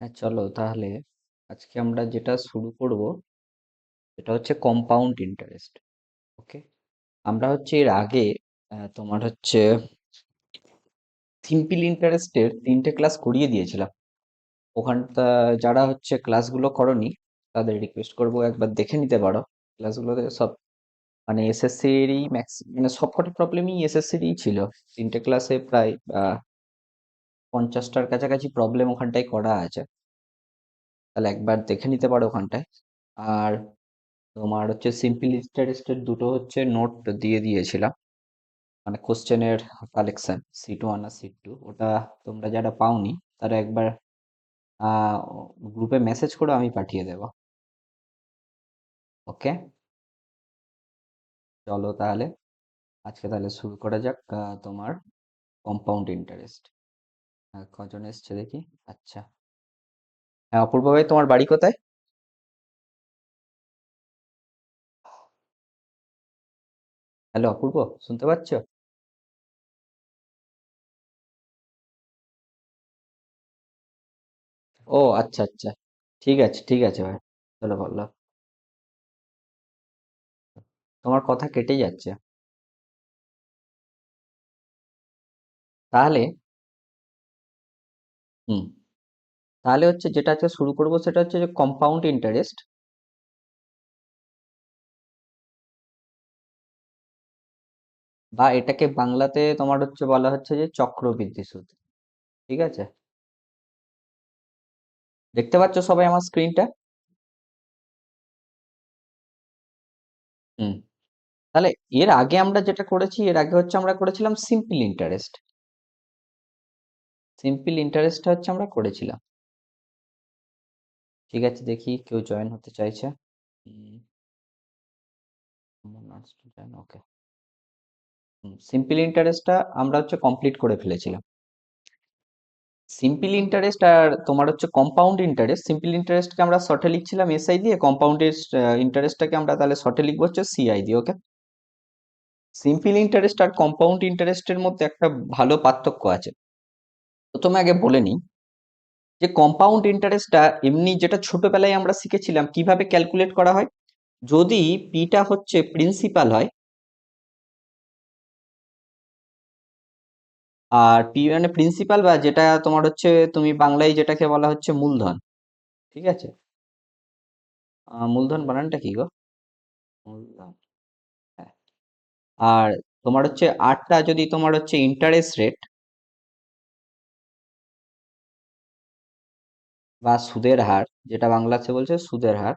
হ্যাঁ, চলো তাহলে আজকে আমরা যেটা শুরু করব সেটা হচ্ছে কম্পাউন্ড ইন্টারেস্ট। ওকে, আমরা হচ্ছে এর আগে তোমার হচ্ছে সিম্পল ইন্টারেস্টের 3টে ক্লাস করিয়ে দিয়েছিলাম। ওখানটা যারা হচ্ছে ক্লাসগুলো করনি তাদের রিকোয়েস্ট করব একবার দেখে নিতে পারো। ক্লাসগুলোতে সব মানে এসএসসিরই ম্যাক্স মানে সবকটা প্রবলেমই এসএসসিরই ছিল। 3টে ক্লাসে প্রায় 50টার কাছাকাছি প্রবলেম ওখানটায় করা আছে। তাহলে একবার দেখে নিতে পারো ওখানটায়। আর তোমার হচ্ছে সিম্পল ইন্টারেস্টের দুটো হচ্ছে নোট দিয়ে দিয়েছিলাম, মানে কোশ্চেনের কালেকশন C2 1 আর C2। ওটা তোমরা যারা পাওনি তারা একবার গ্রুপে মেসেজ করো, আমি পাঠিয়ে দেবো। ওকে, চলো তাহলে আজকে তাহলে শুরু করা যাক। তোমার কম্পাউন্ড ইন্টারেস্ট কজন এসছে দেখি। আচ্ছা, হ্যাঁ অপূর্ব ভাই, তোমার বাড়ি কোথায়? হ্যালো অপূর্ব, শুনতে পাচ্ছ? ও আচ্ছা আচ্ছা, ঠিক আছে ঠিক আছে ভাই, চলো বললো। তোমার কথা কেটে যাচ্ছে। তাহলে হুম, তাহলে হচ্ছে যেটা আজকে শুরু করব সেটা হচ্ছে যে কম্পাউন্ড ইন্টারেস্ট, বা এটাকে বাংলাতে তোমার হচ্ছে বলা হচ্ছে যে চক্রবৃদ্ধি সুদ। ঠিক আছে, দেখতে পাচ্ছ সবাই আমার স্ক্রিনটা? হুম, তাহলে এর আগে আমরা যেটা করেছি, এর আগে হচ্ছে আমরা করেছিলাম সিম্পল ইন্টারেস্ট। সিম্পল ইন্টারেস্টটা হচ্ছে আমরা করেছিলাম। ঠিক আছে, দেখি কেউ জয়েন হতে চাইছে। ওকে, সিম্পল ইন্টারেস্টটা আমরা হচ্ছে কমপ্লিট করে ফেলেছিলাম। সিম্পল ইন্টারেস্ট আর তোমার হচ্ছে কম্পাউন্ড ইন্টারেস্ট, সিম্পল ইন্টারেস্টকে আমরা শর্টে লিখছিলাম SI দিয়ে, কম্পাউন্ড ইন্টারেস্টটাকে আমরা তাহলে শর্টে লিখবো হচ্ছে CI দিয়ে। ওকে, সিম্পল ইন্টারেস্ট আর কম্পাউন্ড ইন্টারেস্টের মধ্যে একটা ভালো পার্থক্য আছে। প্রথমে আগে বলে নিই যে কম্পাউন্ড ইন্টারেস্টটা এমনি যেটা ছোটবেলায় আমরা শিখেছিলাম কিভাবে ক্যালকুলেট করা হয়। যদি পিটা হচ্ছে প্রিন্সিপাল হয় আর পি মানে প্রিন্সিপাল, বা যেটা তোমার হচ্ছে তুমি বাংলায় যেটাকে বলা হচ্ছে মূলধন। ঠিক আছে, মূলধন বানানটা কি গো? মূলধন, হ্যাঁ। আর তোমার হচ্ছে আটটা যদি তোমার হচ্ছে ইন্টারেস্ট রেট বা সুদের হার, যেটা বাংলাতে বলছে সুদের হার,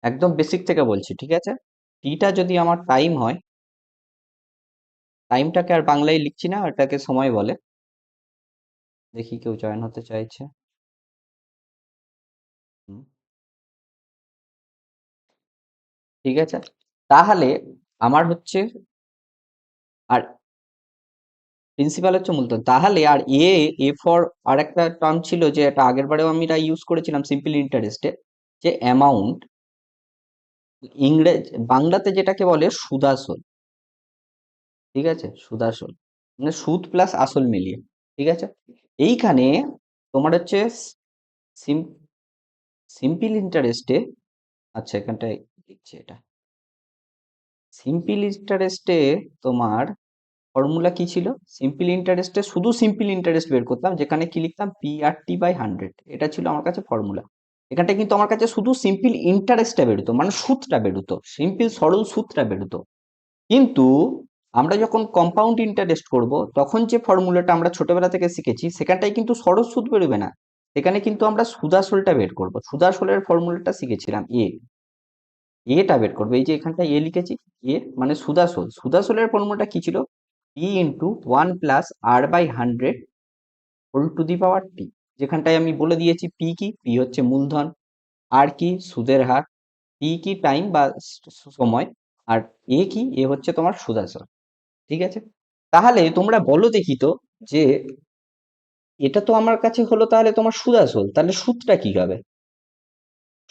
একদম বেসিক থেকে বলছি। ঠিক আছে, টিটা যদি আমার টাইম হয়, টাইমটাকে আর বাংলায় লিখছি না, এটাকে সময় বলে। দেখি কেউ জয়েন হতে চাইছে। হুম, ঠিক আছে, তাহলে আমার হচ্ছে আর প্রিন্সিপাল হচ্ছে মূলধন। তাহলে আর এ এ ফর আর একটা টার্ম ছিল যে এটা আগের বারেও আমরা ইউজ করেছিলাম সিম্পল ইন্টারেস্টে, যে অ্যামাউন্ট। বাংলাতে যেটাকে বলে সুদাসল। ঠিক আছে, সুদাসল মানে সুদ প্লাস আসল মিলিয়ে। ঠিক আছে, এইখানে তোমার হচ্ছে সিম্পল ইন্টারেস্টে, আচ্ছা এখানটায় লিখছি এটা। সিম্পল ইন্টারেস্টে তোমার ফর্মুলা কি ছিল? সিম্পল ইন্টারেস্টে শুধু সিম্পল ইন্টারেস্ট বের করতাম, যেখানে কি লিখতাম PRT/100, এটা ছিল আমার কাছে ফর্মুলা। এখানটা কিন্তু আমার কাছে শুধু সিম্পল ইন্টারেস্টটা বেরোতো, মানে সুদটা বেরোতো, সিম্পল সরল সুদটা বেরোতো। কিন্তু আমরা যখন কম্পাউন্ড ইন্টারেস্ট করব, তখন যে ফর্মুলাটা আমরা ছোটবেলা থেকে শিখেছি সেখানটায় কিন্তু সরল সুদ বেরোবে না। সেখানে কিন্তু আমরা সুদাসলটা বের করব। সুদাসলের ফর্মুলাটা শিখেছিলাম, এটা বের করবো। এই যে এখানটা লিখেছি, মানে সুদাসল। সুদাসলের ফর্মুলাটা কি ছিল? P × 1 + R/100 whole to the পাওয়ার টি। যেখানটায় আমি বলে দিয়েছি পি কি, পি হচ্ছে মূলধন, আর কি সুদের হার, টি কি টাইম বা সময়, আর কি হচ্ছে তোমার সুদাসল। ঠিক আছে, তাহলে তোমরা বলো দেখি তো, যে এটা তো আমার কাছে হলো তাহলে তোমার সুদাসল, তাহলে সুদটা কি হবে?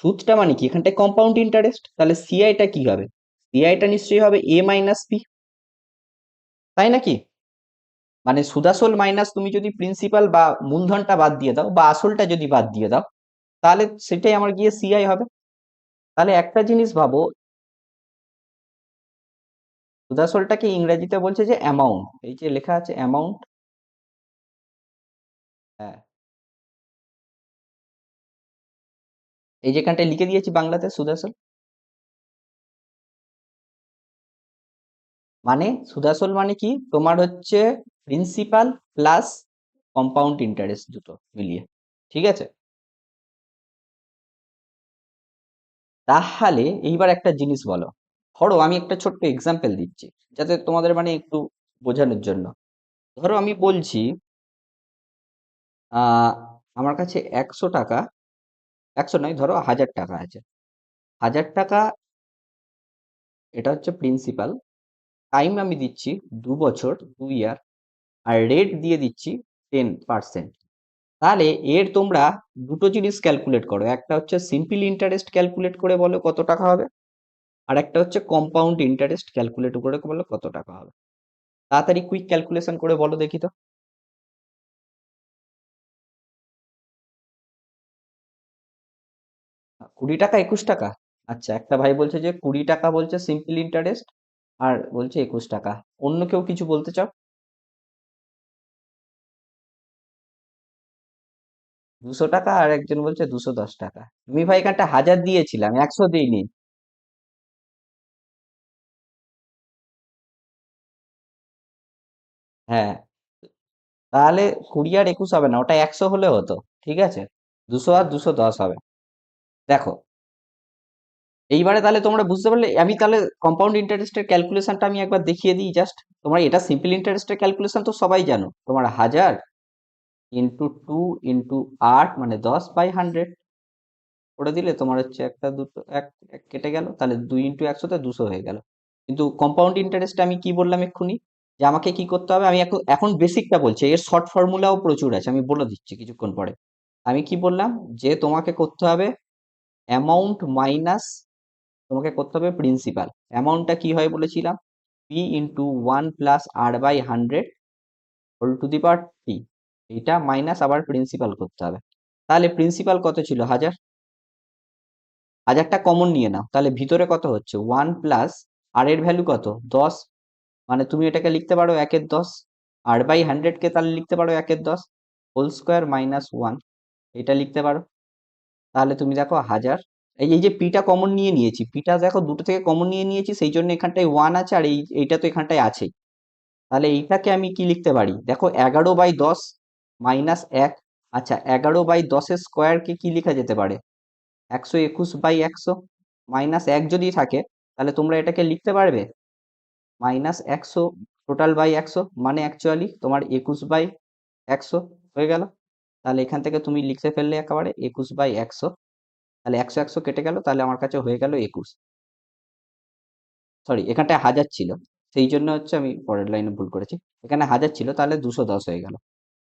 সুদটা মানে কি? এখানটায় কম্পাউন্ড ইন্টারেস্ট, তাহলে সিআইটা কি হবে? সিআইটা নিশ্চয়ই হবে A - P, তাই নাকি? মানে সুদাসোল মাইনাস তুমি যদি প্রিন্সিপাল বা মূলধনটা বাদ দিয়ে দাও বা আসলটা যদি বাদ দিয়ে দাও, তাহলে সেটাই আমার গিয়ে সিআই হবে। তাহলে একটা জিনিস ভাবো, সুদাসোলটাকে ইংরেজিতে বলছে যে অ্যামাউন্ট, এই যে লেখা আছে অ্যামাউন্ট। হ্যাঁ, এই যেখানটায় লিখে দিয়েছি বাংলাতে সুদাসোল। মানে সুদাসোল মানে কি, তোমার হচ্ছে প্রিন্সিপাল প্লাস কম্পাউন্ড ইন্টারেস্ট দুটো মিলিয়ে, ঠিক আছে। তাহলে এইবার একটা জিনিস বলো, ধরো আমি একটা ছোট্ট এক্সাম্পল দিচ্ছি যাতে তোমাদের মানে একটু বোঝানোর জন্য। ধরো আমি বলছি আহ আমার কাছে 100 টাকা, 100 নয়, ধরো 1000 টাকা আছে। 1000 টাকা, এটা হচ্ছে প্রিন্সিপাল। টাইম আমি দিচ্ছি 2 বছর, 2 ইয়ার, আর রেট দিয়ে দিচ্ছি 10%। তাহলে এর তোমরা দুটো জিনিস ক্যালকুলেট করো, একটা হচ্ছে সিম্পল ইন্টারেস্ট ক্যালকুলেট করে বলো কত টাকা হবে, আর একটা হচ্ছে কম্পাউন্ড ইন্টারেস্ট ক্যালকুলেট করে বলো কত টাকা হবে। তাড়াতাড়ি কুইক ক্যালকুলেশন করে বলো দেখি তো। 20 টাকা, 21 টাকা? আচ্ছা, একটা ভাই বলছে যে 20 টাকা বলছে সিম্পল ইন্টারেস্ট, আর বলছে 21 টাকা। অন্য কেউ কিছু বলতে চাও? 200 টাকা, আর একজন বলছে 210 টাকা। আমি ভাই এখানটা 1000 দিয়েছিলাম, 100 দিইনি। হ্যাঁ, তাহলে 20 আর 21 হবে না, ওটা 100 হলে হতো, ঠিক আছে। 200 আর 210 হবে। দেখো, এইবারে তাহলে তোমরা বুঝতে পারলে। আমি তাহলে কম্পাউন্ড ইন্টারেস্টের ক্যালকুলেশনটা আমি একবার দেখিয়ে দিই জাস্ট। তোমরা এটা সিম্পল ইন্টারেস্টের ক্যালকুলেশন তো সবাই জানো, তোমার 1000 ইন্টু 2 ইন্টু 8 মানে 10/100 করে দিলে তোমার হচ্ছে একটা দুটো এক এক কেটে গেল, তাহলে 2 ইন্টু 100 তে 200 হয়ে গেল। কিন্তু কম্পাউন্ড ইন্টারেস্ট আমি কি বললাম এক্ষুনি, যে আমাকে কি করতে হবে, আমি এখন এখন বেসিকটা বলছি, এর শর্ট ফর্মুলাও প্রচুর আছে, আমি বলে দিচ্ছি কিছুক্ষণ পরে। আমি কি বললাম, যে তোমাকে করতে হবে অ্যামাউন্ট মাইনাস, তোমাকে করতে হবে প্রিন্সিপাল। অ্যামাউন্টটা কি হয় বলেছিলাম, P × 1 + R/100 whole to the পাওয়ার টি, এইটা মাইনাস আবার প্রিন্সিপাল করতে হবে। তাহলে প্রিন্সিপাল কত ছিল, 1000। 1000টা কমন নিয়ে নাও, তাহলে ভিতরে কত হচ্ছে 1 + আর এর ভ্যালু কত, 10। মানে তুমি এটাকে লিখতে পারো 1/10, R/100 কে তাহলে লিখতে পারো 1/10 হোল স্কোয়ার -1, এটা লিখতে পারো। তাহলে তুমি দেখো 1000, এই এই যে পিটা কমন নিয়ে নিয়েছি, পিটা দেখো দুটো থেকে কমন নিয়ে নিয়েছি, সেই জন্য এখানটায় 1 আছে, আর এইটা তো এখানটায় আছেই। তাহলে এইটাকে আমি কি লিখতে পারি, দেখো 11/10 -1। আচ্ছা, 11/10 স্কোয়ারকে কি লেখা যেতে পারে, 121/100 -1 যদি থাকে, তাহলে তোমরা এটাকে লিখতে পারবে -100 টোটাল/100, মানে অ্যাকচুয়ালি তোমার 21/100 হয়ে গেল। তাহলে এখান থেকে তুমি লিখতে ফেললে একেবারে 21/100, তাহলে 100 100 কেটে গেল, তাহলে আমার কাছে হয়ে গেল 21। সরি, এখানটায় 1000 ছিল, সেই জন্য হচ্ছে আমি পরের লাইনে ভুল করেছি। এখানে 1000 ছিল, তাহলে 210 হয়ে গেল।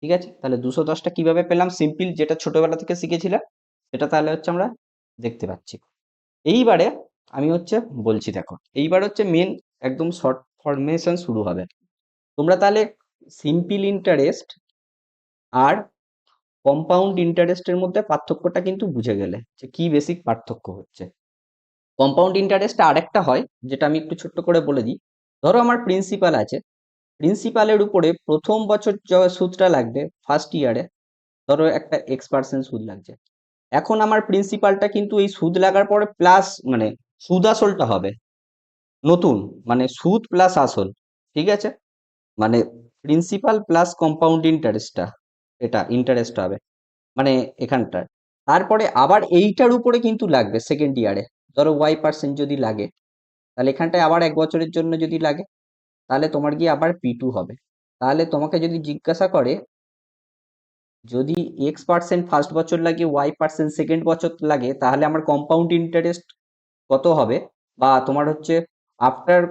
ঠিক আছে, তাহলে 210টা কিভাবে পেলাম, সিম্পল যেটা ছোটবেলা থেকে শিখেছিলাম সেটা তাহলে হচ্ছে আমরা দেখতে পাচ্ছি। এইবারে আমি হচ্ছে বলছি, দেখো এইবার হচ্ছে মেন একদম শর্ট ফরমেশন শুরু হবে। তোমরা তাহলে সিম্পল ইন্টারেস্ট আর কম্পাউন্ড ইন্টারেস্টের মধ্যে পার্থক্যটা কিন্তু বুঝে গেলে, যে কি বেসিক পার্থক্য হচ্ছে। কম্পাউন্ড ইন্টারেস্ট আরেকটা হয়, যেটা আমি একটু ছোট্ট করে বলে দিই। ধরো আমার প্রিন্সিপাল আছে, প্রিন্সিপালের উপরে প্রথম বছর সুদটা লাগবে ফার্স্ট ইয়ারে, ধরো একটা X% সুদ লাগছে। এখন আমার প্রিন্সিপালটা কিন্তু এই সুদ লাগার পরে প্লাস মানে সুদ আসলটা হবে নতুন, মানে সুদ প্লাস আসল, ঠিক আছে। মানে প্রিন্সিপাল প্লাস কম্পাউন্ড ইন্টারেস্টটা, এটা ইন্টারেস্ট হবে মানে এখানটার। তারপরে আবার এইটার উপরে কিন্তু লাগবে সেকেন্ড ইয়ারে, ধরো Y% যদি লাগে, তাহলে এখানটায় আবার 1 বছরের জন্য যদি লাগে, তাহলে তোমার গিয়ে আবার P2 হবে। তাহলে তোমাকে যদি জিজ্ঞাসা করে, যদি X% ফার্স্ট বছর লাগে, Y% সেকেন্ড বছর লাগে, তাহলে আমার কম্পাউন্ড ইন্টারেস্ট কত হবে, বা তোমার হচ্ছে after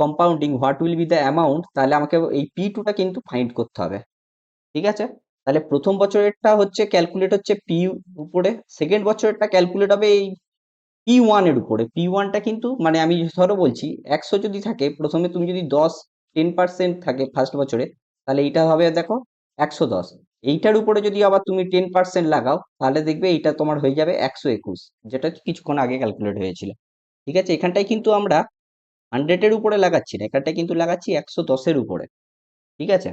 compounding what will be the amount, তাহলে আমাকে এই P2টা কিন্তু ফাইন্ড করতে হবে, ঠিক আছে। তাহলে প্রথম বছরেরটা হচ্ছে ক্যালকুলেট হচ্ছে পি উপরে, সেকেন্ড বছরেরটা ক্যালকুলেট হবে এই P1 এর উপরে। P1টা কিন্তু মানে আমি ধরো বলছি 100 যদি থাকে প্রথমে, তুমি যদি 10 10% থাকে ফার্স্ট বছরে, তাহলে এইটা হবে দেখো 110। এইটার উপরে যদি আবার তুমি 10% লাগাও তাহলে দেখবে এইটা তোমার হয়ে যাবে 121, যেটা কিছুক্ষণ আগে ক্যালকুলেট হয়েছিল। ঠিক আছে, এখানটায় কিন্তু আমরা 100-এর উপরে লাগাচ্ছি না, এখানটায় কিন্তু লাগাচ্ছি 110-এর উপরে। ঠিক আছে,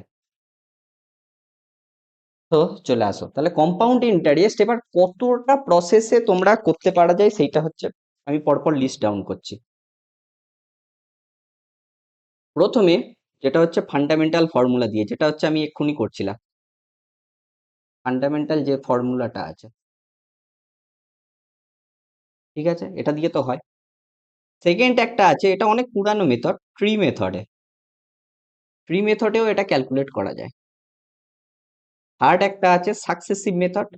তো চলে আসো তাহলে কম্পাউন্ড ইন্টারেস্ট এবার কতটা প্রসেসে তোমরা করতে পারা যায় সেইটা হচ্ছে আমি পরপর লিস্ট ডাউন করছি। প্রথমে যেটা হচ্ছে ফান্ডামেন্টাল ফর্মুলা দিয়ে, যেটা হচ্ছে আমি এক্ষুনি করছিলাম, ফান্ডামেন্টাল যে ফর্মুলাটা আছে, ঠিক আছে, এটা দিয়ে তো হয়। সেকেন্ড একটা আছে, এটা অনেক পুরানো মেথড, ট্রি মেথডে, ট্রি মেথডেও এটা ক্যালকুলেট করা যায়। থার্ড একটা আছে সাকসেসিভ মেথড,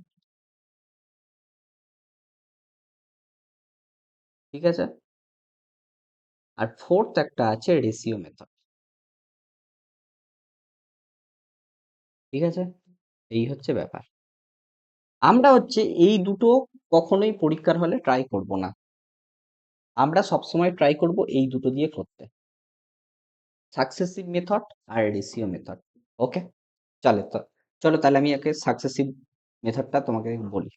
ঠিক আছে, আর ফোর্থ একটা আছে রেশিও মেথড। ঠিক আছে, এই হচ্ছে ব্যাপার। আমরা হচ্ছে এই দুটো কখনোই পরীক্ষার হলে ট্রাই করব না, আমরা সবসময় ট্রাই করব এই দুটো দিয়ে করতে, সাকসেসিভ মেথড আর রেশিও মেথড। ওকে, চলো তো, চলো তাহলে আমি একে সাকসেসিভ মেথডটা তোমাকে বলি।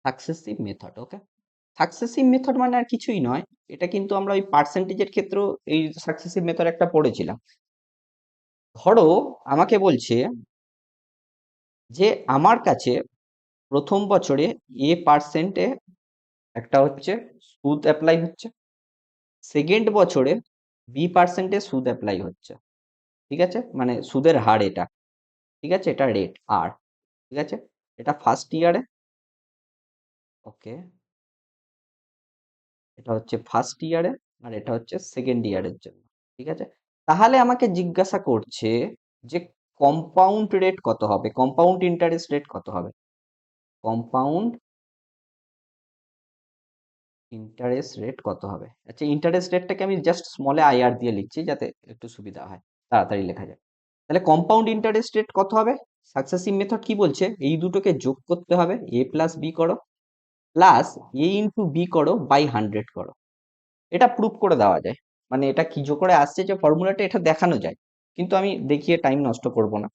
সাকসেসিভ মেথড, ওকে, সাকসেসিভ মেথড মানে আর কিছুই নয়, এটা কিন্তু আমরা ওই পার্সেন্টেজের ক্ষেত্রেও এই সাকসেসিভ মেথড একটা পড়েছিলাম। ধরো আমাকে বলছে যে আমার কাছে প্রথম বছরে A% একটা হচ্ছে সুদ অ্যাপ্লাই হচ্ছে, সেকেন্ড বছরে B% সুদ অ্যাপ্লাই হচ্ছে। ঠিক আছে, মানে সুদের হার এটা, ঠিক আছে, এটা রেট আর, ঠিক আছে, এটা ফার্স্ট ইয়ারে, ওকে, এটা হচ্ছে ফার্স্ট ইয়ারে আর এটা হচ্ছে সেকেন্ড ইয়ারের জন্য। ঠিক আছে, তাহলে আমাকে জিজ্ঞাসা করছে যে কম্পাউন্ড রেট কত হবে, কম্পাউন্ড ইন্টারেস্ট রেট কত হবে, কম্পাউন্ড ইন্টারেস্ট রেট কত হবে। আচ্ছা, ইন্টারেস্ট রেটটাকে আমি জাস্ট স্মলে আইআর দিয়ে লিখছি যাতে একটু সুবিধা হয়, তাড়াতাড়ি লেখা যায়। তাহলে কম্পাউন্ড ইন্টারেস্ট রেট কত হবে, সাকসেসিভ মেথড কি বলছে, এই দুটোকে যোগ করতে হবে, এ প্লাস বি করো প্লাস এ ইন্টু বি করো বাই 100 করো। এটা প্রুফ করে দেওয়া যায়, মানে এটা কি যোগ করে আসছে যে ফর্মুলাটা, এটা দেখানো যায়, কিন্তু আমি দেখিয়ে টাইম নষ্ট করব না।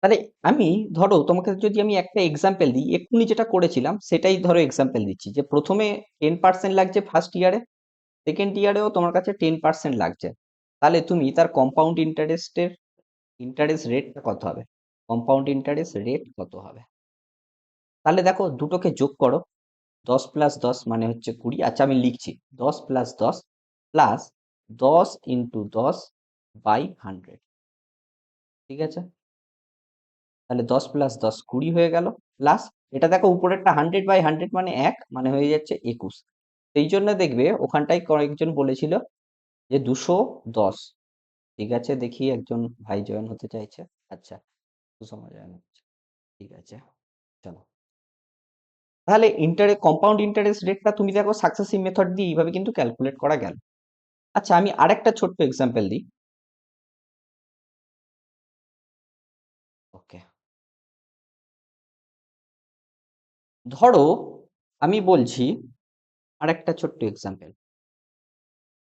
তাহলে আমি, ধরো তোমাকে যদি আমি একটা এক্সাম্পল দিই, এক্ষুনি যেটা করেছিলাম সেটাই ধরো এক্সাম্পল দিচ্ছি, যে প্রথমে 10% লাগছে ফার্স্ট ইয়ারে, সেকেন্ড ইয়ারেও তোমার কাছে 10% লাগছে, তাহলে তুমি তার কম্পাউন্ড ইন্টারেস্টের ইন্টারেস্ট রেটটা কত হবে, কম্পাউন্ড ইন্টারেস্ট রেট কত হবে। তাহলে দেখো দুটোকে যোগ করো, 10+10 মানে হচ্ছে 20। আচ্ছা আমি লিখছি 10+10 প্লাস 10 × 10/100। ঠিক আছে, তাহলে 10+10 20 হয়ে গেল, প্লাস এটা দেখো উপরেরটা 100/100 মানে 1, মানে হয়ে যাচ্ছে 21। সেই জন্য দেখবে ওখানটায় কয়েকজন বলেছিল যে 210। ঠিক আছে, দেখি একজন ভাই জয়েন হতে চাইছে। আচ্ছা, সুষমা জয়েন হচ্ছে, ঠিক আছে, চলো। তাহলে কম্পাউন্ড ইন্টারেস্ট রেটটা তুমি দেখো সাকসেসিভ মেথড দিয়ে এইভাবে কিন্তু ক্যালকুলেট করা গেল। আচ্ছা আমি আরেকটা ছোট্ট এক্সাম্পল দিই, ওকে, ধরো আমি বলছি আরেকটা ছোট্ট এক্সাম্পল,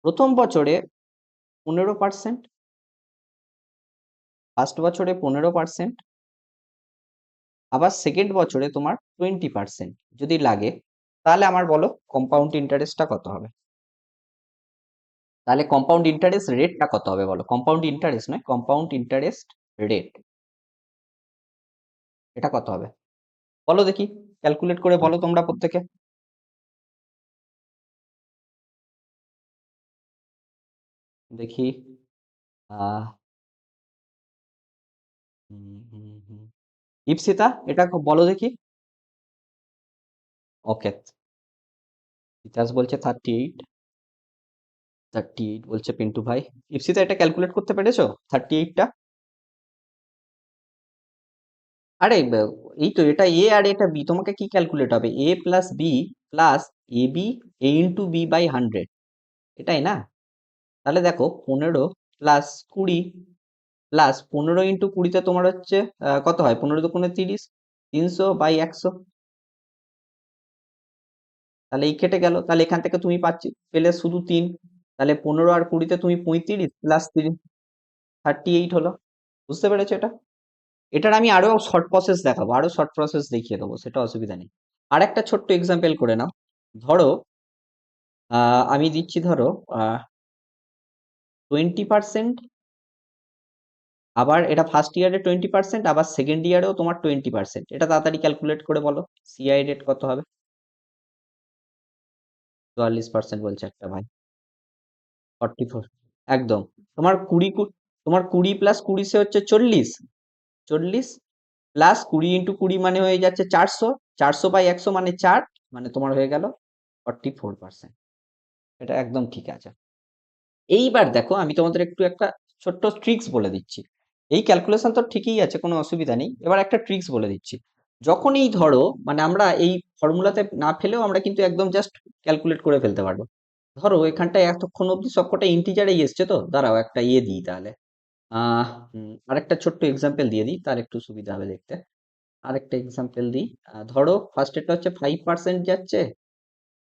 প্রথম বছরে 15%, ফার্স্ট বছরে 15%, আবার সেকেন্ড বছরে তোমার 20% যদি লাগে, তাহলে আমার বলো কম্পাউন্ড ইন্টারেস্টটা কত হবে, তাহলে কম্পাউন্ড ইন্টারেস্ট রেটটা কত হবে বলো, কম্পাউন্ড ইন্টারেস্ট নয়, কম্পাউন্ড ইন্টারেস্ট রেট, এটা কত হবে বলো দেখি, ক্যালকুলেট করে বলো তোমরা প্রত্যেকে। দেখি, আহ ইপসিতা, এটা বলো দেখি। ওকে, ইতিহাস বলছে 38, 38 বলছে পিন্টু ভাই। ইপসিতা এটা ক্যালকুলেট করতে পেরেছো 38টা? আরে এই তো এটা এ আর এটা বি, তোমাকে কি ক্যালকুলেট হবে, A plus B plus A B, A × B/100, এটাই না। তাহলে দেখো 15+20 প্লাস 15 × 20তে তোমার হচ্ছে কত হয়, 15 × 2 = 30, 300/100। তাহলে এই কেটে গেল, তাহলে এখান থেকে তুমি পেলে শুধু 3, তাহলে 15 আর 20 তে তুমি 35 প্লাস 3 38 হলো। বুঝতে পেরেছো এটা? এটার আমি আরো শর্ট প্রসেস দেখাবো, আরো শর্ট প্রসেস দেখিয়ে দেবো, সেটা অসুবিধা নেই। আর একটা ছোট্ট এক্সাম্পল করে নাও। ধরো আমি দিচ্ছি, ধরো 20%, আবার এটা ফার্স্ট ইয়ারে 20%, আবার সেকেন্ড ইয়ারেও তোমার 20%। এটা তাড়াতাড়ি ক্যালকুলেট করে বলো, সিআই রেট কত হবে? 44% বলছে একটা ভাই। 44, একদম। তোমার 20 প্লাস 20 সে হচ্ছে 40, 40 প্লাস 20 × 20 মানে হয়ে যাচ্ছে 400, 400/100 মানে 4, মানে তোমার হয়ে গেল 44%। এটা একদম ঠিক আছে। এইবার দেখো, আমি তোমাদের একটু একটা ছোট্ট ট্রিক্স বলে দিচ্ছি। এই ক্যালকুলেশন তো ঠিকই আছে, কোনো অসুবিধা নেই। এবার একটা ট্রিক্স বলে দিচ্ছি। যখনই ধরো, মানে আমরা এই ফর্মুলাতে না ফেলেও আমরা কিন্তু একদম জাস্ট ক্যালকুলেট করে ফেলতে পারবো। ধরো এখানটায় এতক্ষণ অব্দি সবকটা ইন্টিজারেই এসছে, তো দাঁড়াও একটা দিই তাহলে। আরেকটা ছোট্ট এক্সাম্পল দিয়ে দিই, তার একটু সুবিধা হবে দেখতে। আরেকটা এক্সাম্পল দিই। ধরো ফার্স্ট এরটা হচ্ছে 5% যাচ্ছে,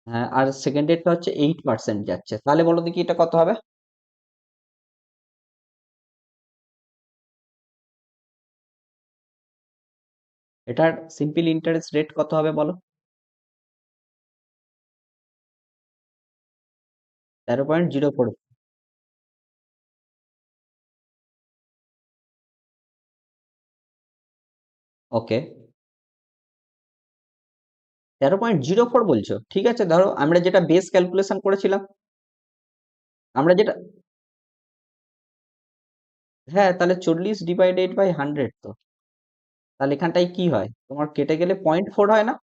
হ্যাঁ, আর সেকেন্ড এরটা হচ্ছে 8% যাচ্ছে। তাহলে বলো দেখি এটা কত হবে? এটার সিম্পল ইন্টারেস্ট রেট কত হবে বলো? 13.04। ওকে, 13.04 বলছো? ঠিক আছে, ধরো আমরা যেটা বেস ক্যালকুলেশন করেছিলাম, আমরা যেটা, হ্যাঁ, তাহলে 40/100 তো। তাহলে এখানটায় কি হয়, তোমার কেটে গেলে 0.4 হয় না?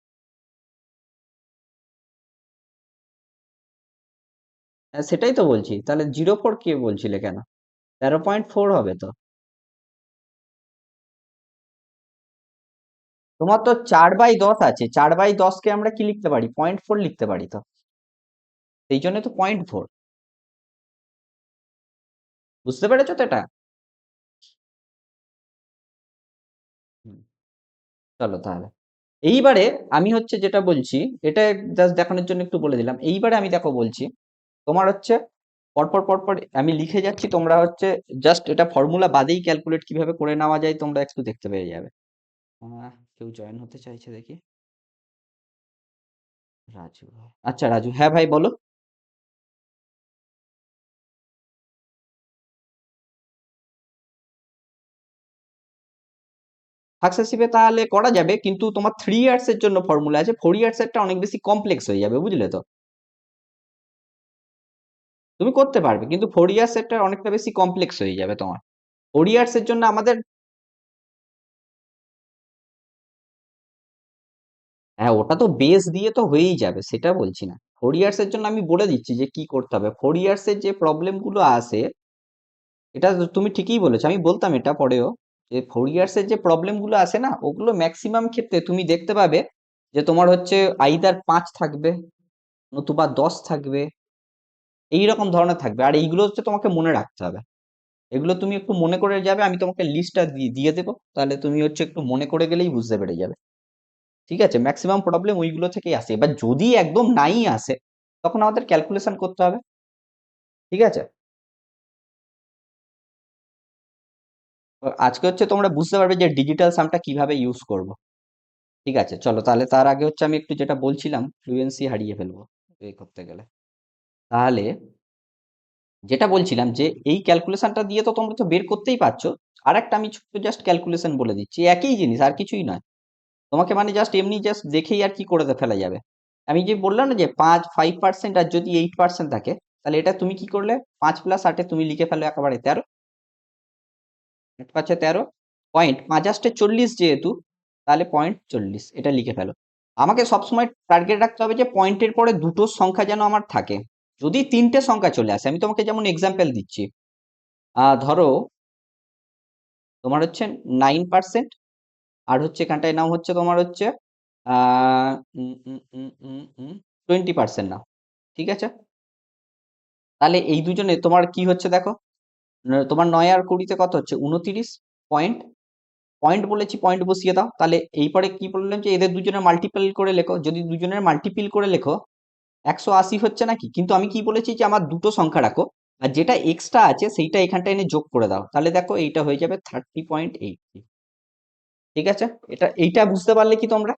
হ্যাঁ, সেটাই তো বলছি, তাহলে 04 কে বলছিলে কেন? 13.4 হবে তো। তোমার তো 4/10 আছে, 4/10 কে আমরা কি লিখতে পারি? 0.4 লিখতে পারি তো। সেই জন্য তো 0.4। বুঝতে পেরেছো তো এটা? হুম, চলো তাহলে। এইবারে আমি হচ্ছে যেটা বলছি, এটা জাস্ট দেখানোর জন্য একটু বলে দিলাম। এইবারে আমি দেখো বলছি, তোমার হচ্ছে পরপর পরপর আমি লিখে যাচ্ছি, তোমরা হচ্ছে জাস্ট এটা ফর্মুলা বাদেই ক্যালকুলেট কিভাবে করে নেওয়া যায় তোমরা একটু দেখতে পেয়ে যাবে। কেউ জয়েন হতে চাইছে দেখি। রাজু, আচ্ছা রাজু, হ্যাঁ ভাই বলো। সাকসেসিভে তাহলে করা যাবে, কিন্তু তোমার 3 ইয়ার্স এর জন্য ফর্মুলা আছে, 4 ইয়ার্স এরটা অনেক বেশি কমপ্লেক্স হয়ে যাবে, বুঝলে তো? তুমি করতে পারবে, কিন্তু 4 ইয়ার্স এরটা অনেকটা বেশি কমপ্লেক্স হয়ে যাবে তোমার। 4 ইয়ার্স এর জন্য আমাদের, হ্যাঁ, ওটা তো বেস দিয়ে তো হয়েই যাবে, সেটা বলছি না। 4 ইয়ার্স এর জন্য আমি বলে দিচ্ছি যে কি করতে হবে। 4 ইয়ার্স এর যে প্রবলেম গুলো আসে, এটা তুমি ঠিকই বলেছো, আমি বলতাম এটা পরেও, যে 4 ইয়ার্স এর যে প্রবলেম গুলো আসে না, ওগুলো ম্যাক্সিমাম ক্ষেত্রে তুমি দেখতে পাবে যে তোমার হচ্ছে আইদার 5 থাকবে, নতুবা 10 থাকবে, এই রকম ধরনের থাকবে। আর এইগুলো হচ্ছে তোমাকে মনে রাখতে হবে। এগুলো তুমি একটু মনে করে যাবে, আমি তোমাকে লিস্টটা দিয়ে দেবো, তাহলে তুমি হচ্ছে একটু মনে করে গেলেই বুঝতে পেরে যাবে। ঠিক আছে, ম্যাক্সিমাম প্রবলেম ওইগুলো থেকেই আসে। এবার যদি একদম নাই আসে, তখন আমাদের ক্যালকুলেশন করতে হবে। ঠিক আছে, আজকে হচ্ছে তোমরা বুঝতে পারবে যে ডিজিটাল সামটা কিভাবে ইউজ করব। ঠিক আছে, চলো তাহলে। তার আগে হচ্ছে আমি একটু যেটা বলছিলাম, ফ্লুয়েন্সি হারিয়ে ফেলবো এই করতে গেলে। তাহলে যেটা বলছিলাম, যে এই ক্যালকুলেশনটা দিয়ে তো তোমরা তো বের করতেই পারছো। আর একটা আমি ছোট্ট জাস্ট ক্যালকুলেশন বলে দিচ্ছি, একই জিনিস, আর কিছুই নয়। তোমাকে মানে জাস্ট এমনি জাস্ট দেখেই আর কি করে ফেলা যাবে। আমি যে বললাম না যে 5% আর যদি 8% থাকে, তাহলে এটা তুমি কি করলে, 5 + 8 তুমি লিখে ফেলো একেবারে 13। 8×5 = 13, পয়েন্ট 5 × 8 = 40 যেহেতু, তাহলে 0.40 এটা লিখে ফেলো। আমাকে সবসময় টার্গেট রাখতে হবে যে পয়েন্টের পরে দুটো সংখ্যা যেন আমার থাকে। যদি 3টে সংখ্যা চলে আসে, আমি তোমাকে যেমন এক্সাম্পল দিচ্ছি, ধরো তোমার হচ্ছে 9%, আর হচ্ছে এখানটায় নাও হচ্ছে তোমার হচ্ছে 20% নাও। ঠিক আছে, তাহলে এই দুজনে তোমার কি হচ্ছে দেখো, তোমার 9 আর 20-তে কত হচ্ছে, 29 পয়েন্ট। পয়েন্ট বলেছি, পয়েন্ট বসিয়ে দাও। তাহলে এই পরে কি বললাম, যে এদের দুজনের মাল্টিপল করে লেখো। যদি দুজনের মাল্টিপল করে লেখো, 180 হচ্ছে নাকি? কিন্তু আমি কি বলেছি যে আমার দুটো সংখ্যা রাখো, আর যেটা এক্সট্রা আছে সেইটা এখানটা এনে যোগ করে দাও, তাহলে দেখো এইটা হয়ে যাবে 30.83। ঠিক আছে, এইটা বুঝতে পারলে কি তোমরা?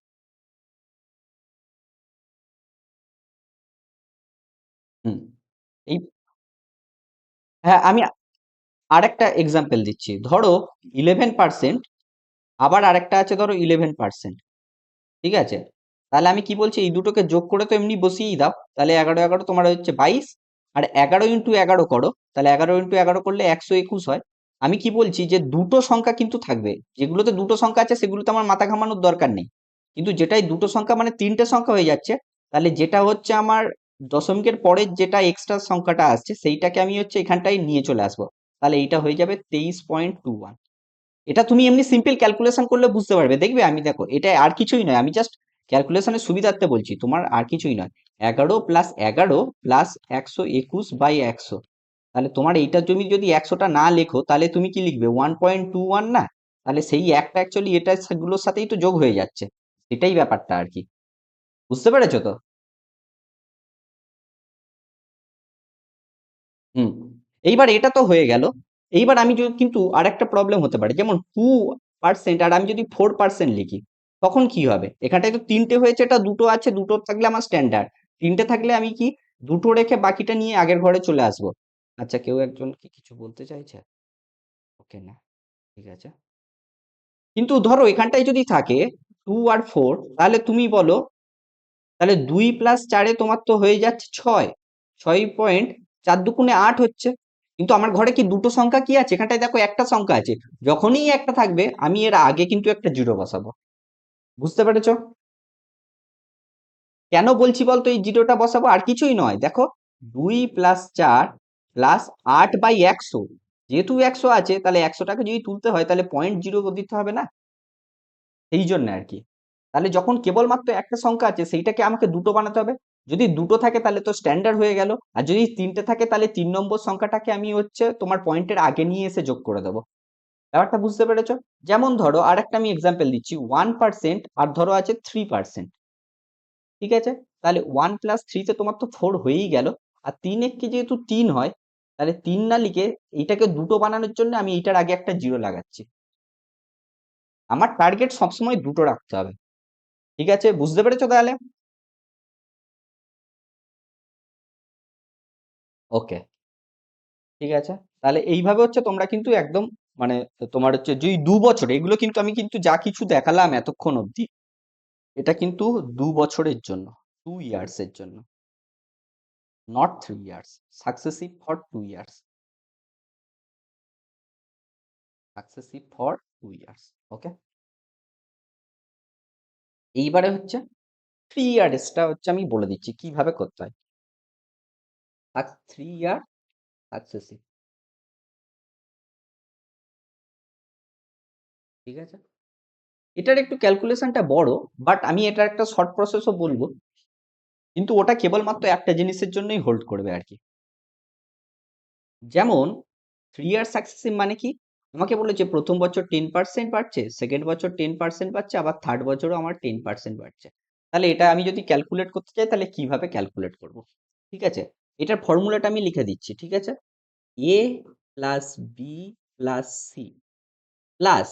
হুম। এই হ্যাঁ, আমি আরেকটা এক্সাম্পল দিচ্ছি। ধরো 11%, আবার আরেকটা আছে ধরো 11%। ঠিক আছে, তাহলে আমি কি বলছি, এই দুটোকে যোগ করে তো এমনি বসিয়েই দাও, তাহলে 11 11 তোমার হচ্ছে 22, আর 11 × 11 করো, তাহলে 11 × 11 করলে 121 হয়। আমি কি বলছি যে দুটো সংখ্যা কিন্তু থাকবে, যেগুলোতে দুটো সংখ্যা আছে সেগুলোতে আমার মাথা ঘামানোর দরকার নেই, কিন্তু যেটাই দুটো সংখ্যা মানে তিনটে সংখ্যা হয়ে যাচ্ছে, তাহলে যেটা হচ্ছে আমার দশমিকের পরের যেটা এক্সট্রা সংখ্যাটা আসছে সেইটাকে আমি হচ্ছে এখানটায় নিয়ে চলে আসবো, তাহলে এইটা হয়ে যাবে 23.21। এটা তুমি এমনি সিম্পল ক্যালকুলেশন করলে বুঝতে পারবে, দেখবে আমি, দেখো এটা আর কিছুই নয়, আমি জাস্ট ক্যালকুলেশনের সুবিধার্থে বলছি, তোমার আর কিছুই নয়। 11 + 11 + 121/100, তাহলে তোমার এইটা তুমি যদি 100টা না লেখো তাহলে তুমি কি লিখবে 1.21 না, তাহলে সেই একটা অ্যাকচুয়ালি এটা সেগুলোর সাথেই তো যোগ হয়ে যাচ্ছে, এটাই ব্যাপারটা আর কি। বুঝতে পেরেছো তো? হুম। এইবার এটা তো হয়ে গেল। এইবার আমি যদি, কিন্তু আরেকটা প্রবলেম হতে পারে, যেমন 2% আর আমি যদি 4% লিখি, তখন কি হবে? এখানটায় তো তিনটে হয়েছে, এটা দুটো আছে, দুটো থাকলে আমার স্ট্যান্ডার্ড, তিনটে থাকলে আমি কি দুটো রেখে বাকিটা নিয়ে আগের ঘরে চলে আসবো। আচ্ছা, কেউ একজন কি কিছু বলতে চাইছে? ওকে, না, ঠিক আছে। কিন্তু ধরো এখানটায় যদি থাকে 2 আর 4, তাহলে তুমি বলো, তাহলে 2 + 4-এ তোমার তো হয়ে যাচ্ছে 6, 6.4 × 2 = 8 হচ্ছে। কিন্তু আমার ঘরে কি দুটো সংখ্যা কি আছে? এখানটায় দেখো একটা সংখ্যা আছে, যখনই একটা থাকবে আমি এর আগে কিন্তু একটা জিরো বসাবো। বুঝতে পেরেছো? কেন বলছি বলতো এই জিরোটা বসাবো? আর কিছুই নয়, দেখো 2 + 4 + 8/100, যেহেতু 100 আছে তাহলে 100টাকে যদি তুলতে হয় তাহলে 0.0 দিতে হবে না, এই জন্য আর কি। তাহলে যখন কেবলমাত্র একটা সংখ্যা আছে সেইটাকে আমাকে দুটো বানাতে হবে, যদি দুটো থাকে তাহলে তো স্ট্যান্ডার্ড হয়ে গেল, আর যদি তিনটে থাকে তাহলে 3 নম্বর সংখ্যাটাকে আমি হচ্ছে তোমার পয়েন্টের আগে নিয়ে এসে যোগ করে দেবো। ব্যাপারটা বুঝতে পেরেছো? যেমন ধরো আরেকটা আমি এক্সাম্পল দিচ্ছি, 1% আর ধরো আছে 3%। ঠিক আছে, তাহলে 1 + 3-তে তোমার তো 4 হয়েই গেল, আর 3 একে যেহেতু 3 হয়, তাহলে 3 না লিখে এইটাকে দুটো বানানোর জন্য আমি এইটার আগে একটা জিরো লাগাচ্ছি। আমার টার্গেট সবসময় দুটো রাখতে হবে। ঠিক আছে, বুঝতে পেরেছো তাহলে? ওকে, ঠিক আছে। তাহলে এইভাবে হচ্ছে তোমরা কিন্তু একদম, মানে তোমার হচ্ছে যে 2 বছর, এগুলো কিন্তু আমি কিন্তু যা কিছু দেখালাম এতক্ষণ অবধি, এটা কিন্তু 2 বছরের জন্য, 2 ইয়ার্স এর জন্য, not 3 years. Successive for 2 years, successive for 2 years. Okay, এইবারে হচ্ছে 3 ইয়ার্সটা হচ্ছে আমি বলে দিচ্ছি কিভাবে করতে হয়। 3 ইয়ার সাকসেসিভ। ঠিক আছে, এটার একটু ক্যালকুলেশনটা বড়, বাট আমি এটার একটা শর্ট প্রসেসও বলবো, কিন্তু ওটা কেবলমাত্র একটা জিনিসের জন্যই হোল্ড করবে আর কি। যেমন 3 ইয়ার সাকসেসিভ মানে কি, আমাকে বলেছে প্রথম বছর 10% বাড়ছে, সেকেন্ড বছর 10% বাড়ছে, আবার থার্ড বছরও আমার 10% বাড়ছে। তাহলে এটা আমি যদি ক্যালকুলেট করতে চাই তাহলে কিভাবে ক্যালকুলেট করব? ঠিক আছে, এটার ফর্মুলাটা আমি লিখে দিচ্ছি। ঠিক আছে, A plus B plus C plus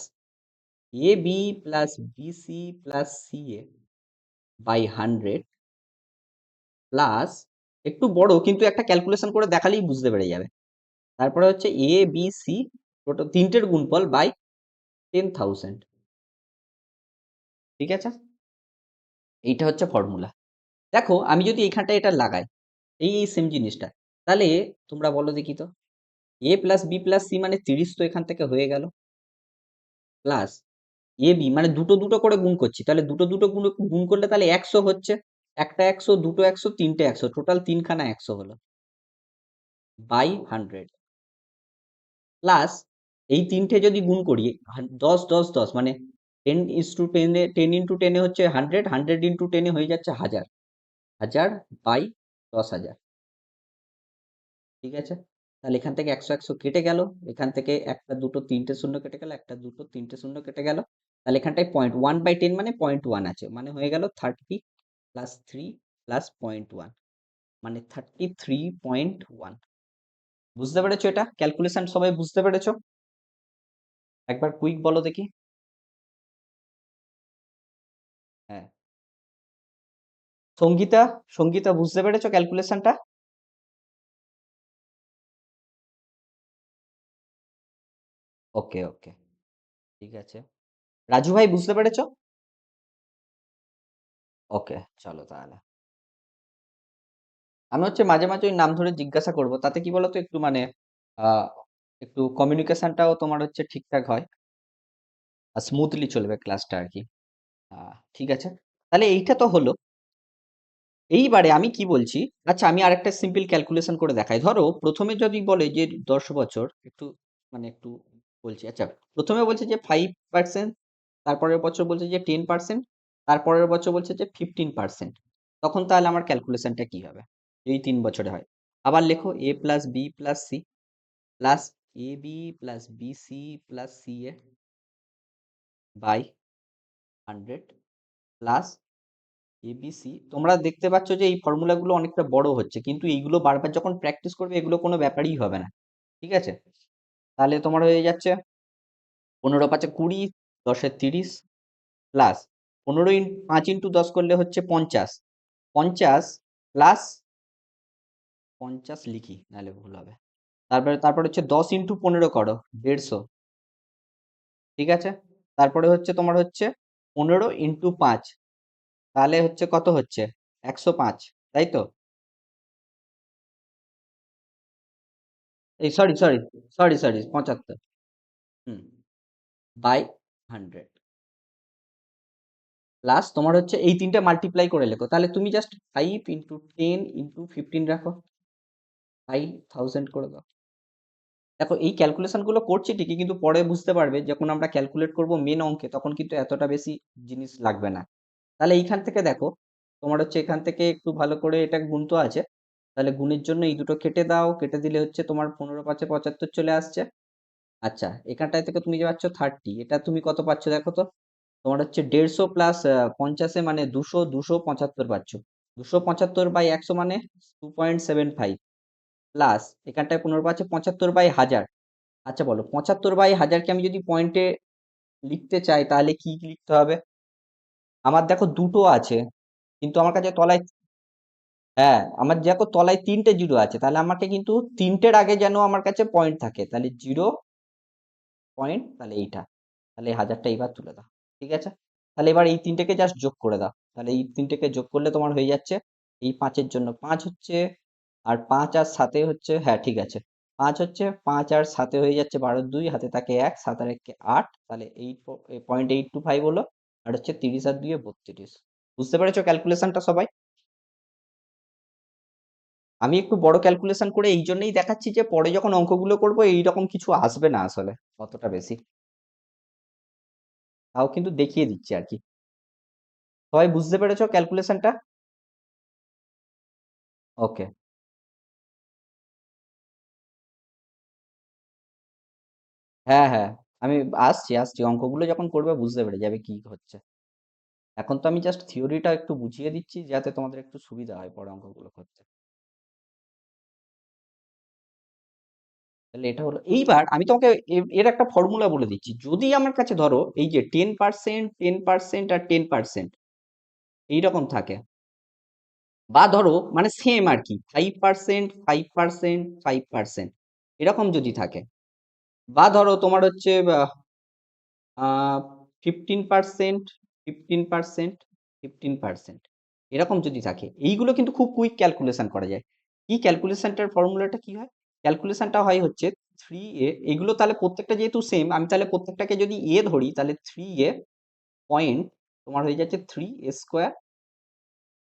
A B plus B C plus C A by 100 plus, একটু বড় কিন্তু একটা ক্যালকুলেশন করে দেখালেই বুঝতে পেরে যাবে, তারপরে হচ্ছে এ বি সি টোটাল তিনটের গুণফল বাই 10,000। ঠিক আছে, এইটা হচ্ছে ফর্মুলা। দেখো আমি যদি এইখানটা এটা লাগাই, এই সেম জিনিসটা, তাহলে তোমরা বলো দেখি তো, এ প্লাস বি প্লাস সি মানে 30 তো এখান থেকে হয়ে গেল, প্লাস এ বি মানে দুটো দুটো করে গুণ করছি, তাহলে দুটো দুটো গুণ গুণ করলে তাহলে 100 হচ্ছে, একটা 100, দুটো 100, তিনটে 100, টোটাল তিনখানা 100 হলো, বাই 100, প্লাস এই তিনটে যদি গুণ করি 10 10 10 মানে 10 × 10 × 10 হচ্ছে 100, 100 × 10 হয়ে যাচ্ছে 1000, 1000 বাই 10,000। ঠিক আছে, তাহলে এখান থেকে 100 100 কেটে গেল, এখান থেকে একটা দুটো তিনটে শূন্য কেটে গেল, একটা দুটো তিনটে শূন্য কেটে গেল, তাহলে এখানটায় 1/10 মানে 0.1 আছে, মানে হয়ে গেল 30 + 3 + 0.1। মানে 33.1। বুঝতে পেরেছো? এটা ক্যালকুলেশন সবাই বুঝতে পেরেছো? একবার কুইক বলো দেখি। হ্যাঁ, সঙ্গীতা, সঙ্গীতা বুঝতে পেরেছো ক্যালকুলেশনটা? ওকে ওকে, ঠিক আছে। রাজু ভাই বুঝতে পেরেছো? ওকে, চলো তাহলে। আমি হচ্ছে মাঝে মাঝে ওই নাম ধরে জিজ্ঞাসা করব, তাতে কি বলতো একটু মানে আহ একটু কমিউনিকেশনটাও তোমার হচ্ছে ঠিকঠাক হয়, আর স্মুথলি চলবে ক্লাসটা আর কি। ঠিক আছে, তাহলে এইটা তো হলো। এইবারে আমি কি বলছি, আচ্ছা আমি আরেকটা সিম্পল ক্যালকুলেশন করে দেখাই। ধরো প্রথমে যদি বলে যে 10 বছর, একটু মানে একটু বলছি। আচ্ছা, প্রথমে বলছে যে 5%, তারপরের বছর বলছে যে 10%, তারপরের বছর বলছে যে 15%। তখন তাহলে আমার ক্যালকুলেশনটা কি হবে? এই 3 বছরে হয়। আবার লেখো a+b+c plus ab+bc+ca by 100 plus ABC. তোমরা দেখতে পাচ্ছ যে এই ফর্মুলাগুলো অনেকটা বড় হচ্ছে, কিন্তু এইগুলো বারবার যখন প্র্যাকটিস করবে এগুলো কোনো ব্যাপারই হবে না। ঠিক আছে, তাহলে তোমার হয়ে যাচ্ছে 15×5 = 20, 10-এ 30 প্লাস 5 × 10 করলে হচ্ছে 50, 50 প্লাস 50 লিখি নাহলে ভুল হবে। তারপরে হচ্ছে 10 × 15 করো, 150। ঠিক আছে, তারপরে হচ্ছে তোমার হচ্ছে 15 × 5, তাহলে হচ্ছে কত হচ্ছে? 105, তাই তো? এই সরি সরি সরি সরি 75। হুম, বাই 100 প্লাস তোমার হচ্ছে এই তিনটা মাল্টিপ্লাই করে লেখো। তাহলে তুমি জাস্ট 5 × 10 × 15 রাখো, 5000 করে দাও। দেখো এই ক্যালকুলেশন গুলো করছি ঠিকই, কিন্তু পরে বুঝতে পারবে যখন আমরা ক্যালকুলেট করব মেন অঙ্কে, তখন কিন্তু এতটা বেশি জিনিস লাগবে না। তাহলে এইখান থেকে দেখো, তোমার হচ্ছে এখান থেকে একটু ভালো করে এটা গুণ তো আছে, তাহলে গুণের জন্য এই দুটো কেটে দাও, কেটে দিলে হচ্ছে তোমার 15×5 = 75 চলে আসছে। আচ্ছা, এখানটায় থেকে তুমি যে পাচ্ছ 30, এটা তুমি কত পাচ্ছ দেখো তো। তোমার হচ্ছে 150 প্লাস 50 মানে 200, 275 পাচ্ছ। 275/100 মানে 2.75 প্লাস এখানটায় 15×5 = 75/1000। আচ্ছা বলো, 75/1000কে আমি যদি পয়েন্টে লিখতে চাই তাহলে কি লিখতে হবে? আমার দেখো দুটো আছে, কিন্তু আমার কাছে তলায়, হ্যাঁ আমার দেখো তলায় 3টে জিরো আছে, তাহলে আমাকে কিন্তু তিনটের আগে যেন আমার কাছে পয়েন্ট থাকে, তাহলে 0 পয়েন্ট, তাহলে এইটা, তাহলে এই 1000টা এইবার তুলে দাও। ঠিক আছে, তাহলে এবার এই তিনটেকে জাস্ট যোগ করে দাও। তাহলে এই তিনটেকে যোগ করলে তোমার হয়ে যাচ্ছে, এই 5-এর জন্য 5 হচ্ছে, আর 5 আর 7 হচ্ছে, হ্যাঁ ঠিক আছে, 5 হচ্ছে, 5 আর 7 হয়ে যাচ্ছে 12-2, হাতে থাকে 1, 7 আর 1 = 8, তাহলে 0.825 হলো। আর হচ্ছে 30 আর 2 = 32। বুঝতে পেরেছো ক্যালকুলেশনটা সবাই? আমি একটু বড় ক্যালকুলেশন করে এই জন্যই দেখাচ্ছি যে পরে যখন অঙ্কগুলো করবো এইরকম কিছু আসবে না আসলে অতটা বেশি, তাও কিন্তু দেখিয়ে দিচ্ছি আর কি। সবাই বুঝতে পেরেছো ক্যালকুলেশনটা? ওকে, হ্যাঁ হ্যাঁ, আমি আসছি আসছি, অঙ্কগুলো যখন করবে বুঝতে পেরে যাবে কি হচ্ছে। এখন তো আমি জাস্ট থিওরিটা একটু বুঝিয়ে দিচ্ছি যাতে তোমাদের একটু সুবিধা হয় পরে অঙ্কগুলো করতে। তাহলে এটা হলো, এইবার আমি তোমাকে এর একটা ফর্মুলা বলে দিচ্ছি। যদি আমার কাছে ধরো এই যে 10%, 10% আর 10% এইরকম থাকে, বা ধরো মানে সেম আর কি, 5%, 5%, 5% এরকম যদি থাকে, বা ধরো তোমার হচ্ছে 15%, 15%, 15% এরকম যদি থাকে, এইগুলো কিন্তু খুব কুইক ক্যালকুলেশন করা যায়। কি ক্যালকুলেশনটার ফর্মুলাটা কি হয়? ক্যালকুলেশনটা হয় হচ্ছে 3a, এগুলো তাহলে প্রত্যেকটা যেহেতু সেম, আমি তাহলে প্রত্যেকটাকে যদি এ ধরি, তাহলে 3a পয়েন্ট তোমার হয়ে যাচ্ছে 3a²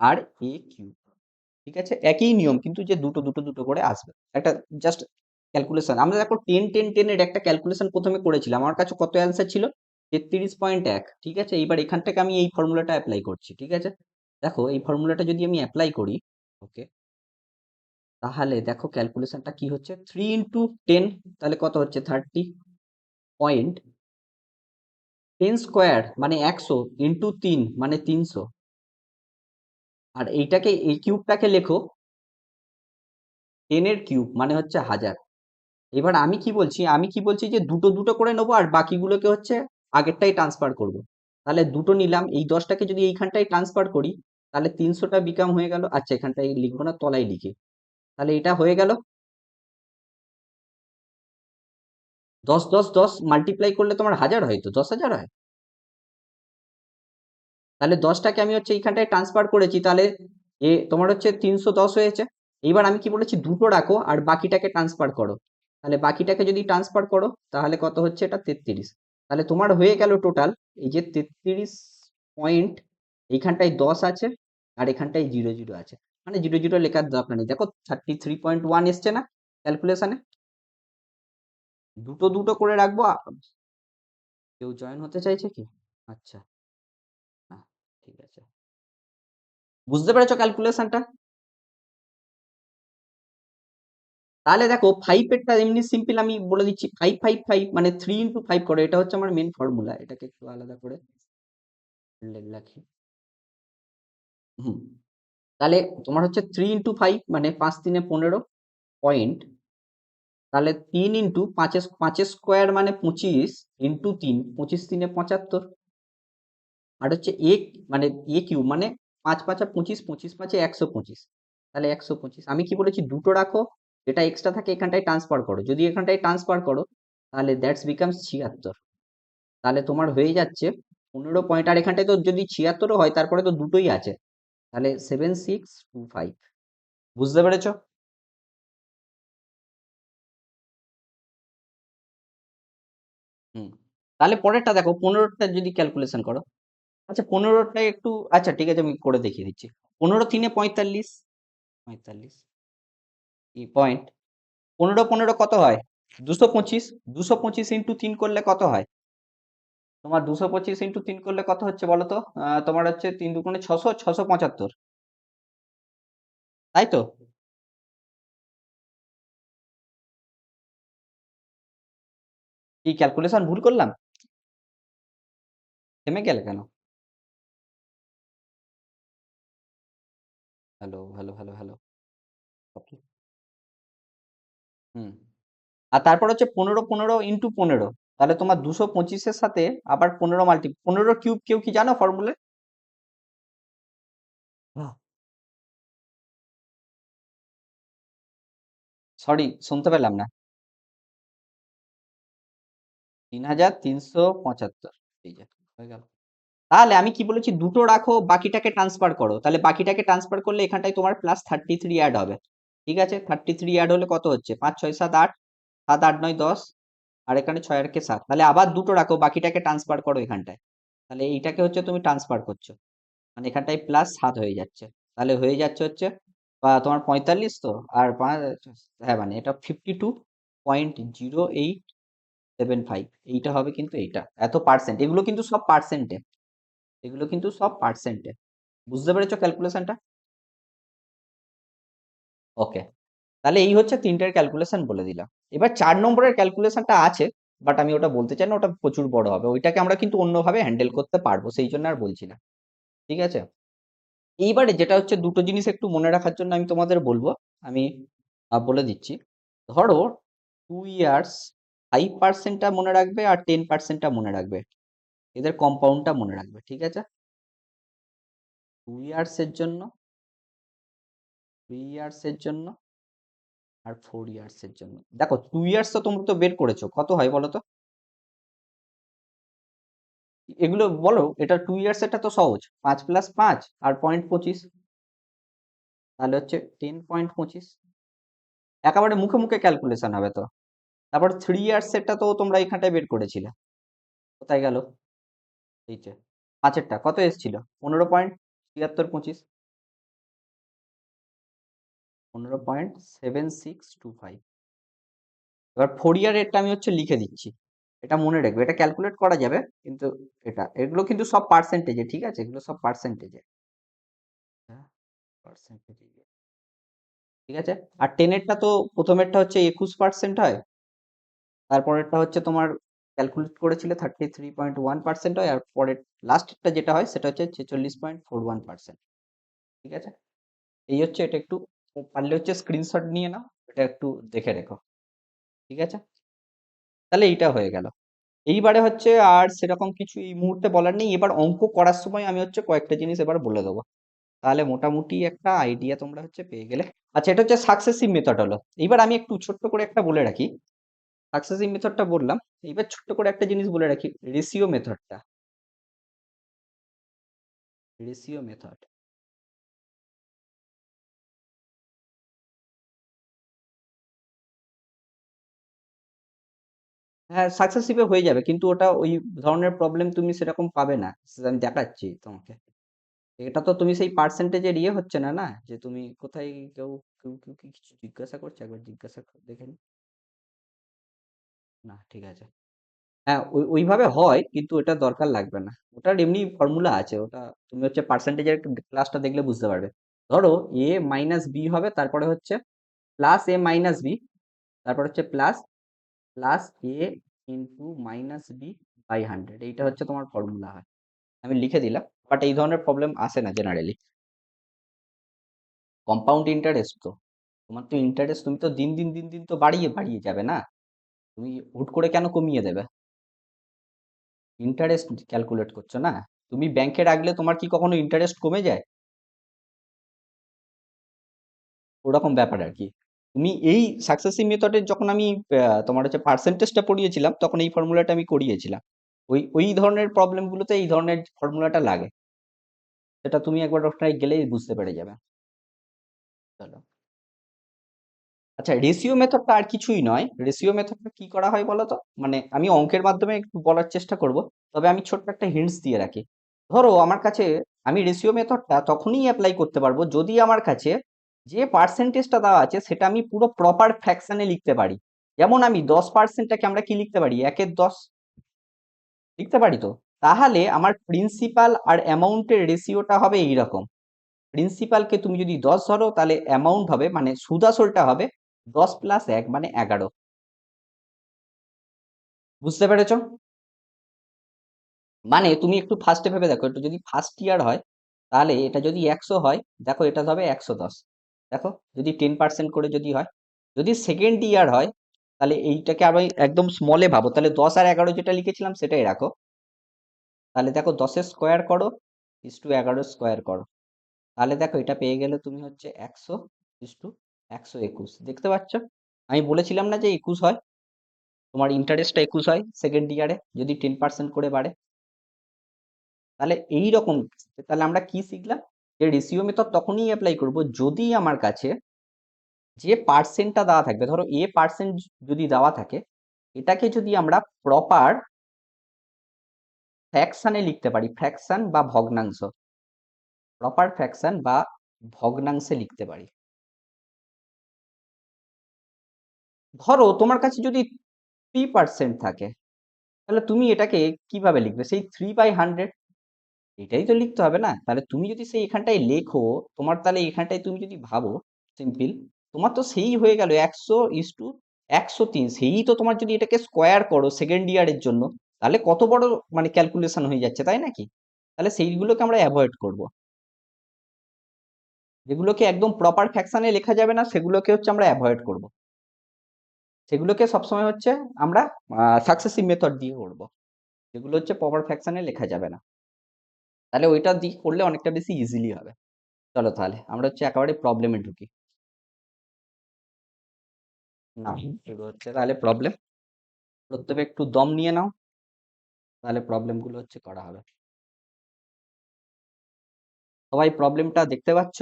আর a³। ঠিক আছে, একই নিয়ম, কিন্তু যে দুটো দুটো দুটো করে আসবে একটা জাস্ট ক্যালকুলেশন। আমরা দেখো 10-10-10 এর একটা ক্যালকুলেশন প্রথমে করেছিলাম, আমার কাছে কত অ্যান্সার ছিল? 33.1। ঠিক আছে, এইবার এখান থেকে আমি এই ফর্মুলাটা অ্যাপ্লাই করছি। ঠিক আছে, দেখো এই ফর্মুলাটা যদি আমি অ্যাপ্লাই করি, ওকে, তাহলে দেখো ক্যালকুলেশনটা কি হচ্ছে, 3 × 10, তাহলে কত হচ্ছে 30.10² মানে 100, ইন্টু 3 মানে 300, আর এইটাকে এই কিউবটাকে লেখো 10 এর কিউব মানে হচ্ছে 1000। এবার আমি কি বলছি যে দুটো দুটো করে নেবো আর বাকিগুলোকে হচ্ছে আগেরটাই ট্রান্সফার করব। তাহলে দুটো নিলাম, এই 10টাকে যদি এইখানটায় ট্রান্সফার করি তাহলে 300টা বিকাম হয়ে গেল। আচ্ছা এখানটায় লিখবো না, তলায় লিখি। তাহলে এটা হয়ে গেল 10 মাল্টিপ্লাই করলে তোমার 1000 হয়, তো 10,000 হয়। তাহলে 10টাকে আমি হচ্ছে এইখানটায় ট্রান্সফার করেছি, তাহলে তোমার হচ্ছে 310 হয়েছে। এইবার আমি কি বলেছি, দুটো রাখো আর বাকিটাকে ট্রান্সফার করো। তাহলে বাকিটাকে যদি ট্রান্সফার করো তাহলে কত হচ্ছে, এটা 33। তাহলে তোমার হয়ে গেল টোটাল এই যে 33 পয়েন্ট, এইখানটায় 10 আছে আর এখানটায় 00 আছে, মানে 00 লেখার দরকার নেই। দেখো 33.1 এসছে না ক্যালকুলেশনে। দুটো দুটো করে রাখবো। কেউ জয়েন হতে চাইছে কি? আচ্ছা, হ্যাঁ, ঠিক আছে। বুঝতে পেরেছো ক্যালকুলেশনটা? তাহলে দেখো 5 এরটা এমনি সিম্পল, আমি বলে দিচ্ছি 5 মানে 3 × 5 করো, এটা হচ্ছে আমার মেন ফর্মুলা। এটাকে একটু আলাদা করে রাখি। হুম, তাহলে তোমার হচ্ছে 3 × 5 মানে 5×3 = 15 পয়েন্ট। তাহলে 3 × 5 স্কোয়ার মানে 25 × 3 25×3 = 75। আর হচ্ছে মানে কিউব মানে 5×5 = 25, 25×5 = 125। তাহলে 125 আমি কি বলেছি, দুটো রাখো, যেটা এক্সট্রা থাকে এখানটায় ট্রান্সফার করো। যদি এখানটায় ট্রান্সফার করো তাহলে দ্যাটস বিকামস 76। তাহলে তোমার হয়ে যাচ্ছে 15 পয়েন্ট। আর এখানটায় তো যদি 76ও হয় তারপরে তো দুটোই আছে, তাহলে 7625। বুঝতে পেরেছো? হুম, তাহলে পরেরটা দেখো 15টা যদি ক্যালকুলেশন করো। আচ্ছা 15টা একটু, আচ্ছা ঠিক আছে আমি করে দেখিয়ে দিচ্ছি। 15×3 = 45, 45 এই পয়েন্ট। 15 কত হয়? 225। 225 × 3 করলে কত হয়? তোমার 225 × 3 করলে কত হচ্ছে বলো তো? তোমার হচ্ছে 3 × 2 = 600, 675, তাই তো? কি ক্যালকুলেশন ভুল করলাম? থেমে গেলে কেন? Hello, hello, hello, hello. Okay. Hmm. আর তারপর হচ্ছে 15 তাহলে তোমার 225-এর সাথে আবার 15 কিউব, কেউ কি জানো ফর্মুলা? সরি, শুনতে পেলাম না। 3375। এই যে হয়ে গেল। তাহলে আমি কি বলেছি, দুটো রাখো বাকিটাকে ট্রান্সফার করো। তাহলে বাকিটাকে ট্রান্সফার করলে এখানটায় তোমার +33 অ্যাড হবে। ঠিক আছে, 33 অ্যাড হলে কত হচ্ছে, 5 6 7 8, 7 8 9 10, আর এখানে 6 আর কে 7। তাহলে আবার দুটো রাখো, বাকিটাকে ট্রান্সফার করো এখানটায়। তাহলে এইটাকে হচ্ছে তুমি ট্রান্সফার করছো, মানে এখানটায় +7 হয়ে যাচ্ছে। তাহলে হয়ে যাচ্ছে হচ্ছে তোমার 45 তো, আর হ্যাঁ মানে এটা 52.0875। এইটা হবে কিন্তু এইটা এত পার্সেন্ট, এগুলো কিন্তু সব পার্সেন্টে, এগুলো কিন্তু সব পার্সেন্টে। বুঝতে পেরেছো ক্যালকুলেশনটা? ওকে, তাহলে এই হচ্ছে তিনটের ক্যালকুলেশন বলে দিলাম। এবার 4 নম্বরের ক্যালকুলেশনটা আছে, বাট আমি ওটা বলতে চাই না, ওটা প্রচুর বড় হবে। ওইটাকে আমরা কিন্তু অন্যভাবে হ্যান্ডেল করতে পারবো, সেই জন্য আর বলছি না। ঠিক আছে, এইবারে যেটা হচ্ছে দুটো জিনিস একটু মনে রাখার জন্য আমি তোমাদের বলবো, আমি বলে দিচ্ছি। ধরো 2 ইয়ার্স, 5%টা মনে রাখবে আর 10%টা মনে রাখবে, এদের কম্পাউন্ডটা মনে রাখবে। ঠিক আছে, 2 ইয়ার্সের জন্য, 3 ইয়ার্সের জন্য, আর 4 ইয়ার্সের জন্য। দেখো 2 ইয়ার্স তো তোমরা তো বের করেছো, কত হয় বলো তো? এগুলো বলো, এটা 2 ইয়ার্স, এটা তো সহজ, 5 + 5 আর 0.25, তাহলে হচ্ছে 10.25। একেবারে মুখে মুখে ক্যালকুলেশন হবে তো। তারপর 3 ইয়ার্স এরটা তো তোমরা এখানটায় বের করেছিলে, কোথায় গেল? এই যে 5এরটা কত এসেছিল, 15.7325, 15.7625। এবার 4 ইয়ার এরটা আমি হচ্ছে লিখে দিচ্ছি, এটা মনে রাখবে, এটা ক্যালকুলেট করা যাবে কিন্তু। এগুলো কিন্তু সব পার্সেন্টেজে, ঠিক আছে, এগুলো সব পার্সেন্টেজে। হ্যাঁ, পার্সেন্টেজে, ঠিক আছে। আর 10এরটা তো প্রথমেরটা হচ্ছে 21% হয়, তারপরেরটা হচ্ছে তোমার ক্যালকুলেট করেছিলে 33.1% হয়, আর পরের লাস্টটা যেটা হয় সেটা হচ্ছে 46.41%। ঠিক আছে, এই হচ্ছে এটা, একটু পারলে হচ্ছে স্ক্রিনশট নিয়ে নাও, এটা একটু দেখে রেখো, ঠিক আছে? তাহলে এইটা হয়ে গেল। এইবারে হচ্ছে আর সেরকম কিছু এই মুহূর্তে বলার নেই। এবার অঙ্ক করার সময় আমি হচ্ছে কয়েকটা জিনিস এবার বলে দেবো, তাহলে মোটামুটি একটা আইডিয়া তোমরা হচ্ছে পেয়ে গেলে। আচ্ছা, এটা হচ্ছে সাকসেসিভ মেথড হলো। এইবার আমি একটু ছোট্ট করে একটা বলে রাখি। সাকসেসিভ মেথডটা বললাম, এইবার ছোট্ট করে একটা জিনিস বলে রাখি, রেশিও মেথডটা। রেশিও মেথড, হ্যাঁ সাকসেসিভে হয়ে যাবে, কিন্তু ওটা ওই ধরনের প্রবলেম তুমি সেরকম পাবে না, সেটা আমি দেখাচ্ছি তোমাকে। এটা তো তুমি সেই পার্সেন্টেজের ইয়ে হচ্ছে না, না যে তুমি কোথায় কেউ কেউ কেউ কি কিছু জিজ্ঞাসা করছে, একবার জিজ্ঞাসা দেখে নি। না ঠিক আছে, হ্যাঁ ওইভাবে হয়, কিন্তু এটা দরকার লাগবে না, ওটার এমনি ফর্মুলা আছে, ওটা তুমি হচ্ছে পার্সেন্টেজের ক্লাসটা দেখলে বুঝতে পারবে। ধরো এ মাইনাস বি হবে, তারপরে হচ্ছে প্লাস এ মাইনাস বি, তারপর হচ্ছে plus plus A into minus B by 100, এইটা হচ্ছে তোমার ফর্মুলা হয়। আমি লিখে দিলাম, বাট এই ধরনের প্রবলেম আসে না জেনারেলি। কম্পাউন্ড ইন্টারেস্ট তো, তোমার তো ইন্টারেস্ট তুমি তো দিন দিন দিন দিন তো বাড়িয়ে বাড়িয়ে যাবে না, তুমি হুট করে কেন কমিয়ে দেবে? ইন্টারেস্ট ক্যালকুলেট করছো না, তুমি ব্যাংকে রাখলে তোমার কি কখনো ইন্টারেস্ট কমে যায়? ওরকম ব্যাপার আর কি। তুমি এই সাকসেসিভ মেথডের যখন আমি তোমার হচ্ছে পার্সেন্টেজটা পড়িয়েছিলাম, তখন এই ফর্মুলাটা আমি করিয়েছিলাম। ওই ওই ধরনের প্রবলেমগুলোতে এই ধরনের ফর্মুলাটা লাগে, সেটা তুমি একবার ওখানে গেলেই বুঝতে পেরে যাবে। চলো, আচ্ছা রেশিও মেথডটা আর কিছুই নয়। রেশিও মেথডটা কি করা হয় বলো তো, মানে আমি অঙ্কের মাধ্যমে একটু বলার চেষ্টা করব, তবে আমি ছোট্ট একটা হিন্টস দিয়ে রাখি। ধরো আমার কাছে, আমি রেশিও মেথডটা তখনই অ্যাপ্লাই করতে পারবো যদি আমার কাছে যে পার্সেন্টেজটা দেওয়া আছে সেটা আমি পুরো প্রপার ফ্র্যাকশনে লিখতে পারি। যেমন আমি 10%টাকে আমরা কি লিখতে পারি, 1/10 লিখতে পারি তো। তাহলে আমার প্রিন্সিপাল আর অ্যামাউন্টের রেশিওটা হবে এইরকম। প্রিন্সিপালকে তুমি যদি 10 ধরো, তাহলে অ্যামাউন্ট হবে মানে সুদ আসলটা হবে 10 প্লাস 1 মানে 11। বুঝতে পেরেছো? মানে তুমি একটু ফার্স্টে ভেবে দেখো, একটু যদি ফার্স্ট ইয়ার হয় তাহলে এটা যদি 100 হয়, দেখো এটা হবে 110। দেখো যদি 10% করে যদি হয়, যদি সেকেন্ড ইয়ার হয় তাহলে এইটাকে আবার একদম স্মলে ভাবো, তাহলে 10 আর 11 যেটা লিখেছিলাম সেটাই রাখো। তাহলে দেখো 10-এর স্কোয়ার করো ইস টু 11 স্কোয়ার করো, তাহলে দেখো এটা পেয়ে গেলে তুমি হচ্ছে 100 ইস টু 121। দেখতে পাচ্ছ, আমি বলেছিলাম না যে 21 হয়, তোমার ইন্টারেস্টটা 21 হয় সেকেন্ড ইয়ারে যদি 10% করে বাড়ে। তাহলে এই রকম, তাহলে আমরা কি শিখলাম, যে রেশিও মেথড তখনই অ্যাপ্লাই করব যদি আমার কাছে যে পার্সেন্টটা দেওয়া থাকবে, ধরো এ পার্সেন্ট যদি দেওয়া থাকে, এটাকে যদি আমরা প্রপার ফ্র্যাকশনে লিখতে পারি, ফ্র্যাকশন বা ভগ্নাংশ, প্রপার ফ্র্যাকশন বা ভগ্নাংশে লিখতে পারি। ধরো তোমার কাছে যদি 3% থাকে, তাহলে তুমি এটাকে কিভাবে লিখবে, সেই 3/100, এটাই তো লিখতে হবে না? তাহলে তুমি যদি সেই এখানটায় লেখো, তোমার তাহলে এখানটায় তুমি যদি ভাবো সিম্পল, তোমার তো সেই হয়ে গেল 100:103, সেই তো তোমার যদি এটাকে স্কোয়ার করো সেকেন্ড ইয়ারের জন্য, তাহলে কত বড় মানে ক্যালকুলেশন হয়ে যাচ্ছে, তাই নাকি? তাহলে সেইগুলোকে আমরা অ্যাভয়েড করব, যেগুলোকে একদম প্রপার ফ্র্যাকশনে লেখা যাবে না সেগুলোকে হচ্ছে আমরা অ্যাভয়েড করব, সেগুলোকে সবসময় হচ্ছে আমরা সাকসেসিভ মেথড দিয়ে করবো, যেগুলো হচ্ছে প্রপার ফ্র্যাকশনে লেখা যাবে না। তাহলে ওইটা দিয়ে করলে অনেকটা বেশি ইজিলি হবে। চলো তাহলে আমরা হচ্ছে একেবারে প্রবলেমে ঢুকি। না, শুরু হচ্ছে তাহলে প্রবলেম। প্রত্যেকে একটু দম নিয়ে নাও, তাহলে প্রবলেম গুলো হচ্ছে করা হবে। সবাই প্রবলেমটা দেখতে পাচ্ছ?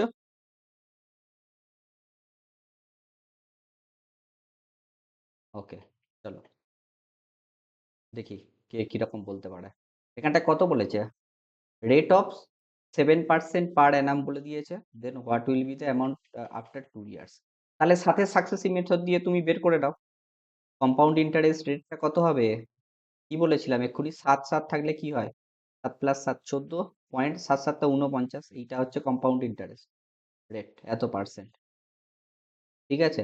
ওকে, চলো দেখি কে কিরকম বলতে পারে। এখানটা কত বলেছে, রেট অফ 7% পার অ্যানাম বলে দিয়েছে, then what will be the amount after 2 years. তাহলে সাথে সাকসেসিভ মেথড দিয়ে তুমি বের করে দাও, কম্পাউন্ড ইন্টারেস্ট রেটটা কত হবে। কি বলেছিলাম এক্ষুনি, 7 7 থাকলে কি হয়, 7 + 7 14.7 7 49, এইটা হচ্ছে কম্পাউন্ড ইন্টারেস্ট রেট, এত পার্সেন্ট। ঠিক আছে,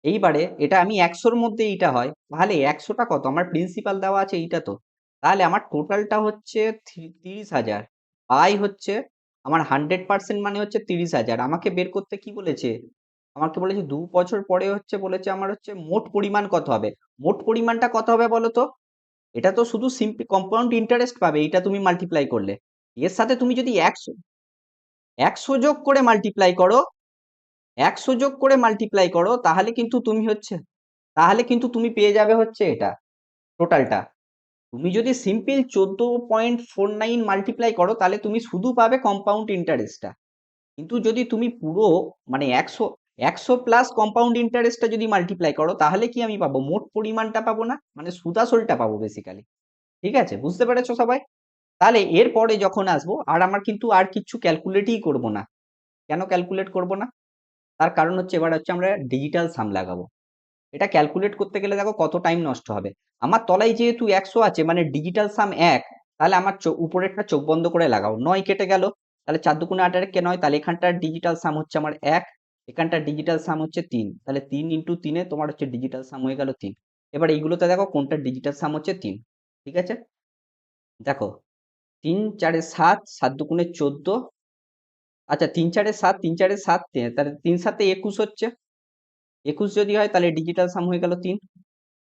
এইবারে এটা আমি 100-র মধ্যে এইটা হয়, তাহলে 100টা কত, আমার প্রিন্সিপাল দেওয়া আছে এইটা তো, তাহলে আমার টোটালটা হচ্ছে 30,000 বাই হচ্ছে আমার 100% মানে হচ্ছে 30,000, আমাকে বের করতে কি বলেছে, আমাকে বলেছে 2 বছর পরে হচ্ছে বলেছে আমার হচ্ছে মোট পরিমাণ কত হবে। মোট পরিমাণটা কত হবে বলো তো? এটা তো শুধু সিম্পল কম্পাউন্ড ইন্টারেস্ট পাবে, এটা তুমি মাল্টিপ্লাই করলে। এর সাথে তুমি যদি 100 যোগ করে মাল্টিপ্লাই করো, 100 যোগ করে মাল্টিপ্লাই করো, তাহলে কিন্তু তুমি হচ্ছে, তাহলে কিন্তু তুমি পেয়ে যাবে হচ্ছে এটা টোটালটা। তুমি যদি সিম্পল 14.49 মাল্টিপ্লাই করো, তাহলে তুমি শুধু পাবে কম্পাউন্ড ইন্টারেস্টটা। কিন্তু যদি তুমি পুরো মানে 100 প্লাস কম্পাউন্ড ইন্টারেস্টটা যদি মাল্টিপ্লাই করো, তাহলে কি আমি পাবো? মোট পরিমাণটা পাবো না, মানে সুদাসলটা পাবো বেসিক্যালি। ঠিক আছে, বুঝতে পেরেছো সবাই? তাহলে এরপরে যখন আসবো, আর আমার কিন্তু আর কিছু ক্যালকুলেটই করব না। কেন ক্যালকুলেট করব না? তার কারণ হচ্ছে এবার হচ্ছে আমরা ডিজিটাল সাম লাগাবো। এটা ক্যালকুলেট করতে গেলে দেখো কত টাইম নষ্ট হবে। আমার তলায় যেহেতু 100 আছে, মানে ডিজিটাল সাম 1, তাহলে আমার উপরেরটা চোখ বন্ধ করে লাগাও, 9 কেটে গেল, তাহলে 4 দুগুণে 8 কে 9, তাহলে এখানটার ডিজিটাল সাম হচ্ছে আমার 1, এখানটার ডিজিটাল সাম হচ্ছে 3, তাহলে 3 ইন্টু 3 তোমার হচ্ছে ডিজিটাল সাম হয়ে গেল 3। এবার এইগুলোতে দেখো কোনটার ডিজিটাল সাম হচ্ছে 3। ঠিক আছে, দেখো 3 4 7, 7 দুগুণে 14, আচ্ছা 3 4 7, 3 4 7, তাহলে 3 7 21 হচ্ছে, 21 যদি হয় তাহলে ডিজিটাল সাম হয়ে গেল 3।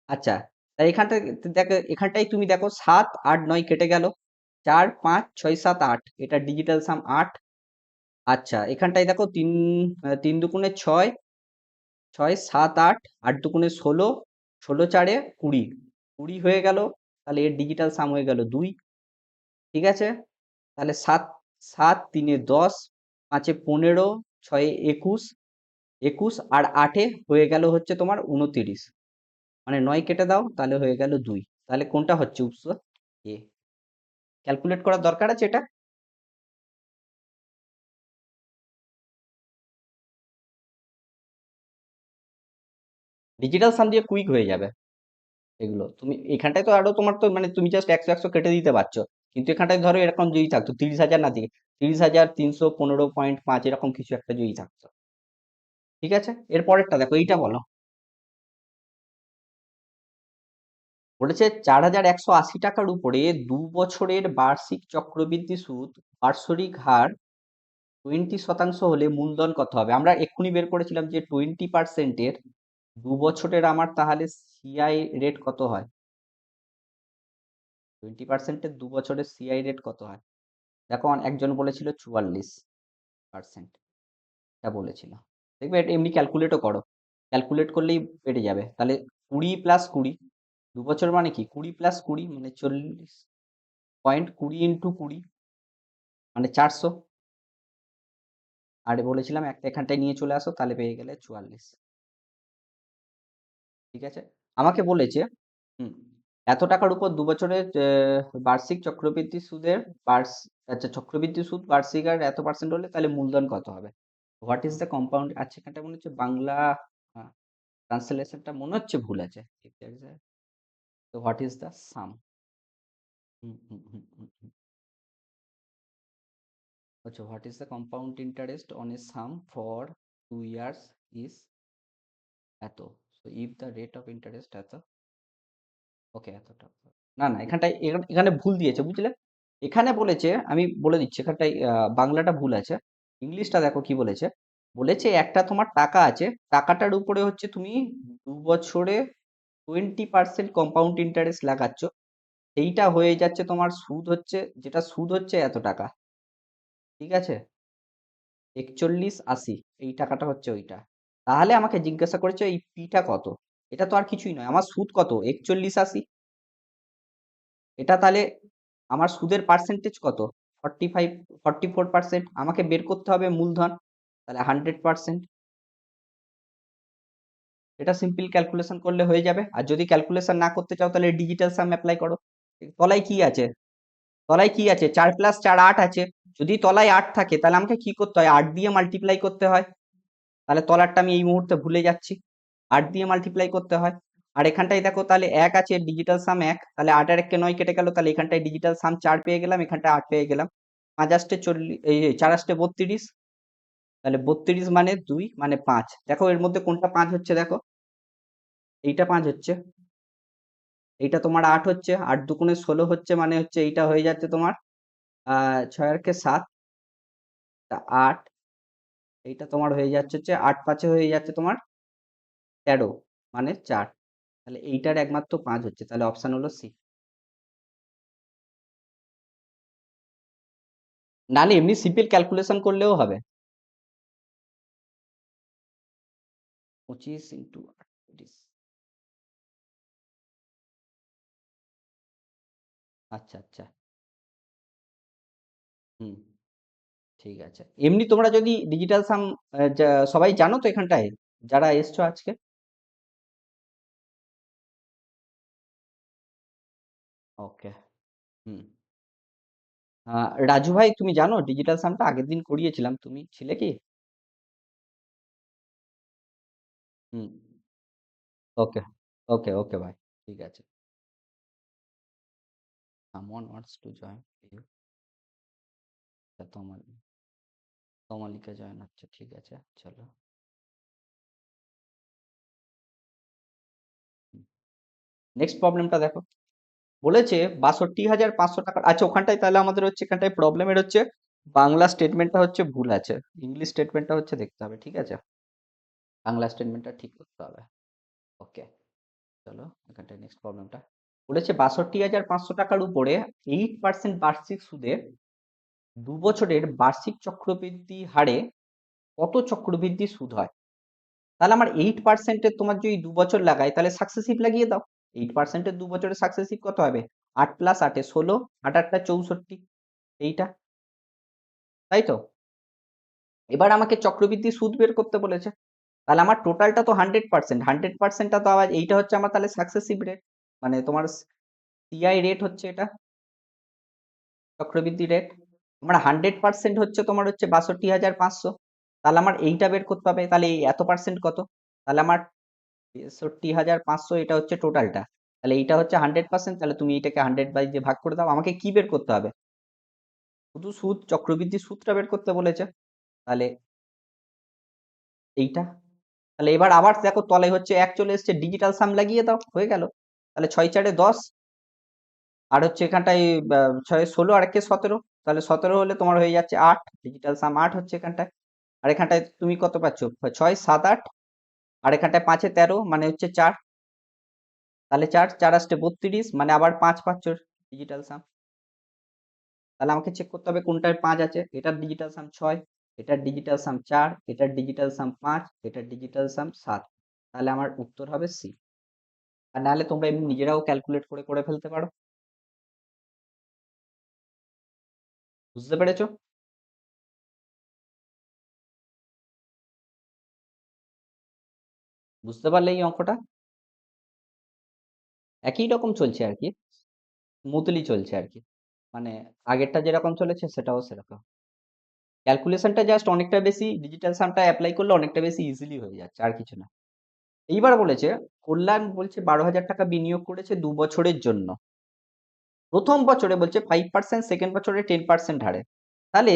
আচ্ছা, তাই এখানটা দেখো, এখানটাই তুমি দেখো 7 8 9 কেটে গেল, 4 5 6 7 8, এটা ডিজিটাল সাম 8। আচ্ছা, এখানটায় দেখো 3 3 দুগুণে 6, 6 7 8, 8 দুগুণে 16, 16 4 20, 20 হয়ে গেল, তাহলে এর ডিজিটাল সাম হয়ে গেল 2। ঠিক আছে, তাহলে 7 7 3 10, 5 15, 6 21, 21 আর 8 হয়ে গেল হচ্ছে তোমার 29, মানে 9 কেটে দাও, তাহলে হয়ে গেল 2। তাহলে কোনটা হচ্ছে উত্তর? এ। ক্যালকুলেট করার দরকার আছে এটা? ডিজিটাল সাম দিয়ে কুইক হয়ে যাবে এগুলো। তুমি এখানটায় তো আরো তোমার তো মানে তুমি জাস্ট 100 100 কেটে দিতে পারছো, কিন্তু এখানটায় ধরো এরকম যদি থাকতো 30,000 না দিকে, 30,315.5 এরকম কিছু একটা যদি থাকতো। ঠিক আছে, এর পরেরটা দেখো, এইটা বলো। বলেছে 4,180 টাকার উপরে 2 বছরের বার্ষিক চক্রবৃদ্ধি সুদ বার্ষিক হার 20% হলে মূলধন কত হবে? আমরা এক্ষুনি বের করেছিলাম যে 20%-এর 2 বছরের আমার তাহলে সিআই রেট কত হয়? 20%-এর 2 বছরের সিআই রেট কত হয়? দেখো একজন বলেছিল 44%, এটা বলেছিল। দেখবে এটা এমনি ক্যালকুলেটও করো, ক্যালকুলেট করলেই পেরে যাবে। তাহলে 20 প্লাস 20, 2 বছর মানে কি 20 প্লাস 20 মানে 40.20 ইন্টু 20 মানে 400। আর বলেছিলাম একটা এখানটায় নিয়ে চলে আসো, তাহলে পেয়ে গেলে 44। ঠিক আছে, আমাকে বলেছে হুম, এত টাকার উপর 2 বছরের বার্ষিক চক্রবৃদ্ধি সুদের আচ্ছা চক্রবৃদ্ধি সুদ বার্ষিক আর এত পার্সেন্ট হলে তাহলে মূলধন কত হবে? হোয়াট ইজ দ্য কম্পাউন্ড, আচ্ছা এখানটা মনে হচ্ছে বাংলা ট্রান্সলেশনটা মনে হচ্ছে ভুল আছে। তো হোয়াট ইজ দ্য সাম? আচ্ছা, what is the compound interest on a sum for 2 years is এত, so if the rate of interest এত, ওকে এতটা। না না, এখানটায় এখানে ভুল দিয়েছে বুঝলে। এখানে বলেছে, আমি বলে দিচ্ছি, এখানটায় বাংলাটা ভুল আছে, ইংলিশটা দেখো কি বলেছে। বলেছে একটা তোমার টাকা আছে, টাকাটার উপরে হচ্ছে তুমি 2 বছরে 20% কম্পাউন্ড ইন্টারেস্ট লাগাচ্ছ, সেইটা হয়ে যাচ্ছে তোমার সুদ হচ্ছে, যেটা সুদ হচ্ছে এত টাকা। ঠিক আছে, 4180, এই টাকাটা হচ্ছে ওইটা। তাহলে আমাকে জিজ্ঞাসা করেছে এই পিটা কত? এটা তো আর কিছুই নয়, আমার সুদ কত? 4180। এটা তাহলে আমার সুদের পার্সেন্টেজ কত? 45, 44%। আমাকে বের করতে হবে মূলধন, তাহলে 100%। এটা সিম্পল ক্যালকুলেশন করলে হয়ে যাবে। আর যদি ক্যালকুলেশন না করতে চাও, তাহলে ডিজিটাল সাম অ্যাপ্লাই করো। তলায় কি আছে? তলায় কি আছে? 4 প্লাস 4 8 আছে। যদি তলায় 8 থাকে, তাহলে আমাকে কি করতে হয়? 8 দিয়ে মাল্টিপ্লাই করতে হয়। তাহলে তলারটা আমি এই মুহূর্তে ভুলে যাচ্ছি, 8 দিয়ে মাল্টিপ্লাই করতে হয়। আর এখানটায় দেখো তাহলে 1 আছে, ডিজিটাল সাম 1, তাহলে 8 আর 1 কে 9 কেটে গেল, তাহলে এখানটায় ডিজিটাল সাম 4 পেয়ে গেলাম, এখানটায় 8 পেয়ে গেলাম। 5 আষ্টে 40, এই 4 আষ্টে 32, তাহলে 32 মানে 2 মানে 5। দেখো এর মধ্যে কোনটা 5 হচ্ছে, দেখো এইটা 5 হচ্ছে, এইটা তোমার 8 হচ্ছে, 8 দুগুণে 16 হচ্ছে, মানে হচ্ছে এইটা হয়ে যাচ্ছে তোমার 6 আর কে 7, 8, এইটা তোমার হয়ে যাচ্ছে হচ্ছে 8 5 হয়ে যাচ্ছে তোমার 13, মানে 4। তাহলে এইটার একমাত্র 5 হচ্ছে, তাহলে অপশন হলো সি। নাহলে এমনি সিম্পল ক্যালকুলেশন করলেও হবে। 25 × 38। আচ্ছা আচ্ছা। হুম, ঠিক আছে। এমনি তোমরা যদি ডিজিটাল সাম সবাই জানো তো এখানটায়, যারা এসছো আজকে? ওকে। হুম। রাজু ভাই, তুমি জানো ডিজিটাল সামটা আগের দিন করিয়েছিলাম, তুমি ছিলে কি? হুম। ওকে, ওকে, ওকে ভাই, ঠিক আছে। someone wants to join you, তোমার তোমালিকা জয়েন হচ্ছে, ঠিক আছে, চলো। নেক্সট প্রবলেমটা দেখো। বলেছে 62,500 টাকা। আচ্ছা, ওখানটায় তাহলে আমাদের হচ্ছে, এখানটায় প্রবলেমের হচ্ছে বাংলা স্টেটমেন্টটা হচ্ছে ভুল আছে, ইংলিশ স্টেটমেন্টটা হচ্ছে দেখতে হবে, ঠিক আছে? বাংলা স্টেটমেন্টটা ঠিক করতে হবে। ওকে, চলো এখানটায় নেক্সট প্রবলেমটা। বলেছে 62,500 টাকার উপরে 8% বার্ষিক সুদে 2 বছরের বার্ষিক চক্রবৃদ্ধি হারে কত চক্রবৃদ্ধি সুদ হয়? তাহলে আমার 8%-এর তোমার যদি 2 বছর লাগাই, তাহলে সাকসেসিভ লাগিয়ে দাও। 8%-এর 2 বছরের সাকসেসিভ কত হবে? 8 + 8 = 16, 8 × 8 = 64, এইটা, তাই তো? এবার আমাকে চক্রবৃদ্ধি সুদ বের করতে বলেছে। তাহলে আমার টোটালটা তো 100%, 100%টা তো আবার এইটা হচ্ছে আমার তাহলে সাকসেসিভ রেট, মানে তোমার সিআই রেট হচ্ছে এটা, চক্রবৃদ্ধি রেট। আমার 100% হচ্ছে তোমার হচ্ছে 62,500। তাহলে আমার এইটা বের করতে হবে, তাহলে এই এত পার্সেন্ট কত? তাহলে আমার 63,500, এটা হচ্ছে টোটালটা। তাহলে এইটা হচ্ছে 100%, তাহলে তুমি এটাকে 100 দিয়ে ভাগ করে দাও। আমাকে কি বের করতে হবে? শুধু সুদ, চক্রবৃদ্ধি সুদটা বের করতে বলেছে। তাহলে এইটা, তাহলে এবার আবার দেখো তলায় হচ্ছে 1 চলে এসছে, ডিজিটাল সাম লাগিয়ে দাও, হয়ে গেল। তাহলে 6 × 4 = 10, আর হচ্ছে এখানটায় 6 × 16 আর 1 × 17, তাহলে 17 হলে তোমার হয়ে যাচ্ছে 8, ডিজিটাল সাম 8 হচ্ছে এখানটায়। আর এখানটায় তুমি কত পাচ্ছ? 6 7 8, আর এখানটায় 5 এ 13, মানে হচ্ছে 4। তাহলে 4 4 আসতে 32, মানে আবার 5 পাচ্ছ ডিজিটাল সাম। তাহলে আমাকে চেক করতে হবে কোনটায় 5 আছে। এটার ডিজিটাল সাম 6, এটার ডিজিটাল সাম 4, এটার ডিজিটাল সাম 5, এটার ডিজিটাল সাম 7। তাহলে আমার উত্তর হবে সি। আর নাহলে তোমরা এমনি নিজেরাও ক্যালকুলেট করে করে ফেলতে পারো। বুঝতে পেরেছো? বুঝতে পারলে এই অঙ্কটা? একই রকম চলছে আর কি, স্মুথলি চলছে আর কি, মানে আগেরটা যেরকম চলেছে সেটাও সেরকম। ক্যালকুলেশনটা জাস্ট অনেকটা বেশি, ডিজিটাল সামটা অ্যাপ্লাই করলে অনেকটা বেশি ইজিলি হয়ে যাচ্ছে, আর কিছু না। এইবার বলেছে কল্যাণ বলছে 12,000 টাকা বিনিয়োগ করেছে 2 বছরের জন্য। প্রথম বছরে বলছে 5%, সেকেন্ড বছরে 10% হারে। তাহলে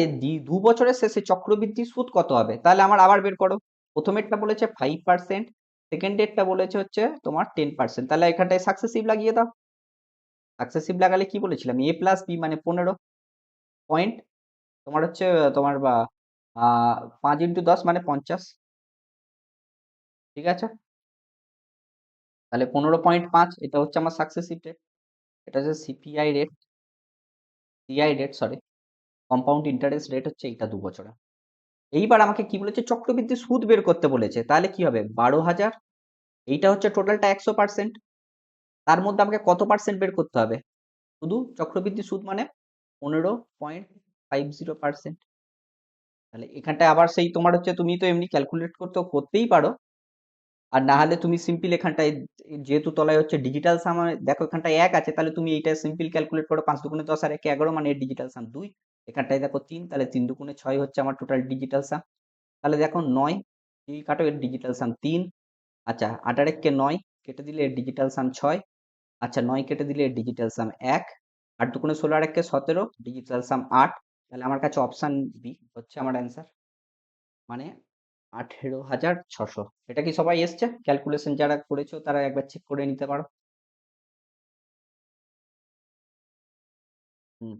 2 বছরের শেষে চক্রবৃদ্ধি সুদ কত হবে? তাহলে আমার আবার বের করো। প্রথমেরটা বলেছে 5%, সেকেন্ডেরটা বলেছে হচ্ছে তোমার 10%। তাহলে এখানটায় সাকসেসিভ লাগিয়ে দাও। সাকসেসিভ লাগালে কি বলেছিলাম? a+b মানে 15 পয়েন্ট, তোমার হচ্ছে তোমার বা 5 × 10 মানে 50, ঠিক আছে? তাহলে 15.5, এটা হচ্ছে আমার সাকসেসিভ রেট। এটা হচ্ছে CPI rate, CI rate sorry, compound interest rate হচ্ছে এইটা 2 বছরে। এইবার আমাকে কি বলেছে? চক্রবৃদ্ধি সুদ বের করতে বলেছে। তাহলে কি হবে? 12,000, এইটা হচ্ছে টোটালটা 100%। তার মধ্যে আমাকে কত পার্সেন্ট বের করতে হবে? শুধু চক্রবৃদ্ধি সুদ মানে 15.50%। তাহলে এখানটায় আবার সেই তোমার হচ্ছে, তুমি তো এমনি ক্যালকুলেট করতেই পারো, আর না হলে তুমি সিম্পল এখানটায়, যেহেতু তলায় হচ্ছে ডিজিটাল সাম, দেখো এখানটায় 1 আছে, তাহলে তুমি এইটা সিম্পল ক্যালকুলেট করো, 5 দুগুণে 10 আর 1 11, মানে ডিজিটাল সাম 2। এখানটায় দেখো 3, তাহলে 3 দুগুণে 6 হচ্ছে আমার টোটাল ডিজিটাল সাম। তাহলে দেখো 9, এই কাটো, এর ডিজিটাল সাম 3। আচ্ছা, 8 আর 1 কে 9, কেটে দিলে এর ডিজিটাল সাম 6। আচ্ছা, 9 কেটে দিলে এর ডিজিটাল সাম 1। 8 দুগুণে 16 আর 1 কে 17, ডিজিটাল সাম 8। তাহলে আমার কাছে অপশন বি হচ্ছে আমার অ্যান্সার, মানে 18,600। এটা কি সবাই এসছে? ক্যালকুলেশন যারা করেছো তারা একবার চেক করে নিতে পারো। হুম,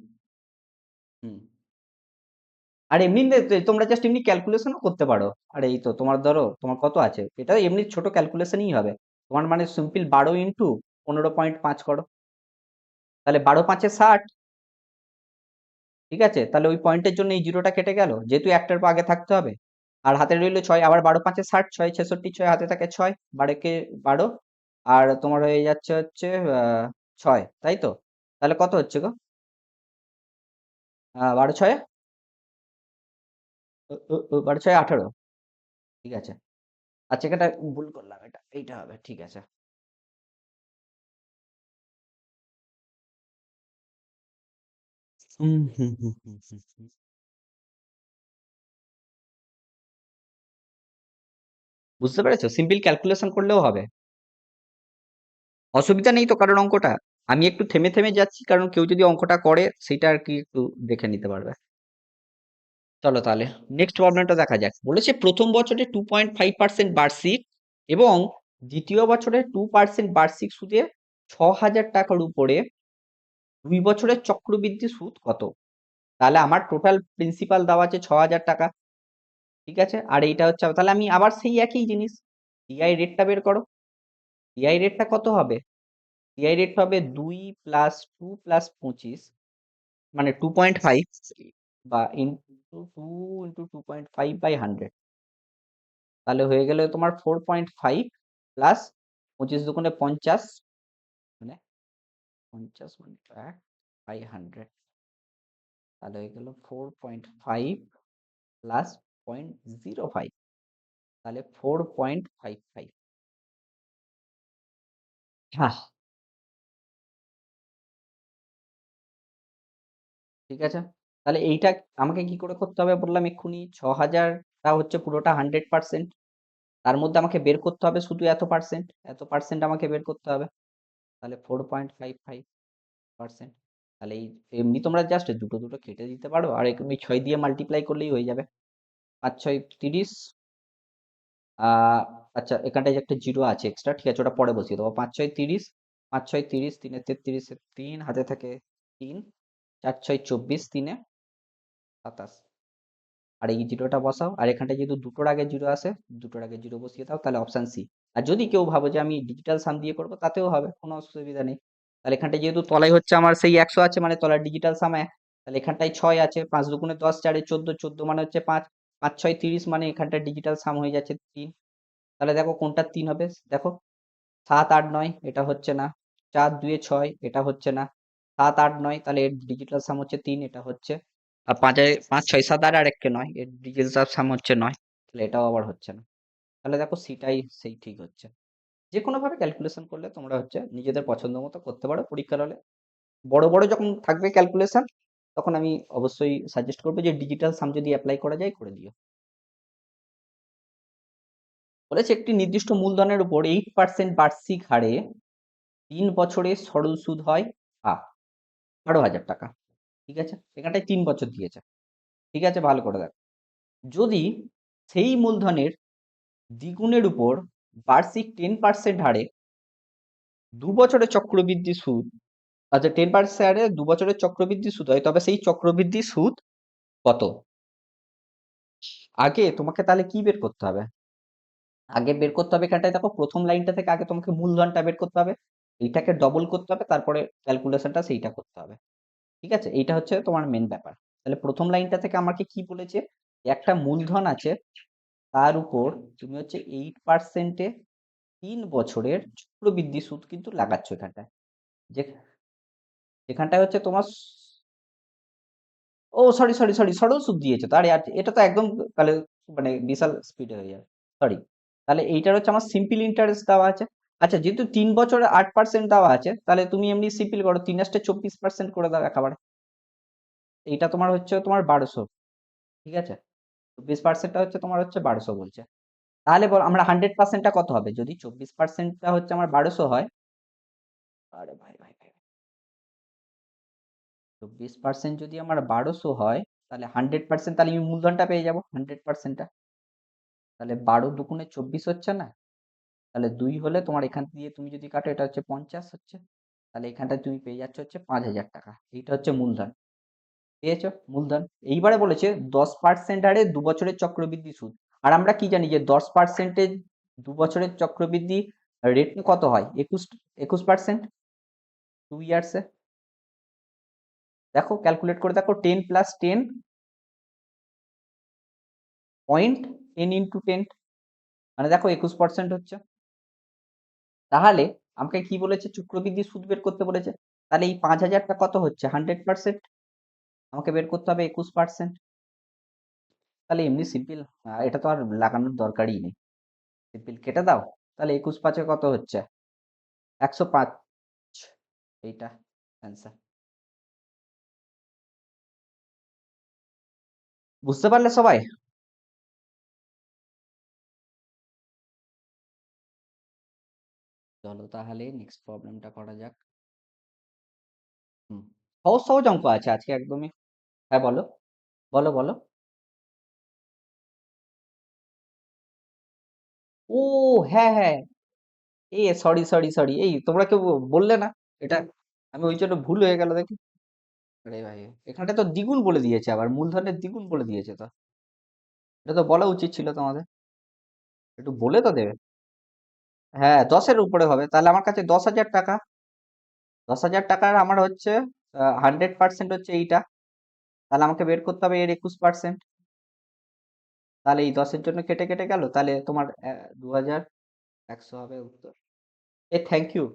হুম। আর এমনি তোমরা জাস্ট এমনি ক্যালকুলেশনও করতে পারো। আর এই তো তোমার ধরো তোমার কত আছে, এটা এমনি ছোট ক্যালকুলেশনই হবে। তোমার মানে সিম্পল 12 × 15.5 করো, তাহলে 12×5 = 60। ঠিক আছে, তাহলে ওই পয়েন্টের জন্য এই জিরোটা কেটে গেল, যেহেতু একটার পর আগে থাকতে হবে। আর হাতে রইলো 6, আবার 12×5 = 60, 6 × 66, 6 হাতে থাকে 6, 12 আর তোমার হয়ে যাচ্ছে হচ্ছে 6, তাই তো? তাহলে কত হচ্ছে গো? 12×6 12×6 = 18। ঠিক আছে, আচ্ছা এটা ভুল করলাম, এইটা হবে, ঠিক আছে। হুম হুম হুম হুম হুম হুম। বুঝতে পেরেছো? সিম্পল ক্যালকুলেশন করলেও হবে, অসুবিধা নেই তো, কারণ অঙ্কটা আমি একটু থেমে থেমে যাচ্ছি, কারণ কেউ যদি অঙ্কটা করে সেটা আর কি একটু দেখে নিতে পারবে। চলো তাহলে নেক্সট প্রবলেমটা দেখা যাক। বলেছে প্রথম বছরে 2.5% বার্ষিক এবং দ্বিতীয় বছরে 2% বার্ষিক সুদে 6,000 টাকার উপরে 2 বছরের চক্রবৃদ্ধি সুদ কত? তাহলে আমার টোটাল প্রিন্সিপাল দেওয়া আছে 6,000 টাকা। ঠিক আছে, আর এইটা হচ্ছে, তাহলে আমি আবার সেই একই জিনিস, ইআই রেটটা বের করো। ইআই রেটটা কত হবে? ইআই রেট হবে 2 + 2 + 25, মানে 2.5, বা ইন্টু 2 × 2.5/100, তাহলে হয়ে গেল তোমার 4.5 প্লাস 25×2 = 50, মানে 50 × 1/100, তাহলে হয়ে গেল 4.5 প্লাস 0.05, তাহলে 4.55। হ্যাঁ, ঠিক আছে, তাহলে এইটা আমাকে কি করে করতে হবে বললাম এক্ষুনি, 6,000টা হচ্ছে পুরোটা 100%, তার মধ্যে আমাকে বের করতে হবে শুধু এত পার্সেন্ট আমাকে বের করতে হবে, তাহলে 4.55%। তাহলে এই এমনি তোমরা জাস্ট দুটো দুটো কেটে দিতে পারো, আর এমনি 6 দিয়ে মাল্টিপ্লাই করলেই হয়ে যাবে। 5×6 = 30। আহ আচ্ছা, এখানটায় যে একটা জিরো আছে এক্সট্রা, ঠিক আছে ওটা পরে বসিয়ে দেবো। 5×6 = 30, 5×6 = 30, 3 × 33 3, হাতে থাকে 3, 4×6 = 24, 3 × 27, আর এই জিরোটা বসাও, আর এখানটায় যেহেতু দুটোর আগে জিরো আসে, দুটোর আগে জিরো বসিয়ে দাও, তাহলে অপশন সি। আর যদি কেউ ভাবো যে আমি ডিজিটাল সাম দিয়ে করবো তাতেও হবে, কোনো অসুবিধা নেই। তাহলে এখানটায় যেহেতু তলায় হচ্ছে আমার সেই 100 আছে, মানে তলার ডিজিটাল সাম 1, তাহলে এখানটায় 6 আছে, 5×2 = 10, 4×14, 14 মানে হচ্ছে 5, 5×6 = 30, মানে এখানটায় ডিজিটাল সাম হয়ে যাচ্ছে 3। তাহলে দেখো কোনটা 3 হবে, দেখো 7, 8, 9 এটা হচ্ছে না, 4×2 = 6 এটা হচ্ছে না, 7, 8, 9 তাহলে এর ডিজিটাল সাম হচ্ছে 3, এটা হচ্ছে। আর 5, 6, 7, 8 আর একে 9, এর ডিজিটাল সাম হচ্ছে 9, তাহলে এটাও আবার হচ্ছে না। তাহলে দেখো সিটাই সেই ঠিক হচ্ছে। যে কোনো ভাবে ক্যালকুলেশন করলে তোমরা হচ্ছে নিজেদের পছন্দ মতো করতে পারো পরীক্ষার হলে। বড় বড় যখন থাকবে ক্যালকুলেশন, তখন আমি অবশ্যই সাজেস্ট করবো যে ডিজিটাল সাম যদি অ্যাপ্লাই করা যায় করে দিও। বলেছে একটি নির্দিষ্ট মূলধনের উপর 8% বার্ষিক হারে 3 বছরে সরল সুদ হয় আ 12,000 টাকা। ঠিক আছে, এখানটায় 3 বছর দিয়েছে। ঠিক আছে, ভালো করে দেখ, যদি সেই মূলধনের দ্বিগুণের উপর বার্ষিক 10% হারে 2 বছরের চক্রবৃদ্ধি সুদ, আচ্ছা 10% হারে 2 বছরের চক্রবৃদ্ধি সুদ হয়, তবে সেই চক্রবৃদ্ধি সুদ কত? আগে তোমাকে তাহলে কি বের করতে হবে? আগে বের করতে হবে, এখানটায় দেখো প্রথম লাইনটা থেকে আগে তোমাকে মূলধনটা বের করতে হবে, এইটাকে ডবল করতে হবে, তারপরে ক্যালকুলেশনটা সেইটা করতে হবে। ঠিক আছে, এইটা হচ্ছে তোমার মেন ব্যাপার। তাহলে প্রথম লাইনটা থেকে আমাকে কি বলেছে, একটা মূলধন আছে, তার উপর তুমি হচ্ছে 8%-এ 3 বছরের চক্রবৃদ্ধি সুদ কিন্তু লাগাচ্ছ এখানটায়, যে এখানটায় হচ্ছে তোমার ও সরি সরি সরি, সরল সুদ দিয়েছে, তার এটা তো একদম, তাহলে মানে বিশাল স্পিডে হয়ে যাবে, সরি। তাহলে এইটার হচ্ছে আমার সিম্পল ইন্টারেস্ট দেওয়া আছে। আচ্ছা, যেহেতু 3 বছরে 8% দেওয়া আছে, তাহলে তুমি এমনি সিম্পল করো, 3 × 24% করে দাও একেবারে। এইটা তোমার হচ্ছে তোমার 1200। ঠিক আছে, 24%টা হচ্ছে তোমার হচ্ছে 1200 বলছে। তাহলে বল আমরা 100%টা কত হবে, যদি 24%টা হচ্ছে আমার 1200 হয়, আরে ভাই ভাই ভাই, 24% যদি আমার 1200 হয়, তাহলে 100%, তাহলে আমি মূলধনটা পেয়ে যাবো 100%টা। তাহলে 12×2 = 24 হচ্ছে না, তাহলে 2 হলে তোমার এখান দিয়ে তুমি যদি কাটো, এটা হচ্ছে 50 হচ্ছে, তাহলে এখানটা তুমি পেয়ে যাচ্ছ হচ্ছে 5,000 টাকা, এইটা হচ্ছে মূলধন। পেয়েছো মূলধন। এইবারে বলেছে 10% হারে 2 বছরের চক্রবৃদ্ধি সুদ। আর আমরা কি জানি যে 10%-এ 2 বছরের চক্রবৃদ্ধি রেট কত হয়? 21%, 2 ইয়ার্সে। দেখো ক্যালকুলেট করে দেখো, 10 + 10, 0.10 × 10, মানে দেখো 21% হচ্ছে। তাহলে আমাকে কি বলেছে? চক্রবৃদ্ধি সুদ বের করতে বলেছে। তাহলে এই 5,000টা কত হচ্ছে? 100%। আমাকে বের করতে হবে 21%। তাহলে এমনি সিম্পল, এটা তো আর লাগানোর দরকারই নেই, সিম্পল কেটে দাও। তাহলে 21×5 কত হচ্ছে? 105। এইটা অ্যান্সার। বুঝতে পারলে সবাই? চলো তাহলে নেক্সট প্রবলেমটা করা যাক। হুম, সহজ সহজ অঙ্ক আছে আজকে একদমই। হ্যাঁ বলো, বলো বলো। ও হ্যাঁ হ্যাঁ, সরি সরি সরি, এই তোমরা কেউ বললে না এটা? আমি ওই জন্য ভুল হয়ে গেল দেখি। আরে ভাই, এখানটা তো দ্বিগুণ বলে দিয়েছে, আবার মূলধনের দ্বিগুণ বলে দিয়েছে তো। এটা তো বলা উচিত ছিল তোমাদের, একটু বলে তো দেবে। হ্যাঁ 10-এর উপরে হবে, তাহলে আমার কাছে 10,000 টাকা। 10,000 টাকার আমার হচ্ছে 100% হচ্ছে এইটা। তাহলে আমাকে বের করতে হবে এর 21%। তাহলে এই 10-এর জন্য কেটে কেটে গেল, তাহলে তোমার 2,100 হবে উত্তর। Thank you.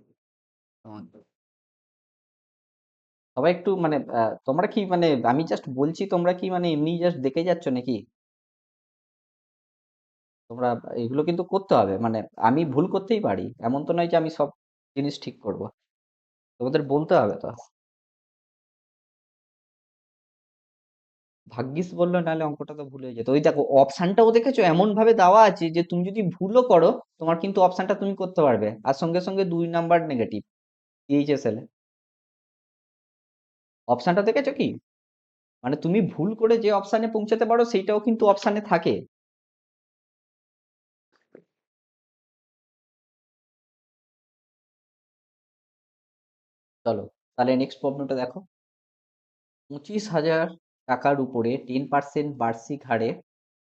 সবাই একটু মানে তোমরা কি মানে আমি জাস্ট বলছি, তোমরা কি মানে এমনি জাস্ট দেখে যাচ্ছ নাকি? তোমরা এগুলো কিন্তু করতে হবে, মানে আমি ভুল করতেই পারি, এমন তো নয় যে আমি সব জিনিস ঠিক করব। তোমাদের বলতে হবে তো। ভাগ্যিস বললো, নাহলে অঙ্কটা তো ভুল হয়ে যেত। ওই দেখো অপশানটাও দেখেছো এমন ভাবে দেওয়া আছে যে তুমি যদি ভুলও করো, তোমার কিন্তু অপশানটা তুমি করতে পারবে, আর সঙ্গে সঙ্গে 2 নাম্বার নেগেটিভ এইচএসএল এ। অপশানটা দেখেছো কি? মানে তুমি ভুল করে যে অপশানে পৌঁছাতে পারো সেইটাও কিন্তু অপশানে থাকে। চলো তাহলে নেক্সট প্রবলেমটা দেখো। 25,000 টাকার উপরে 10% বার্ষিক হারে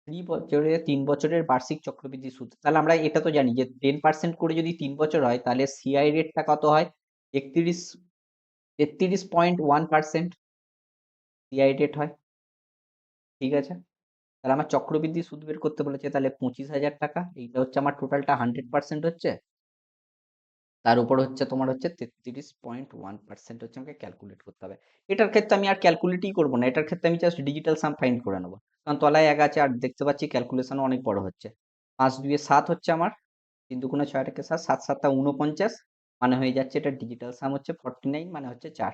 3 বছরের বার্ষিক চক্রবৃদ্ধি সুদ। তাহলে আমরা এটা তো জানি যে 10% করে যদি 3 বছর হয়, তাহলে সিআই রেটটা কত হয়? 33.1% সিআই রেট হয়। ঠিক আছে, তাহলে আমার চক্রবৃদ্ধি সুদ বের করতে বলেছে, তাহলে 25,000 টাকা এইটা হচ্ছে আমার টোটালটা, 100% হচ্ছে। তার উপর হচ্ছে তোমার হচ্ছে 33.1% হচ্ছে, আমাকে ক্যালকুলেট করতে হবে। এটার ক্ষেত্রে আমি আর ক্যালকুলেটই করবো না, এটার ক্ষেত্রে আমি জাস্ট ডিজিটাল সাম ফাইন্ড করে নেবো। কারণ তলায় 1 আছে, আর দেখতে পাচ্ছি ক্যালকুলেশনও অনেক বড় হচ্ছে। 5×2 = 7 হচ্ছে আমার, 3×2 = 6, 7 × 7 = 49, মানে হয়ে যাচ্ছে এটা ডিজিটাল সাম হচ্ছে 49, মানে হচ্ছে 4।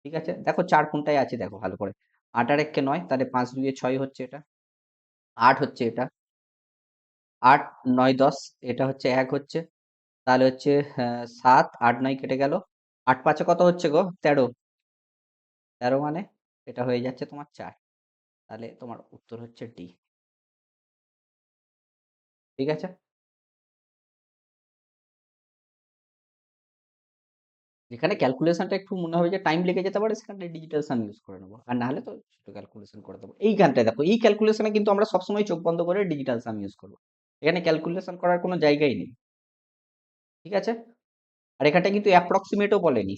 ঠিক আছে, দেখো 4 কোনটায় আছে দেখো ভালো করে। 8 আর 1 কে 9, তাহলে 5×2 = 6 হচ্ছে এটা। 8 হচ্ছে এটা, 8, 9, 10, এটা হচ্ছে 1 হচ্ছে। তাহলে হচ্ছে 7, 8, 9 কেটে গেল। 8×5 কত হচ্ছে গো? 13। 13 মানে এটা হয়ে যাচ্ছে তোমার 4। তাহলে তোমার উত্তর হচ্ছে ডি। ঠিক আছে, যেখানে ক্যালকুলেশনটা একটু মনে হবে যে টাইম লেগে যেতে পারে, সেখানে ডিজিটাল সাম ইউজ করে নেবো, আর না হলে তো ছোট ক্যালকুলেশন করে দেবো। এইখানটায় দেখো, এই ক্যালকুলেশনে কিন্তু আমরা সবসময় চোখ বন্ধ করে ডিজিটাল সাম ইউজ করবো, এখানে ক্যালকুলেশন করার কোনো জায়গাই নেই। ঠিক আছে, আর এখানটা কিন্তু অ্যাপ্রক্সিমেটও বলেনি।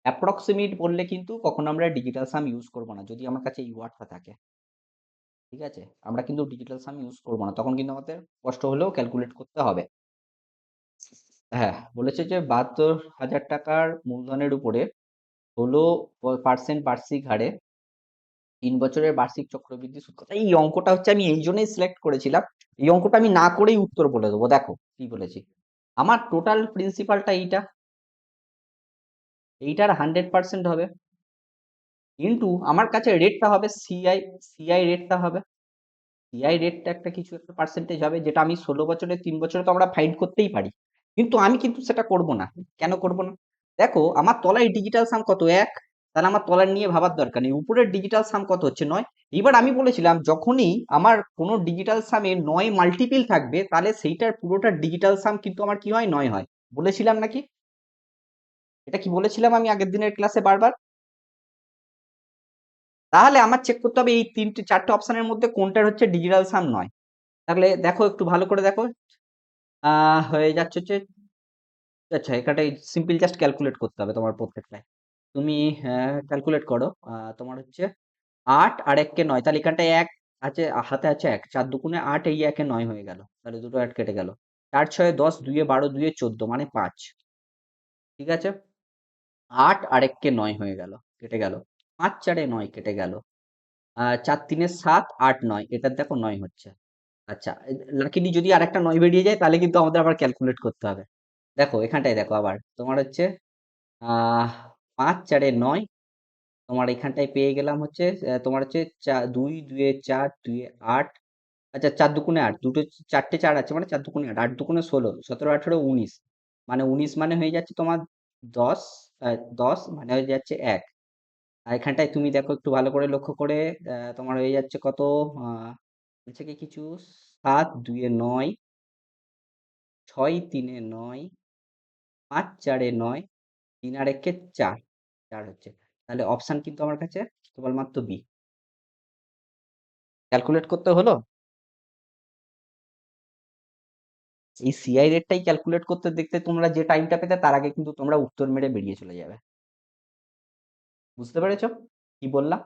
অ্যাপ্রক্সিমেট বললে কিন্তু কখনো আমরা ডিজিটাল সাম ইউজ করবো না, যদি আমার কাছে এই ওয়ার্ডটা থাকে। ঠিক আছে, আমরা কিন্তু ডিজিটাল সাম ইউজ করবো না, তখন কিন্তু আমাদের কষ্ট হলেও ক্যালকুলেট করতে হবে। হ্যাঁ, বলেছে যে 72,000 টাকার মূলধনের উপরে 16% বার্ষিক হারে 3 বছরের বার্ষিক চক্রবৃদ্ধি সুদ কত। এই অঙ্কটা হচ্ছে আমি এই জন্যই সিলেক্ট করেছিলাম। এই অঙ্কটা আমি না করেই উত্তর বলে দেবো, দেখো কি বলেছি। আমার টোটাল প্রিন্সিপালটা এইটা, এইটার 100% হবে, কিন্তু আমার কাছে রেটটা হবে সিআই। সিআই রেটটা হবে, সিআই রেটটা একটা কিছু একটা পার্সেন্টেজ হবে, যেটা আমি 16 বছরে 3 বছরে তো আমরা ফাইন্ড করতেই পারি। কিন্তু আমি কিন্তু সেটা করব না। কেন করব না? দেখো আমার তলায় ডিজিটাল সাম কত? 1। তাহলে আমার তলার নিয়ে ভাবার দরকার নেই, উপরের ডিজিটাল সাম কত হচ্ছে? 9। এবার আমি বলেছিলাম যখনই আমার কোনো ডিজিটাল সামে 9 মাল্টিপিল থাকবে, তাহলে সেইটার পুরোটা ডিজিটাল সাম কিন্তু আমার কি হয়? 9 হয়। বলেছিলাম নাকি? এটা কি বলেছিলাম আমি আগের দিনের ক্লাসে বারবার? তাহলে আমার চেক করতে হবে এই তিনটে চারটে অপশনের মধ্যে কোনটার হচ্ছে ডিজিটাল সাম নয়। তাহলে দেখো একটু ভালো করে দেখো, হয়ে যাচ্ছে হচ্ছে, আচ্ছা এখানটাই সিম্পল জাস্ট ক্যালকুলেট করতে হবে তোমার প্রত্যেকটায়। তুমি ক্যালকুলেট করো, তোমার হচ্ছে ৮ আর ১ কে ৯, তাহলে এখানটায় ১ আছে, হাতে আছে ১, ৪ দুগুণে ৮, এই ১ এ ৯ হয়ে গেল, তাহলে দুটো ৮ কেটে গেল। ৪ ৬ ১০, ২ এ ১২, ২ এ ১৪ মানে ৫। ঠিক আছে, ৮ আর ১ কে ৯ হয়ে গেল, কেটে গেল। ৫ ৪ এ ৯ কেটে গেল। ৪ ৩ এ ৭, ৮ ৯, এটার দেখো ৯ হচ্ছে। আচ্ছা, লাকিলি যদি আরেকটা ৯ বেরিয়ে যায় তাহলে কিন্তু আমাদের আবার ক্যালকুলেট করতে হবে। দেখো এখানটায় দেখো আবার তোমার হচ্ছে আহ ৫ ৪ এ ৯, তোমার এখানটায় পেয়ে গেলাম হচ্ছে তোমার হচ্ছে ২ ২ এ ৪, ২ এ ৮, আচ্ছা ৪ দুগুণে ৮, দুটো চারটে ৪ আছে মানে ৪ দুগুণে ৮, ৮ দুগুণে ১৬, ১৭ ১৮ ১৯, মানে ১৯ মানে হয়ে যাচ্ছে তোমার ১০, ১০ মানে হয়ে যাচ্ছে ১। আর এখানটায় তুমি দেখো একটু ভালো করে লক্ষ্য করে, তোমার হয়ে যাচ্ছে কত, হচ্ছে কি কিছু, ৭ ২ এ ৯, ৬ ৩ এ ৯, ৫ ৪ এ ৯, ৩ আর ১ এ ৪, ৪ হচ্ছে। তাহলে অপশন কিন্তু আমার কাছে কেবলমাত্র বি। ক্যালকুলেট করতে হলো, এই সিআই রেটটাই ক্যালকুলেট করতে দেখতে তোমরা যে টাইমটা পেতে তার আগে কিন্তু তোমরা উত্তর মেরে বেরিয়ে চলে যাবে। বুঝতে পেরেছো কি বললাম?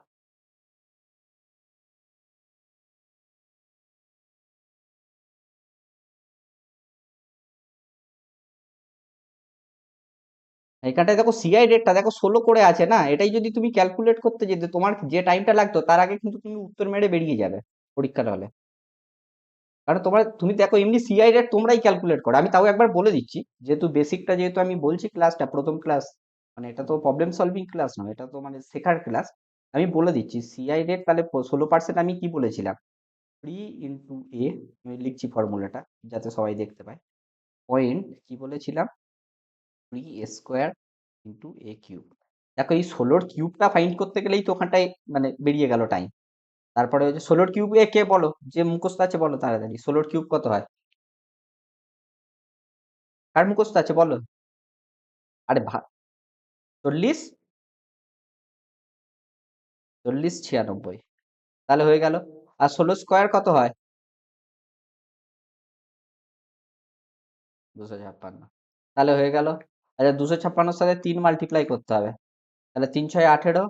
এখানটায় দেখো সিআই রেটটা দেখো ১৬ করে আছে না, এটাই যদি তুমি ক্যালকুলেট করতে যেতে তোমার যে টাইমটা লাগতো তার আগে কিন্তু তুমি উত্তর মেরে বেরিয়ে যাবে পরীক্ষার হলে। কারণ তুমি দেখো এমনি সিআই রেট তোমরাই ক্যালকুলেট করো, আমি তাও একবার বলে দিচ্ছি, যেহেতু বেসিকটা যেহেতু আমি বলছি, ক্লাসটা প্রথম ক্লাস, মানে এটা তো প্রবলেম সলভিং ক্লাস নয়, এটা তো মানে শেখার ক্লাস। আমি বলে দিচ্ছি সিআই রেট তাহলে ১৬% আমি কি বলেছিলাম, 3 × এ, আমি লিখছি ফর্মুলাটা যাতে সবাই দেখতে পায়। পয়েন্ট কি বলেছিলাম, 3 স্কোয়ার × এ কিউব। দেখো এই ১৬র কিউবটা ফাইন্ড করতে গেলেই তো ওখানটায় মানে বেরিয়ে গেল টাইম। তারপরে হচ্ছে ১৬র কিউব এ কে বলো, যে মুখস্থ আছে বলো তাড়াতাড়ি, ১৬র কিউব কত হয়? কার মুখস্থ আছে বলো? আরে ৪০, ৪০ ৯৬, তাহলে হয়ে গেল। আর ১৬ স্কোয়ার কত হয়? ২৫৬, তাহলে হয়ে গেল। আচ্ছা ২৫৬ সাথে ৩ মাল্টিপ্লাই করতে হবে, তাহলে ৩ ৬ ১৮,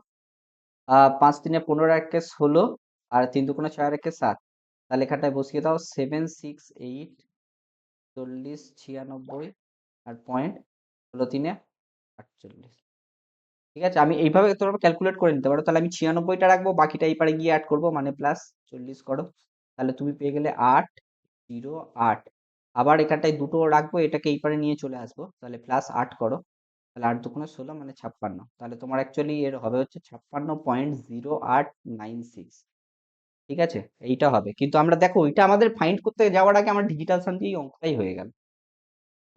৫ ৩ ১৫, ১ ১৬, আর ৩ ২ ৬ আর ১ ৭, তাহলে এখানটায় বসিয়ে দাও 768, ৪০ ৯৬, আর পয়েন্ট হলো ৩ ৪৮। ঠিক আছে, আমি এইভাবে তোমরা ক্যালকুলেট করে নিতে পারো, তাহলে আমি ৯৬টা রাখবো, বাকিটা এই পারে গিয়ে অ্যাড করবো, মানে প্লাস ৪০ করো, তাহলে তুমি পেয়ে গেলে ৮ ০ ৮। আবার এখানটায় দুটো রাখবো, এটাকে এই পারে নিয়ে চলে আসবো, তাহলে +৮ করো, তাহলে ৮ দুগুণে ১৬ মানে ৫৬, তাহলে তোমার অ্যাকচুয়ালি এর হবে হচ্ছে ৫৬.০৮৯৬। ঠিক আছে, এইটা হবে, কিন্তু আমরা দেখো ওইটা আমাদের ফাইন্ড করতে যাওয়ার আগে আমার ডিজিটাল সাম দিয়ে এই অঙ্কটাই হয়ে গেল।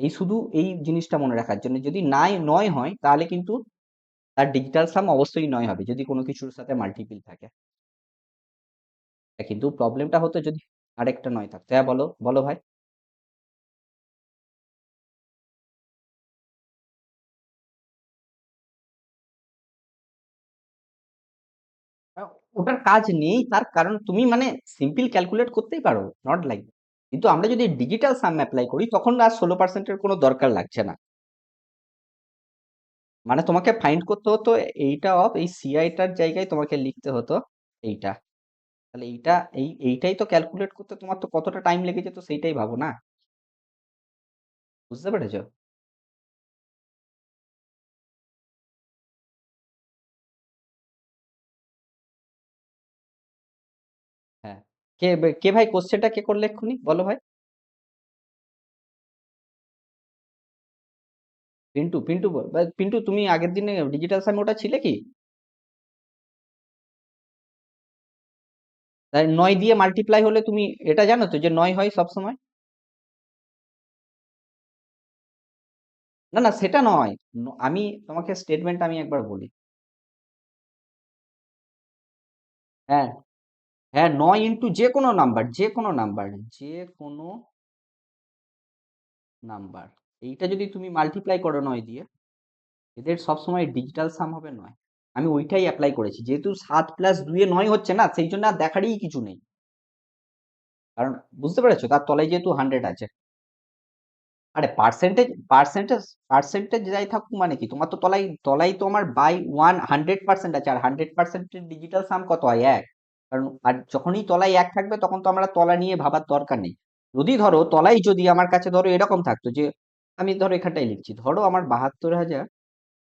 এই শুধু এই জিনিসটা মনে রাখার জন্য, যদি নাই ৯ হয় তাহলে কিন্তু তার ডিজিটাল সাম অবশ্যই ৯ হবে যদি কোনো কিছুর সাথে মাল্টিপল থাকে। কিন্তু প্রবলেমটা হতো যদি আরেকটা ৯ থাকতো। হ্যাঁ বলো, বলো ভাই। আ ওটার কাজ নেই, তার কারণ তুমি মানে সিম্পল ক্যালকুলেট করতেই পারো, নট লাইক, কিন্তু আমরা যদি ডিজিটাল সাম এপ্লাই করি তখন আর ১৬% এর কোনো দরকার লাগছে না। মানে তোমাকে ফাইন্ড করতে হতো এইটা অফ এই সিআইটার জায়গায় তোমাকে লিখতে হতো এইটা। তাহলে এইটাই তো ক্যালকুলেট করতে তোমার তো কতটা টাইম লেগে যেত সেইটাই ভাবো না। বুঝতে পেরেছো? হ্যাঁ। কে ভাই কোশ্চেনটা কে করলে এক্ষুনি? বলো ভাই। পিন্টু তুমি আগের দিনে ডিজিটাল সামে ওটা ছিলে কি? তাই ৯ দিয়ে মাল্টিপ্লাই হলে তুমি এটা জানো তো যে ৯ হয় সবসময়? না, না সেটা নয়। আমি তোমাকে স্টেটমেন্ট আমি একবার বলি। হ্যাঁ, হ্যাঁ ৯ ইনটু যে কোনো নাম্বার, যে কোনো নাম্বার, যে কোনো নাম্বার। এইটা যদি তুমি মাল্টিপ্লাই করো ৯ দিয়ে, এদের সবসময় ডিজিটাল সাম হবে ৯। আমি ওইটাই অ্যাপ্লাই করেছি, যেহেতু 7 + 2 = 9 হচ্ছে না, সেই জন্য আর দেখারই কিছু নেই। কারণ বুঝতে পেরেছো, তার তলায় যেহেতু 100 আছে। আরে পার্সেন্টেজ পার্সেন্টেজ পার্সেন্টেজ যাই থাকুক মানে কি, তোমার তো তলায় তলায় তো আমার বাই 100% আছে, আর 100%-এর ডিজিটাল সাম কত হয়, 1। কারণ আর যখনই তলায় 1 থাকবে তখন তো আমরা তলা নিয়ে ভাবার দরকার নেই। যদি ধরো তলায় যদি আমার কাছে ধরো এরকম থাকতো যে, আমি ধরো এখানটাই লিখছি, ধরো আমার 72,000,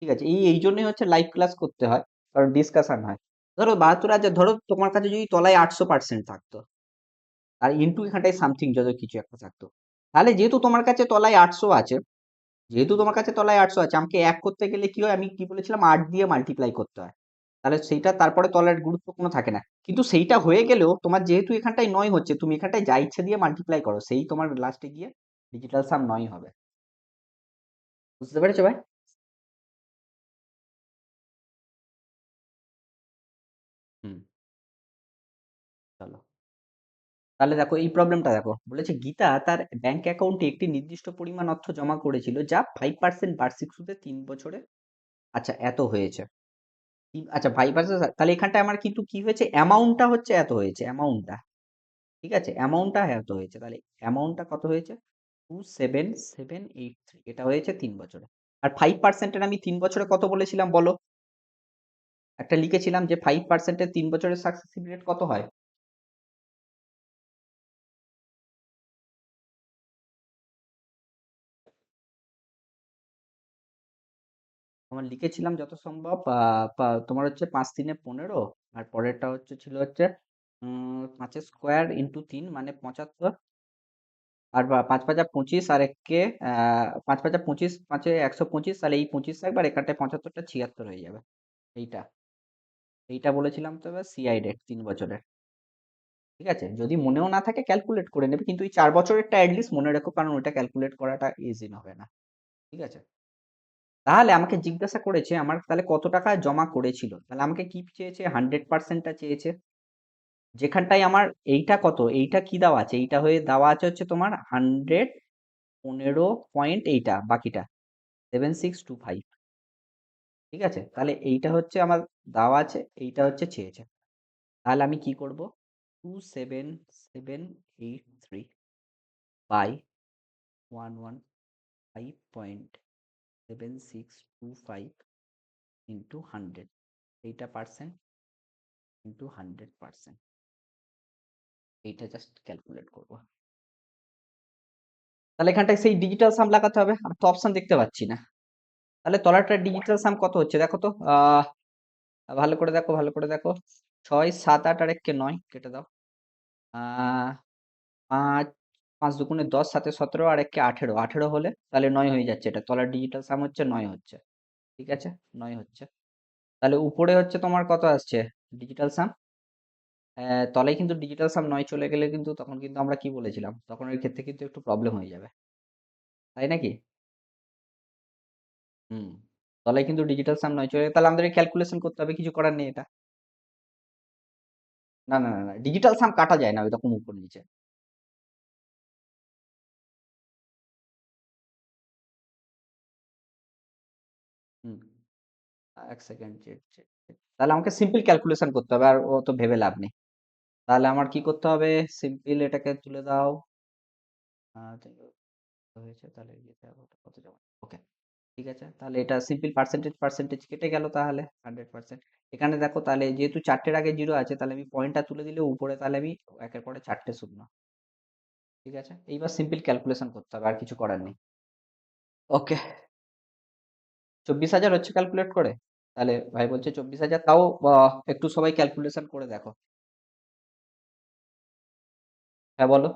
ঠিক আছে, এই জন্যই হচ্ছে লাইভ ক্লাস করতে হয়, কারণ ডিসকাশন হয়। ধরো 72,000, ধরো তোমার কাছে যদি তলায় 800% থাকতো, আর ইনটু এখানটায় সামথিং যত কিছু একটা থাকতো, তাহলে যেহেতু তোমার কাছে তলায় 800 আছে, যেহেতু তোমার কাছে তলায় 800 আছে, আমাকে এক করতে গেলে কি হয়, আমি কি বলেছিলাম, 8 দিয়ে মাল্টিপ্লাই করতে হয়। তাহলে সেইটা তারপরে তলার গুরুত্ব কোনো থাকে না। কিন্তু সেইটা হয়ে গেলেও তোমার যেহেতু এখানটায় 9 হচ্ছে, তুমি এখানটায় যা ইচ্ছে দিয়ে মাল্টিপ্লাই করো, সেই তোমার লাস্টে গিয়ে ডিজিটাল সাম 9 হবে। বুঝতে পেরেছো ভাই? হুম, চলো। তাহলে দেখো এই প্রবলেমটা দেখো, বলেছে গীতা তার ব্যাংক অ্যাকাউন্টে একটি নির্দিষ্ট পরিমাণ অর্থ জমা করেছিল, যা 5% বার্ষিক সুদে 3 বছরে, আচ্ছা এত হয়েছে। আচ্ছা 5%, তাহলে এখানটায় আমার কিন্তু কি হয়েছে, অ্যামাউন্টটা হচ্ছে এত হয়েছে, অ্যামাউন্টটা, ঠিক আছে, অ্যামাউন্টটা এত হয়েছে, তাহলে অ্যামাউন্টটা কত হয়েছে, 27783, এটা হয়েছে 3 বছরে। আর 5%-এর আমি 3 বছরে কত বলেছিলাম বলো, একটা লিখেছিলাম যে 5%-এর 3 বছরের সাকসেসিভ রেট কত হয়। তোমার লিখেছিলাম যত সম্ভব, তোমার হচ্ছে 5×3 = 15, আর পরেরটা হচ্ছে ছিল হচ্ছে 5 স্কোয়ার ইন্টু 3 মানে 75, আর 5×5 = 25, আর একে 5×5 = 25, 5-এ 125, তাহলে এই 25 থাকবে, আর এখানটায় 75টা 76 হয়ে যাবে। এইটা এইটা বলেছিলাম, তো এবার সিআই রেট 3 বছরের। ঠিক আছে, যদি মনেও না থাকে ক্যালকুলেট করে নেবে, কিন্তু এই 4 বছরেরটা অ্যাটলিস্ট মনে রেখো, কারণ ওইটা ক্যালকুলেট করাটা ইজি হবে না। ঠিক আছে, তাহলে আমাকে জিজ্ঞাসা করেছে আমার তাহলে কত টাকা জমা করেছিল, তাহলে আমাকে কি চেয়েছে, 100%টা চেয়েছে। যেখানটায় আমার এইটা কত, এইটা কি দেওয়া আছে, এইটা হয়ে দেওয়া আছে হচ্ছে তোমার 115 পয়েন্ট, এইটা বাকিটা 7625। ঠিক আছে, তাহলে এইটা হচ্ছে আমার দেওয়া আছে, এইটা হচ্ছে চেয়েছে। তাহলে আমি কি করব, 27783 বাই 115.7625 ইন্টু 100, এইটা পার্সেন্ট ইন্টু 100%, এইটা জাস্ট ক্যালকুলেট করব। তাহলে এখানটায় সেই ডিজিটাল সাম লাগাতে হবে, আমি তো অপশন দেখতে পাচ্ছি না। তাহলে তলাটার ডিজিটাল সাম কত হচ্ছে দেখো তো, ভালো করে দেখো, ভালো করে দেখো, 6, 7, 8, আর একে 9 কেটে দাও, 5, 5×2 = 10, 7-এ 17, আর একে 18, 18 হলে তাহলে 9 হয়ে যাচ্ছে, এটা তলার ডিজিটাল সাম হচ্ছে 9 হচ্ছে। ঠিক আছে, 9 হচ্ছে। তাহলে উপরে হচ্ছে তোমার কত আসছে ডিজিটাল সাম, তলায় কিন্তু ডিজিটাল সাম 9 চলে গেলে কিন্তু তখন কিন্তু আমরা কি বলেছিলাম, তখন এর ক্ষেত্রে কিন্তু একটু প্রবলেম হয়ে যাবে, তাই নাকি? হুম, তলায় কিন্তু ডিজিটাল সাম 9 চলে গেলে তাহলে আমাদের ক্যালকুলেশন করতে হবে, কিছু করার নেই এটা। না না না না, ডিজিটাল সাম কাটা যায় না ওইরকম উপর নিচে। হুম, এক সেকেন্ড, তাহলে আমাকে সিম্পল ক্যালকুলেশন করতে হবে, আর ও তো ভেবে লাভ নেই। তাহলে আমার কি করতে হবে, সিম্পল এটাকে তুলে দাও, হয়েছে, তাহলে কত যাবে, ওকে। ঠিক আছে, তাহলে এটা সিম্পল পার্সেন্টেজ পার্সেন্টেজ কেটে গেল, তাহলে 100%। এখানে দেখো, তাহলে যেহেতু 4টের আগে 0 আছে, তাহলে আমি পয়েন্টটা তুলে দিলে উপরে, তাহলে আমি একের পরে 4টে শূন্য। ঠিক আছে, এইবার সিম্পল ক্যালকুলেশন করতে হবে, আর কিছু করার নেই। ওকে, 24,000 হচ্ছে ক্যালকুলেট করে, তাহলে ভাই বলছে 24,000, তাও একটু সবাই ক্যালকুলেশন করে দেখো। হ্যাঁ বলো।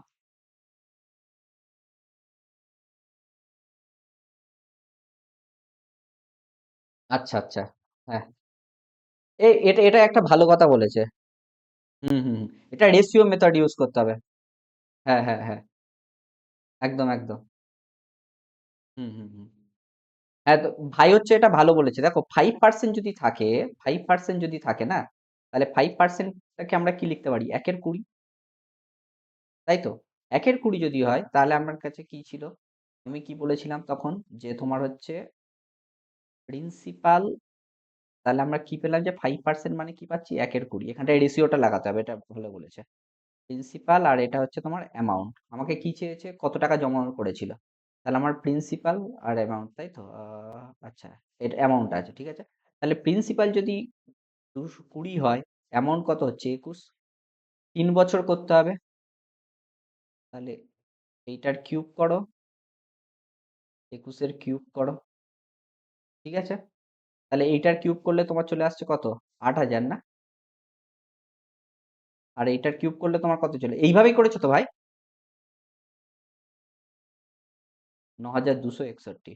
আচ্ছা আচ্ছা, হ্যাঁ, এটা এটা একটা ভালো কথা বলেছে। হুম হুম হুম। এটা রেশিও মেথড ইউজ করতে হবে। হ্যাঁ হ্যাঁ হ্যাঁ, একদম একদম। হুম হুম হুম। হ্যাঁ, তো ভাই হচ্ছে এটা ভালো বলেছে, দেখো 5% যদি থাকে, 5% যদি থাকে না, তাহলে 5%টাকে আমরা কি লিখতে পারি, 1/20, তাই তো। 1/20 যদি হয়, তাহলে আমার কাছে কি ছিল, আমি কি বলেছিলাম তখন, যে তোমার হচ্ছে প্রিন্সিপাল তাহলে আমরা কি পেলাম যে 5% মানে কি পাচ্ছি 1/20। এখানটায় রেশিওটা লাগাতে হবে, এটা ভালো বলেছে। প্রিন্সিপাল আর এটা হচ্ছে তোমার অ্যামাউন্ট। আমাকে কি চেয়েছে, কত টাকা জমা করেছিল। তাহলে আমার প্রিন্সিপাল আর অ্যামাউন্ট, তাই তো? আচ্ছা, এটা অ্যামাউন্ট আছে, ঠিক আছে। তাহলে প্রিন্সিপাল যদি 220 হয়, অ্যামাউন্ট কত হচ্ছে 21, 3 বছর করতে হবে। তাহলে এইটার কিউব করো, 21-এর কিউব করো, ঠিক আছে। তাহলে এইটার কিউব করলে তোমার চলে আসছে কত, 8,000 না? আর এইটার কিউব করলে তোমার কত চলে, এইভাবেই করেছো তো ভাই? 9,261।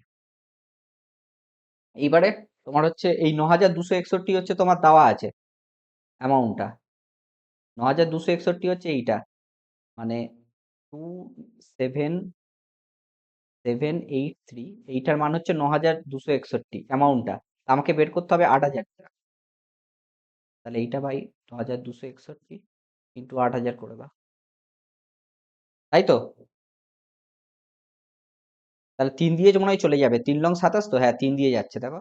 এইবারে তোমার হচ্ছে এই 9,261 হচ্ছে তোমার দেওয়া আছে অ্যামাউন্টটা। 9,261 হচ্ছে এইটা, মানে 27783, এইটার মান হচ্ছে 9,261 অ্যামাউন্টটা। আমাকে বের করতে হবে 8,000 টাকা। তাহলে এইটা ভাই 9,261 ইন্টু 8,000 করে দাও, তাই তো? তাহলে 3 দিয়ে মনে হয় চলে যাবে, 3 লং 27 তো, হ্যাঁ 3 দিয়ে যাচ্ছে দেখো।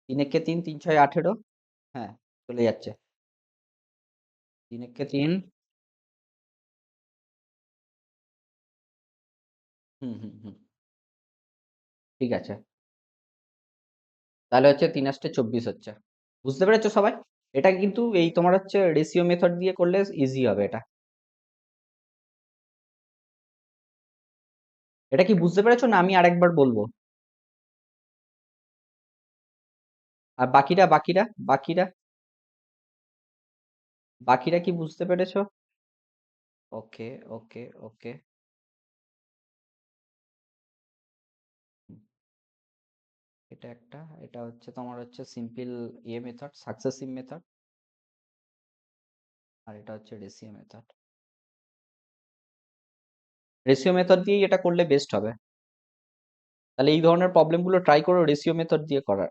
3 একে 3, 3 6 18, হ্যাঁ চলে যাচ্ছে। 3 একে 3, হুম হুম হুম, ঠিক আছে। তাহলে হচ্ছে 3 × 8 = 24 হচ্ছে। বুঝতে পেরেছো সবাই? এটা কিন্তু এই তোমার হচ্ছে রেশিও মেথড দিয়ে করলে ইজি হবে এটা। এটা কি বুঝতে পেরেছো না আমি আরেকবার বলবো? আর বাকিরা বাকিরা কি বুঝতে পেরেছো? ওকে, ওকে, ওকে। এটা একটা, এটা হচ্ছে তোমার হচ্ছে সিম্পল মেথড, সাকসেসিভ মেথড, আর এটা হচ্ছে রেশিও মেথড। রেশিও মেথড দিয়েই এটা করলে বেস্ট হবে। তাহলে এই ধরনের প্রবলেমগুলো ট্রাই করো রেশিও মেথড দিয়ে করার।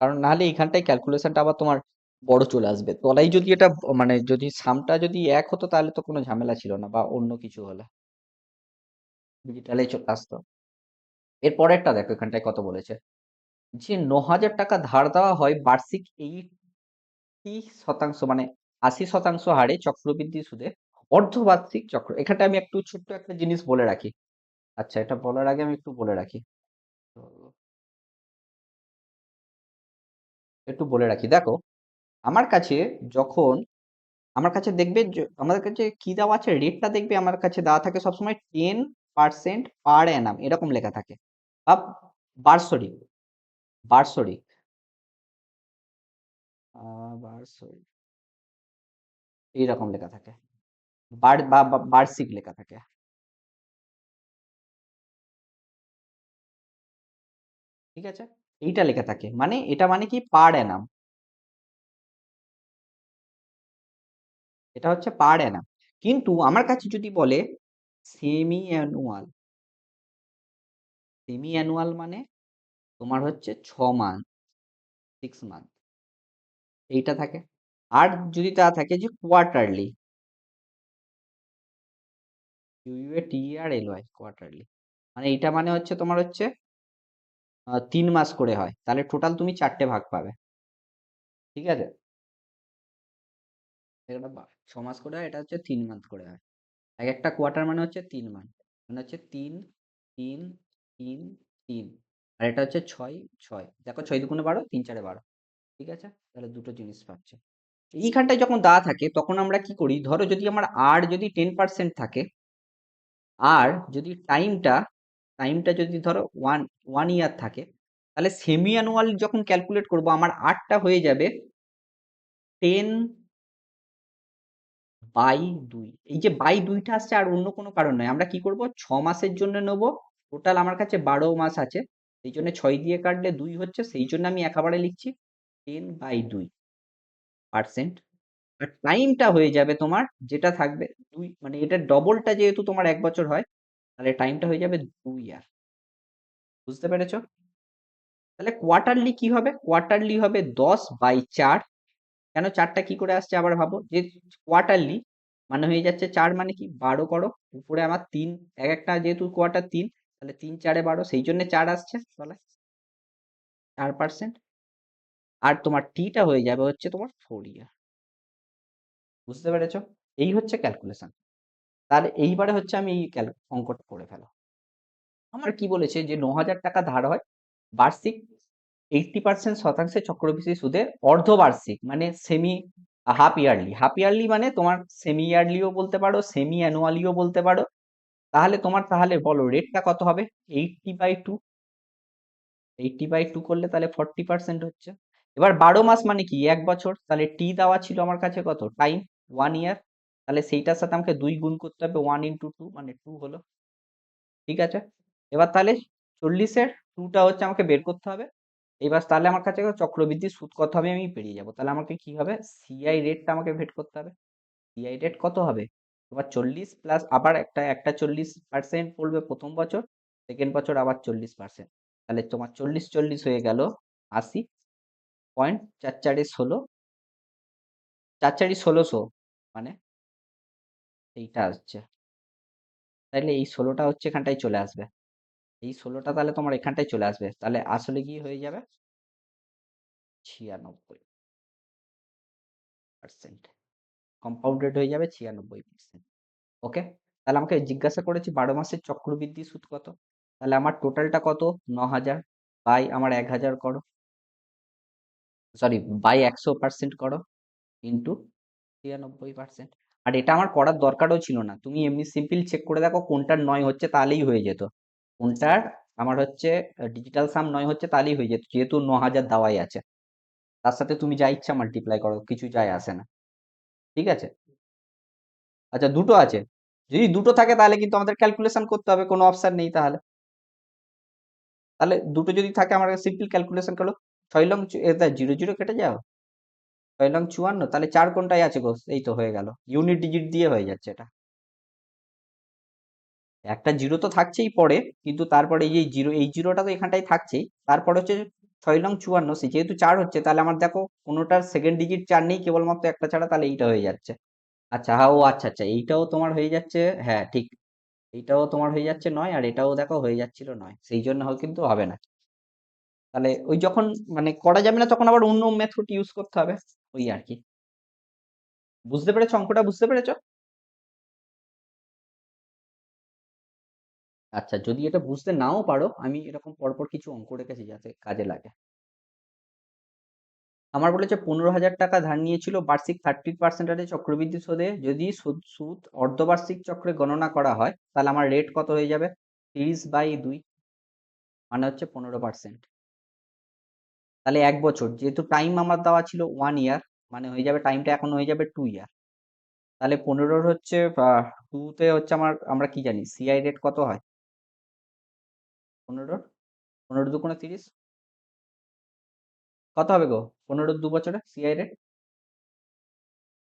কারণ নাহলে এইখানটায় ক্যালকুলেশনটা আবার তোমার বড় চলে আসবে। তলাই যদি এটা মানে যদি সামটা যদি এক হতো তাহলে তো কোনো ঝামেলা ছিল না, বা অন্য কিছু হলে ডিজিটালে চলে আসতো। এর পরেরটা দেখো এখানটায় কত বলেছে, যে 9,000 টাকা ধার দেওয়া হয় বার্ষিক 80% মানে 80% হারে চক্রবৃদ্ধি সুদে, অর্ধবার্ষিক চক্র। এখানটা আমি একটু ছোট্ট একটা জিনিস বলে রাখি। আচ্ছা, এটা বলার আগে আমি একটু বলে রাখি। তো একটু বলে রাখি, দেখো আমার কাছে যখন আমার কাছে দেখবে আমাদের কাছে কি দেওয়া আছে, রেটটা দেখবে আমার কাছে দেওয়া থাকে সবসময় 10% পার অ্যানাম, এরকম লেখা থাকে। বা বার্ষরিক, বার্ষরিক, বার্ষরিক এইরকম লেখা থাকে। বার্ষিক লেখা থাকে, ঠিক আছে। এইটা লেখা থাকে, মানে এটা মানে কি পার অ্যানাম, এটা হচ্ছে পার অ্যানাম। কিন্তু আমার কাছে যদি বলে সেমি অ্যানুয়াল, সেমি অ্যানুয়াল মানে তোমার হচ্ছে 6 মাস, 6 মান্থ, এইটা থাকে। আর যদি তা থাকে যে কোয়ার্টারলি, QUATERLY, কোয়ার্টারলি, মানে এইটা মানে হচ্ছে তোমার হচ্ছে 3 মাস করে হয়, তাহলে টোটাল তুমি 4টে ভাগ পাবে, ঠিক আছে। এটা 6 মাস করে হয়, এটা হচ্ছে 3 মান্থ করে হয়। এক একটা কোয়ার্টার মানে হচ্ছে 3 মান্থ, মানে হচ্ছে 3 3 3 3, আর এটা হচ্ছে 6 6, দেখো 6 2 12, 3 4 12, ঠিক আছে। তাহলে দুটো জিনিস পাচ্ছে। এইখানটায় যখন দেওয়া থাকে তখন আমরা কি করি, ধরো যদি আমার আর যদি 10% থাকে, আর যদি টাইমটা যদি ধরো 1 ইয়ার থাকে, তাহলে সেমি অ্যানুয়াল যখন ক্যালকুলেট করব আমার আরটা হয়ে যাবে 10/2। এই যে বাই 2টা আসছে আর অন্য কোনো কারণ নয়, আমরা কি করব 6 মাসের জন্য নেব। টোটাল আমার কাছে 12 মাস আছে, সেই জন্য 6 দিয়ে কাটলে 2 হচ্ছে, সেই জন্য আমি একেবারে লিখছি 10/2%। আর টাইমটা হয়ে যাবে তোমার যেটা থাকবে 2, মানে এটা ডবলটা যেহেতু তোমার 1 বছর হয়, তাহলে টাইমটা হয়ে যাবে 2 ইয়ার। বুঝতে পেরেছো? তাহলে কোয়ার্টারলি কি হবে, কোয়ার্টারলি হবে 10/4। কেন 4টা কি করে আসছে আবার ভাবো, যে কোয়ার্টারলি মানে হয়ে যাচ্ছে 4 মানে কি 12 করো, উপরে আমার 3, এক একটা যেহেতু কোয়ার্টার 3, তাহলে 3 4 12, সেই জন্য 4 আসছে, তাহলে 4%। আর তোমার টিটা হয়ে যাবে হচ্ছে তোমার 4 ইয়ার। বুঝতে পেরেছো? এই হচ্ছে ক্যালকুলেশন। তাহলে এইবারে হচ্ছে আমি এই অঙ্কটা করে ফেলো। আমার কি বলেছে যে 9,000 টাকা ধার হয়, বার্ষিক 80% শতাংশে চক্রবৃদ্ধি সুদে, অর্ধবার্ষিক মানে সেমি, হাফ ইয়ারলি মানে তোমার সেমি ইয়ারলিও বলতে পারো, সেমি অ্যানুয়ালিও বলতে পারো। তাহলে বলো রেটটা কত হবে? 80/2। 80/2 করলে তাহলে 40% হচ্ছে। এবার 12 মাস মানে কি 1 বছর, তাহলে টি দেওয়া ছিল আমার কাছে কত টাইম, 1 ইয়ার। তাহলে সেইটার সাথে আমাকে 2 গুণ করতে হবে, 1 × 2 মানে 2 হলো। ঠিক আছে, এবার তাহলে 40-এর 2টা হচ্ছে আমাকে বের করতে হবে। এবার তাহলে আমার কাছে চক্রবৃদ্ধি সুদ কত হবে আমি পেরিয়ে যাব। তাহলে আমাকে কি হবে, সিআই রেটটা আমাকে বের করতে হবে। সিআই রেট কত হবে তোমার 40 প্লাস আবার একটা 40% পড়বে প্রথম বছর, সেকেন্ড বছর আবার 40%। তাহলে তোমার 40 হয়ে গেল 80 পয়েন্ট, 4×4=16, 4×4=1600 মানে এইটা আসছে। তাহলে এই 16টা হচ্ছে এখানটায় চলে আসবে, এই 16টা তাহলে তোমার এখানটায় চলে আসবে। তাহলে আসলে কি হয়ে যাবে 96%, কম্পাউন্ডেড হয়ে যাবে 96%। ওকে, তাহলে আমাকে জিজ্ঞাসা করেছি 12 মাসের চক্রবৃদ্ধি সুদ কত। তাহলে আমার টোটালটা কত, 9,000 বাই আমার 1,000 করো, সরি বাই 100% করো, ইন্টু 96%। আর এটা আমার করার দরকারও ছিল না, তুমি এমনি সিম্পল চেক করে দেখো কোনটার 9 হচ্ছে তাহলেই হয়ে যেত। কোনটার আমার হচ্ছে ডিজিটাল সাম 9 হচ্ছে তাহলেই হয়ে যেত, যেহেতু 9,000 দেওয়াই আছে। তার সাথে তুমি যা ইচ্ছা মাল্টিপ্লাই করো, কিছু যায় আসে না। ঠিক আছে, আচ্ছা দুটো আছে, যদি দুটো থাকে তাহলে কিন্তু আমাদের ক্যালকুলেশন করতে হবে, কোনো অপশন নেই তাহলে। তাহলে দুটো যদি থাকে আমার সিম্পল ক্যালকুলেশন করো, 6 লং এটা 0 0 কেটে যাও, 6 লং 54, তাহলে 4 কোনটায় আছে গো, এই তো হয়ে গেল, ইউনিট ডিজিট দিয়ে হয়ে যাচ্ছে এটা। একটা জিরো তো থাকছেই পরে, কিন্তু তারপরে এই যে জিরো, এই জিরোটা তো এখানটাই থাকছেই। তারপরে হচ্ছে 6 লং 54, যেহেতু 4 হচ্ছে তাহলে আমার দেখো কোনোটার সেকেন্ড ডিজিট 4 নেই, কেবলমাত্র একটা ছাড়া, তাহলে এইটা হয়ে যাচ্ছে। আচ্ছা হ্যাঁ, ও আচ্ছা আচ্ছা, এইটাও তোমার হয়ে যাচ্ছে, হ্যাঁ ঠিক, এইটাও তোমার হয়ে যাচ্ছে 9, আর এটাও দেখো হয়ে যাচ্ছিল 9, সেই জন্য কিন্তু হবে না। তাহলে ওই যখন মানে করা যাবে না তখন আবার অন্য মেথড ইউজ করতে হবে, ওই আর কি। বুঝতে পেরেছো অঙ্কটা, বুঝতে পেরেছো? আচ্ছা, যদি এটা বুঝতে নাও পারো, আমি এরকম পরপর কিছু অঙ্ক রেখেছি যাতে কাজে লাগে। আমার বলেছে 15,000 টাকা ধার নিয়েছিল, বার্ষিক 30% হারে চক্রবৃদ্ধি সুদে, যদি সুদ অর্ধবার্ষিক চক্রে গণনা করা হয় তাহলে আমার রেট কত হয়ে যাবে, 30/2 মানে হচ্ছে 15%। তাহলে 1 বছর, যেহেতু টাইম আমার দেওয়া ছিল 1 ইয়ার, মানে হয়ে যাবে টাইমটা এখন হয়ে যাবে 2 ইয়ার। তাহলে 15 হচ্ছে 2 তে হচ্ছে আমরা কি জানি সিআই রেট কত হয়, 15, 15×2 = 30, কত হবে গো 15 2 বছরে সিআই রেট,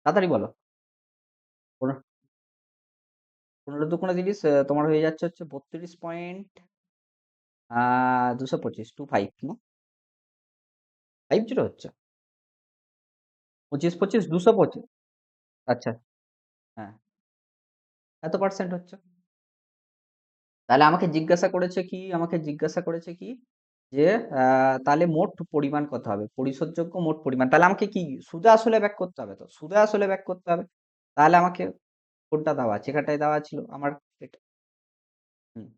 তাড়াতাড়ি বলো। 15×2 = 30, তোমার হয়ে যাচ্ছে হচ্ছে 32.225, 50 হচ্ছে, 25 25 225। আচ্ছা, হ্যাঁ, এত পার্সেন্ট হচ্ছে। তাহলে আমাকে জিজ্ঞাসা করেছে কি যে তাহলে মোট পরিমাণ কত হবে, পরিশোধযোগ্য মোট পরিমাণ। তাহলে আমাকে কি সুদে আসলে ব্যাক করতে হবে, তো সুদে আসলে ব্যাক করতে হবে। তাহলে আমাকে কোনটা দেওয়া আছে, এখানটায় দেওয়া ছিল আমার হুম,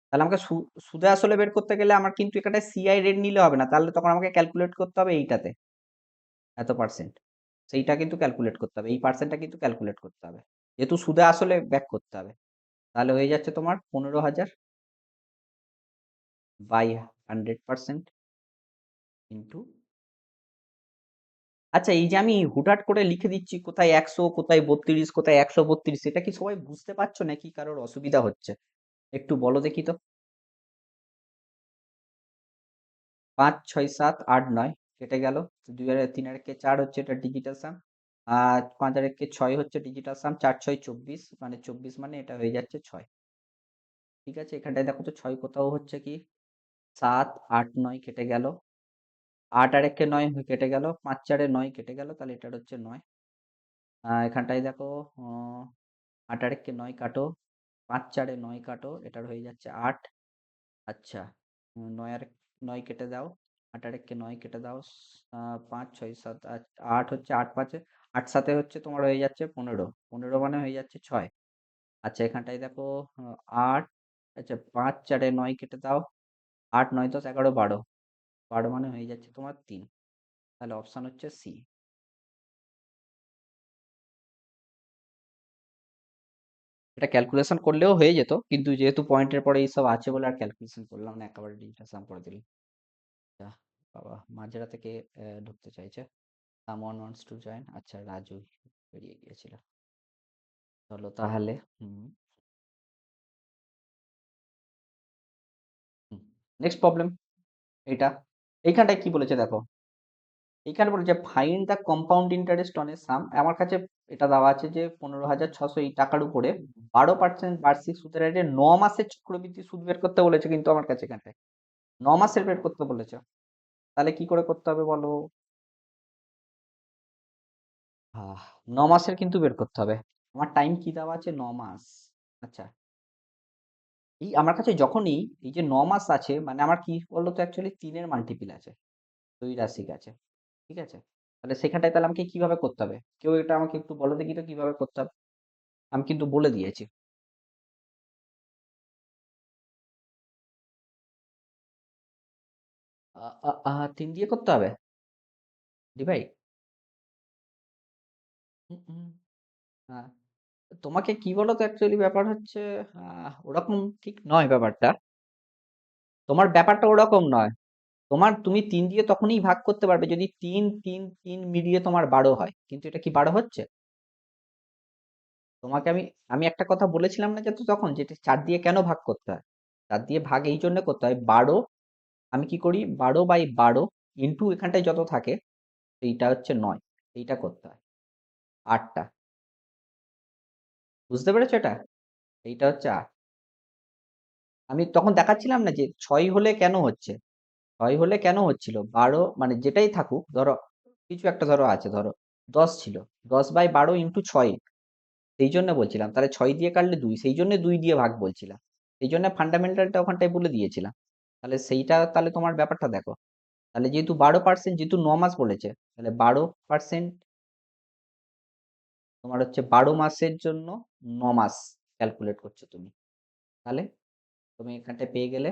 তাহলে আমাকে সুদে আসলে বের করতে গেলে আমার কিন্তু এখানটায় সিআই রেট নিলে হবে না, তাহলে তখন আমাকে ক্যালকুলেট করতে হবে এইটাতে এত পার্সেন্ট, সেইটা কিন্তু ক্যালকুলেট করতে হবে, এই পার্সেন্টটা কিন্তু ক্যালকুলেট করতে হবে, যেহেতু সুদে আসলে ব্যাক করতে হবে। তাহলে হয়ে যাচ্ছে তোমার 15,000 বাই 100% ইন্টু, আচ্ছা এই যে আমি হুটহাট করে লিখে দিচ্ছি কোথায় 100 কোথায় 32 কোথায় 132, এটা কি সবাই বুঝতে পারছো নাকি কারোর অসুবিধা হচ্ছে, একটু বলো দেখি তো। 5 6 7 8 9 কেটে গেল, 2 আর 3 আর 4 হচ্ছে এটা ডিজিটাল সাম, আর 5 আর 6 হচ্ছে ডিজিটাল সাম, 4 6 24, মানে 24 মানে এটা হয়ে যাচ্ছে 6। ঠিক আছে, এখানটায় দেখো তো 6 কোথাও হচ্ছে কি, 7 8 9 কেটে গেল, 8 আর 9 কেটে গেল, 5 4 9 কেটে গেল, তাহলে এটা হচ্ছে 9। এখানটায় দেখো 8 আর 9 কাটো, 5 4 9 কাটো, এটার হয়ে যাচ্ছে 8। আচ্ছা, 9 আর 9 কেটে দাও, 8 আর 1 কে 9 কেটে দাও। 5 6 7 8 হচ্ছে 8 5 8 7 হচ্ছে তোমার হয়ে যাচ্ছে 15। 15 মানে হয়ে যাচ্ছে 6। আচ্ছা এখানটায় দেখো 8, আচ্ছা 5 4 এ 9 কেটে দাও। 8 9 10 11 12। 12 মানে হয়ে যাচ্ছে তোমার 3। তাহলে অপশন হচ্ছে সি। এটা ক্যালকুলেশন করলেও হয়ে যেত, কিন্তু যেহেতু পয়েন্টের পরে এইসব আছে বলে আর ক্যালকুলেশন করলাম না, একেবারে ডিজিটাল সাম করে দিলাম। আচ্ছা, বাবা মাঝেরা থেকে ঢুকতে চাইছে। Someone wants to join. আচ্ছা রাজু বেরিয়ে গিয়েছিল। চলো তাহলে। হুম। নেক্সট প্রবলেম এটা। এইখানটায় কি বলেছে দেখো, এইখানে বলেছে find the compound interest on a sum. আমার কাছে এটা দেওয়া আছে যে 15,600 এই টাকার উপরে 12% বার্ষিক সুদের হারে 9 মাসের চক্রবৃদ্ধি সুদ বের করতে বলেছে, কিন্তু আমার কাছে এখানটায় 9 মাসের বের করতে বলেছে। তাহলে কি করে করতে হবে বলো? 9 মাসের কিন্তু বের করতে হবে। আমার টাইম কি দেওয়া আছে? 9 মাস। আচ্ছা, এই আমার কাছে যখনই এই যে 9 মাস আছে, মানে আমার কি বলতো, অ্যাকচুয়ালি 3-এর মাল্টিপিল আছে, দ্বৈরাশিক আছে। ঠিক আছে? তাহলে সেখানটায় তাহলে আমাকে কিভাবে করতে হবে? কেউ এটা আমাকে একটু বলো দেখি তো কিভাবে করতে হবে? আমি কিন্তু বলে দিয়েছি। 3 দিয়ে করতে হবে? ডিভাইড? হুম, হুম, হ্যাঁ। তোমাকে কি বলো তো, অ্যাকচুয়ালি ব্যাপার হচ্ছে ওরকম ঠিক নয় ব্যাপারটা। তোমার ব্যাপারটা ওরকম নয়। তুমি 3 দিয়ে তখনই ভাগ করতে পারবে যদি 3 3 3 মিলিয়ে তোমার 12 হয়। কিন্তু এটা কি 12 হচ্ছে? তোমাকে আমি আমি একটা কথা বলেছিলাম না যে তখন, যেটা 4 দিয়ে কেন ভাগ করতে হয়? 4 দিয়ে ভাগ এই জন্য করতে হয়, 12 আমি কি করি, 12/12 ইন্টু এখানটায় যত থাকে এইটা হচ্ছে 9, এইটা করতে হয় 8টা। বুঝতে পেরেছো এটা? এইটা হচ্ছে 8। আমি তখন দেখাচ্ছিলাম না যে 6 হলে কেন হচ্ছে, 6 হলে কেন হচ্ছিল, 12 মানে যেটাই থাকুক, ধরো কিছু একটা ধরো আছে, ধরো 10 ছিল, 10/12 ইন্টু 6, সেই জন্য বলছিলাম। তাহলে 6 দিয়ে কাটলে 2, সেই জন্য 2 দিয়ে ভাগ বলছিলাম। সেই জন্য ফান্ডামেন্টালটা ওখানটায় বলে দিয়েছিলাম। তাহলে সেইটা, তাহলে তোমার ব্যাপারটা দেখো। তাহলে যেহেতু 12%, যেহেতু 9 মাস বলেছে, তাহলে 12% তোমার হচ্ছে 12 মাসের জন্য 9 মাস ক্যালকুলেট করছো তুমি। তাহলে তুমি এখানটায় পেয়ে গেলে,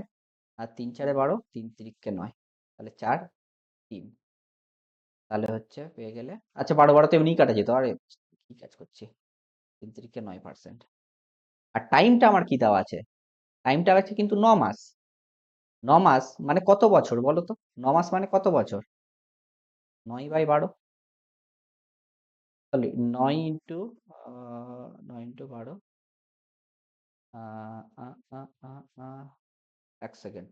আর 3 4 এ 12, 3 3 9, তাহলে 4 3, তাহলে হচ্ছে পেয়ে গেলে। আচ্ছা 12 12 তো এমনিই কাটা যেত, আরে কি কাজ করছি। 3 3 9%। আর টাইমটা আমার কি দেওয়া আছে? টাইমটা আছে কিন্তু 9 মাস। 9 মাস মানে কত বছর বলো তো? 9 মাস মানে কত বছর? 9/12। Sorry, 9 into 12। 1 সেকেন্ড।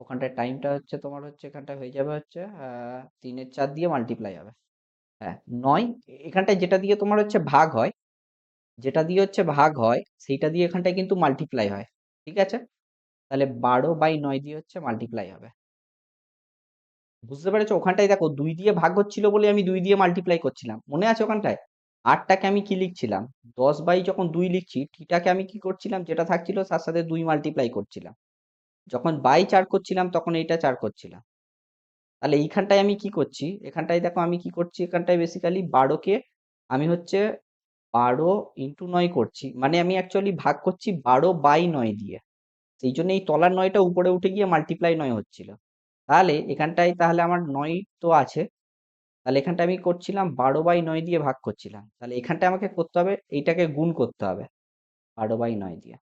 ওখানটায় টাইমটা হচ্ছে তোমার হচ্ছে এখানটায় হয়ে যাবে হচ্ছে 3-এর 4 দিয়ে মাল্টিপ্লাই হবে। হ্যাঁ, 9 এখানটায় যেটা দিয়ে তোমার হচ্ছে ভাগ হয়, যেটা দিয়ে হচ্ছে ভাগ হয় সেইটা দিয়ে এখানটায় কিন্তু মাল্টিপ্লাই হয়। ঠিক আছে? তাহলে 12/9 দিয়ে হচ্ছে মাল্টিপ্লাই হবে। বুঝতে পেরেছো? ওখানটায় দেখো 2 দিয়ে ভাগ হচ্ছিল বলে আমি 2 দিয়ে মাল্টিপ্লাই করছিলাম। মনে আছে ওখানটায়? 8টাকে আমি কি লিখছিলাম? 10/যখন 2 লিখছি, টিটাকে আমি কি করছিলাম? যেটা থাকছিল তার সাথে 2 মাল্টিপ্লাই করছিলাম। যখন বাই 4 করছিলাম তখন এইটা 4 করছিলাম। তাহলে এইখানটায় আমি কি করছি? এখানটায় দেখো আমি কি করছি? এখানটায় বেসিক্যালি 12কে আমি হচ্ছে 12 ইন্টু 9 করছি। মানে আমি অ্যাকচুয়ালি ভাগ করছি 12/9 দিয়ে। সেই জন্য এই তলার 9টা উপরে উঠে গিয়ে মাল্টিপ্লাই 9 হচ্ছিল। তাহলে এখানটায় তাহলে আমার 9 তো আছে। তাহলে এখানটা আমি করছিলাম 12/9 দিয়ে ভাগ করছিলাম। তাহলে এখানটায় আমাকে করতে হবে, এইটাকে গুণ করতে হবে 12/9 দিয়ে।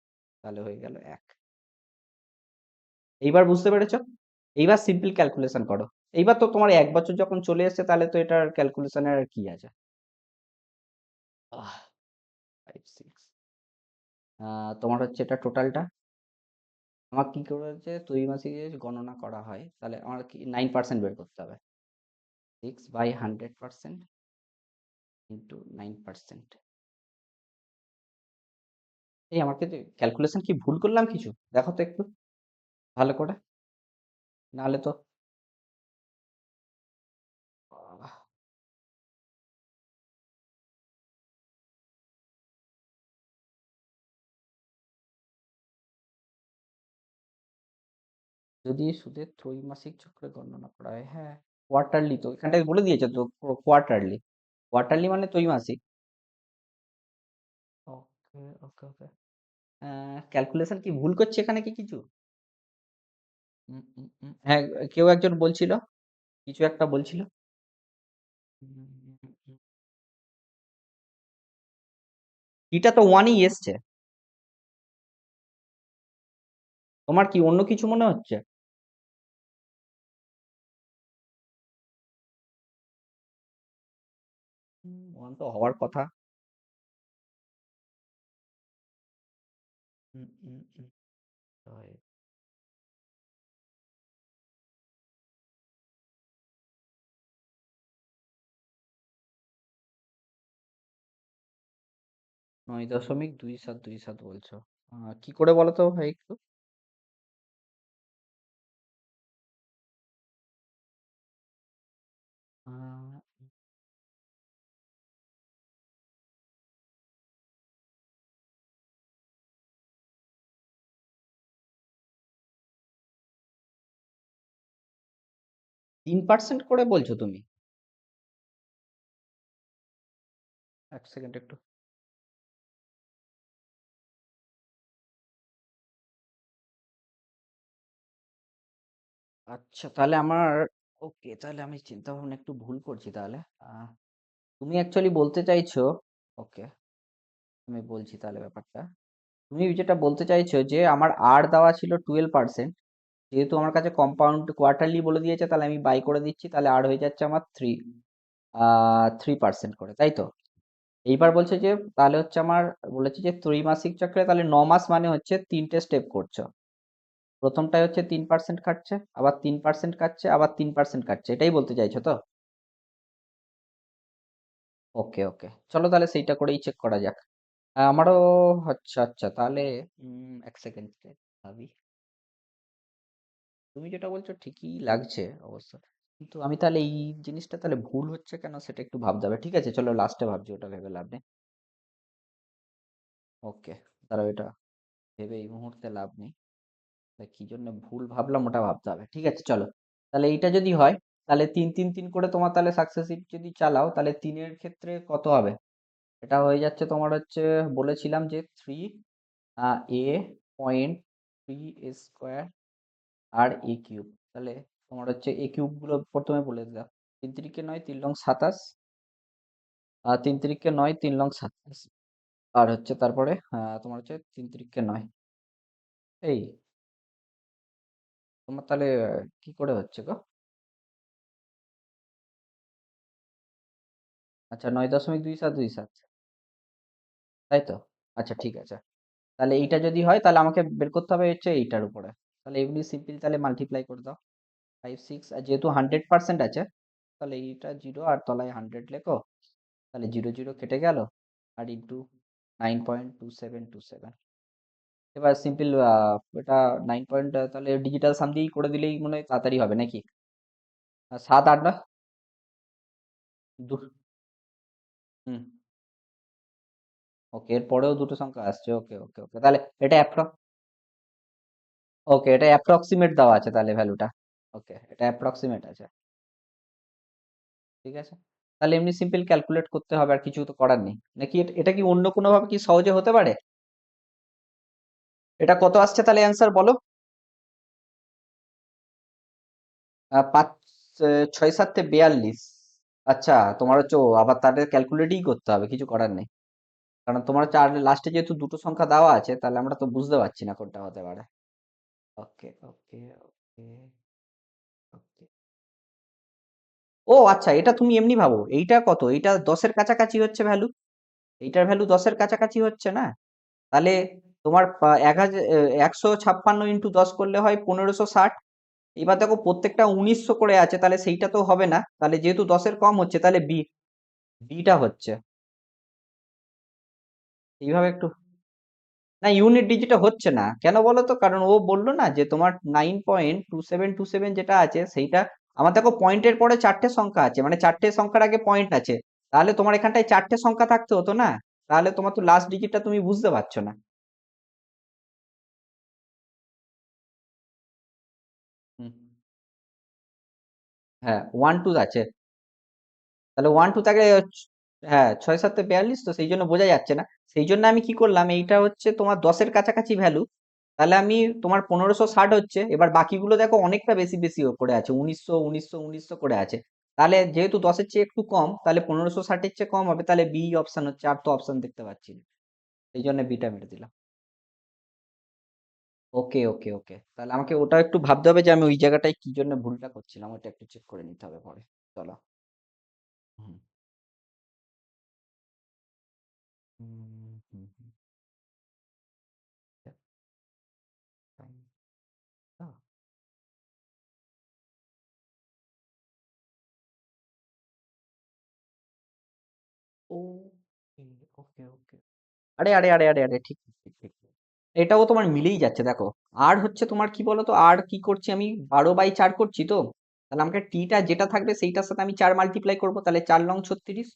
তাহলে হয়ে গেল 1। এইবার বুঝতে পেরেছো? এইবার সিম্পল ক্যালকুলেশন করো। এইবার তো তোমার 1 বছর যখন চলে এসেছে, তাহলে তো এটার ক্যালকুলেশনের আর কি আছে? 5 6, তোমার হচ্ছে এটা টোটালটা আমার কি করে হচ্ছে 2 মাসে গণনা করা হয়, তাহলে আমার কি 9% বের করতে হবে। 6/100% ইন্টু 9%। এই আমার কিন্তু ক্যালকুলেশন কি ভুল করলাম কিছু? দেখো তো একটু ভালো করে, নাহলে তো আহ, যদি সুদের ত্রৈমাসিক চক্রে গণনা করা হয়, হ্যাঁ কোয়ার্টারলি, তো এখানটায় বলে দিয়েছে তো কোয়ার্টারলি। কোয়ার্টারলি মানে ত্রৈমাসিক। ওকে ওকে ওকে। ক্যালকুলেশন কি ভুল করছে এখানে কি কিছু? হ্যাঁ, কেউ একজন বলছিল, কিছু একটা বলছিল। এটা তো ওয়ানই এসছে। তোমার কি অন্য কিছু মনে হচ্ছে? ওয়ান তো হওয়ার কথা। হুম, হুম, হুম, হয়। 9.2727 বলছো? কি করে বলো তো ভাই একটু? 3% করে বলছো তুমি? এক সেকেন্ড একটু। আচ্ছা তাহলে আমার, ওকে তাহলে আমি চিন্তা ভাবনা একটু ভুল করছি তাহলে। আহ, তুমি অ্যাকচুয়ালি বলতে চাইছো, ওকে আমি বলছি তাহলে ব্যাপারটা। তুমি যেটা বলতে চাইছো যে আমার আর দেওয়া ছিল 12%, যেহেতু আমার কাছে কম্পাউন্ড কোয়ার্টারলি বলে দিয়েছে, তাহলে আমি বাই করে দিচ্ছি, তাহলে আর হয়ে যাচ্ছে আমার 3% করে, তাই তো? এইবার বলছে যে তাহলে হচ্ছে আমার, বলেছে যে ত্রৈমাসিক চক্রে তাহলে 9 মাস মানে হচ্ছে তিনটে স্টেপ করছো। প্রথমটায় হচ্ছে 3% কাটছে, আবার 3% কাটছে, আবার 3% কাটছে, এটাই বলতে চাইছো তো? ওকে ওকে, চলো তাহলে সেইটা করেই চেক করা যাক। আমারও, আচ্ছা আচ্ছা তাহলে এক সেকেন্ড ভাবি। তুমি যেটা বলছো ঠিকই লাগছে অবশ্য, কিন্তু আমি তাহলে এই জিনিসটা তাহলে ভুল হচ্ছে কেন সেটা একটু ভাবতে হবে। ঠিক আছে চলো লাস্টে ভাবছি, ওটা ভেবে লাভ নেই। ওকে, তাহলে এটা ভেবে এই মুহূর্তে লাভ নেই। তা কি জন্য ভুল ভাবলাম ওটা ভাবতে হবে। ঠিক আছে চলো, তাহলে এইটা যদি হয়, তাহলে 3 3 3 করে তোমার তাহলে সাকসেসিভ যদি চালাও, তাহলে তিনের ক্ষেত্রে কত হবে? এটা হয়ে যাচ্ছে তোমার হচ্ছে, বলেছিলাম যে 3 a.3 a² আর a³ তাহলে তোমার হচ্ছে a³ গুলো প্রথমে বলে দিলাম। 3 3 9 3 লং 27, আর 3 3 9 3 লং 27, আর হচ্ছে তারপরে তোমার হচ্ছে 3 3 9। এই তোমার তাহলে কি করে হচ্ছে গো? আচ্ছা 9.2727, তাই তো? আচ্ছা ঠিক আছে, তাহলে এইটা যদি হয় তাহলে আমাকে বের করতে হবে হচ্ছে এইটার উপরে। তাহলে এমনি সিম্পল তাহলে মাল্টিপ্লাই করে দাও। 5 6, আর যেহেতু 100% আছে, তাহলে এইটা 0 আর তলায় 100 লেখো, তাহলে 0 0 কেটে গেল, আর ইন্টু 9.2727। এবার সিম্পল এটা 9 পয়েন্ট, তাহলে ডিজিটাল সাম দিয়েই করে দিলেই মনে হয় তাড়াতাড়ি হবে নাকি? 7 8 না? হুম, ওকে এর পরেও দুটো সংখ্যা আসছে, ওকে ওকে ওকে, তাহলে এটা ওকে এটা অ্যাপ্রক্সিমেট দেওয়া আছে তাহলে ভ্যালুটা। ওকে এটা অ্যাপ্রক্সিমেট আছে, ঠিক আছে। তাহলে এমনি সিম্পল ক্যালকুলেট করতে হবে, আর কিছু তো করার নেই নাকি? এটা কি অন্য কোনো ভাবে কি সহজে হতে পারে? এটা কত আসছে তাহলে অ্যান্সার বলো? 5 6 7 42। আচ্ছা, তোমার হচ্ছে আবার তাদের ক্যালকুলেটই করতে হবে, কিছু করার নেই। কারণ তোমার হচ্ছে আর লাস্টে যেহেতু দুটো সংখ্যা দেওয়া আছে, তাহলে আমরা তো বুঝতে পারছি না কোনটা হতে পারে। ওকে ওকে ওকে ওকে। ও আচ্ছা, এটা তুমি এমনি ভাবো, এইটা কত, এইটা 10-এর কাছাকাছি হচ্ছে ভ্যালু, এইটার ভ্যালু 10-এর কাছাকাছি হচ্ছে না? তাহলে তোমার 156 × 10 করলে হয় 1560। এবার দেখো প্রত্যেকটা 1900 করে আছে, তাহলে সেইটা তো হবে না, তাহলে যেহেতু 10-এর কম হচ্ছে, তাহলে বিটা হচ্ছে। এইভাবে একটু, না ইউনিট ডিজিটে হচ্ছে না কেন বলো তো? কারণ ও বললো না যে তোমার 9.2727 যেটা আছে সেইটা, আমার দেখো পয়েন্টের পরে চারটে সংখ্যা আছে, মানে চারটে সংখ্যার আগে পয়েন্ট আছে, তাহলে তোমার এখানটায় চারটে সংখ্যা থাকতে হতো না? তাহলে তোমার তো লাস্ট ডিজিটটা তুমি বুঝতে পারছো না। হুম, হ্যাঁ 1 2 আছে, তাহলে 1 2 থাকলে হ্যাঁ 6 7 42, তো সেই জন্য বোঝা যাচ্ছে না। সেই জন্য আমি কি করলাম, এইটা হচ্ছে তোমার 10-এর কাছাকাছি ভ্যালু, তাহলে আমি তোমার 1560 হচ্ছে, এবার বাকিগুলো দেখো অনেকটা বেশি বেশি করে আছে, 1900 1900 করে আছে। তাহলে যেহেতু 10-এর চেয়ে একটু কম, তাহলে 1560-এর চেয়ে কম হবে, তাহলে বি অপশন হচ্ছে, আর তো অপশন দেখতে পাচ্ছি না, এই জন্য বিটা মেরে দিলাম। ওকে ওকে ওকে, তাহলে আমাকে ওটা একটু ভাবতে হবে যে আমি ওই জায়গাটায় কি জন্য ভুলটা করছিলাম, ওটা একটু চেক করে নিতে হবে পরে। চলো। হুম হুম হুম হুম, fine. Ah, ওকে ওকে ওকে, আরে আরে আরে আরে আরে, ঠিক ঠিক ঠিক ঠিক। এটাও তোমার মিলেই যাচ্ছে দেখো। আর হচ্ছে তোমার কি বলতো, আর কি করছি আমি, 12/4 করছি তো, তাহলে আমাকে টিটা যেটা থাকবে সেইটার সাথে আমি 4 মাল্টিপ্লাই করবো, তাহলে 4 লং 36।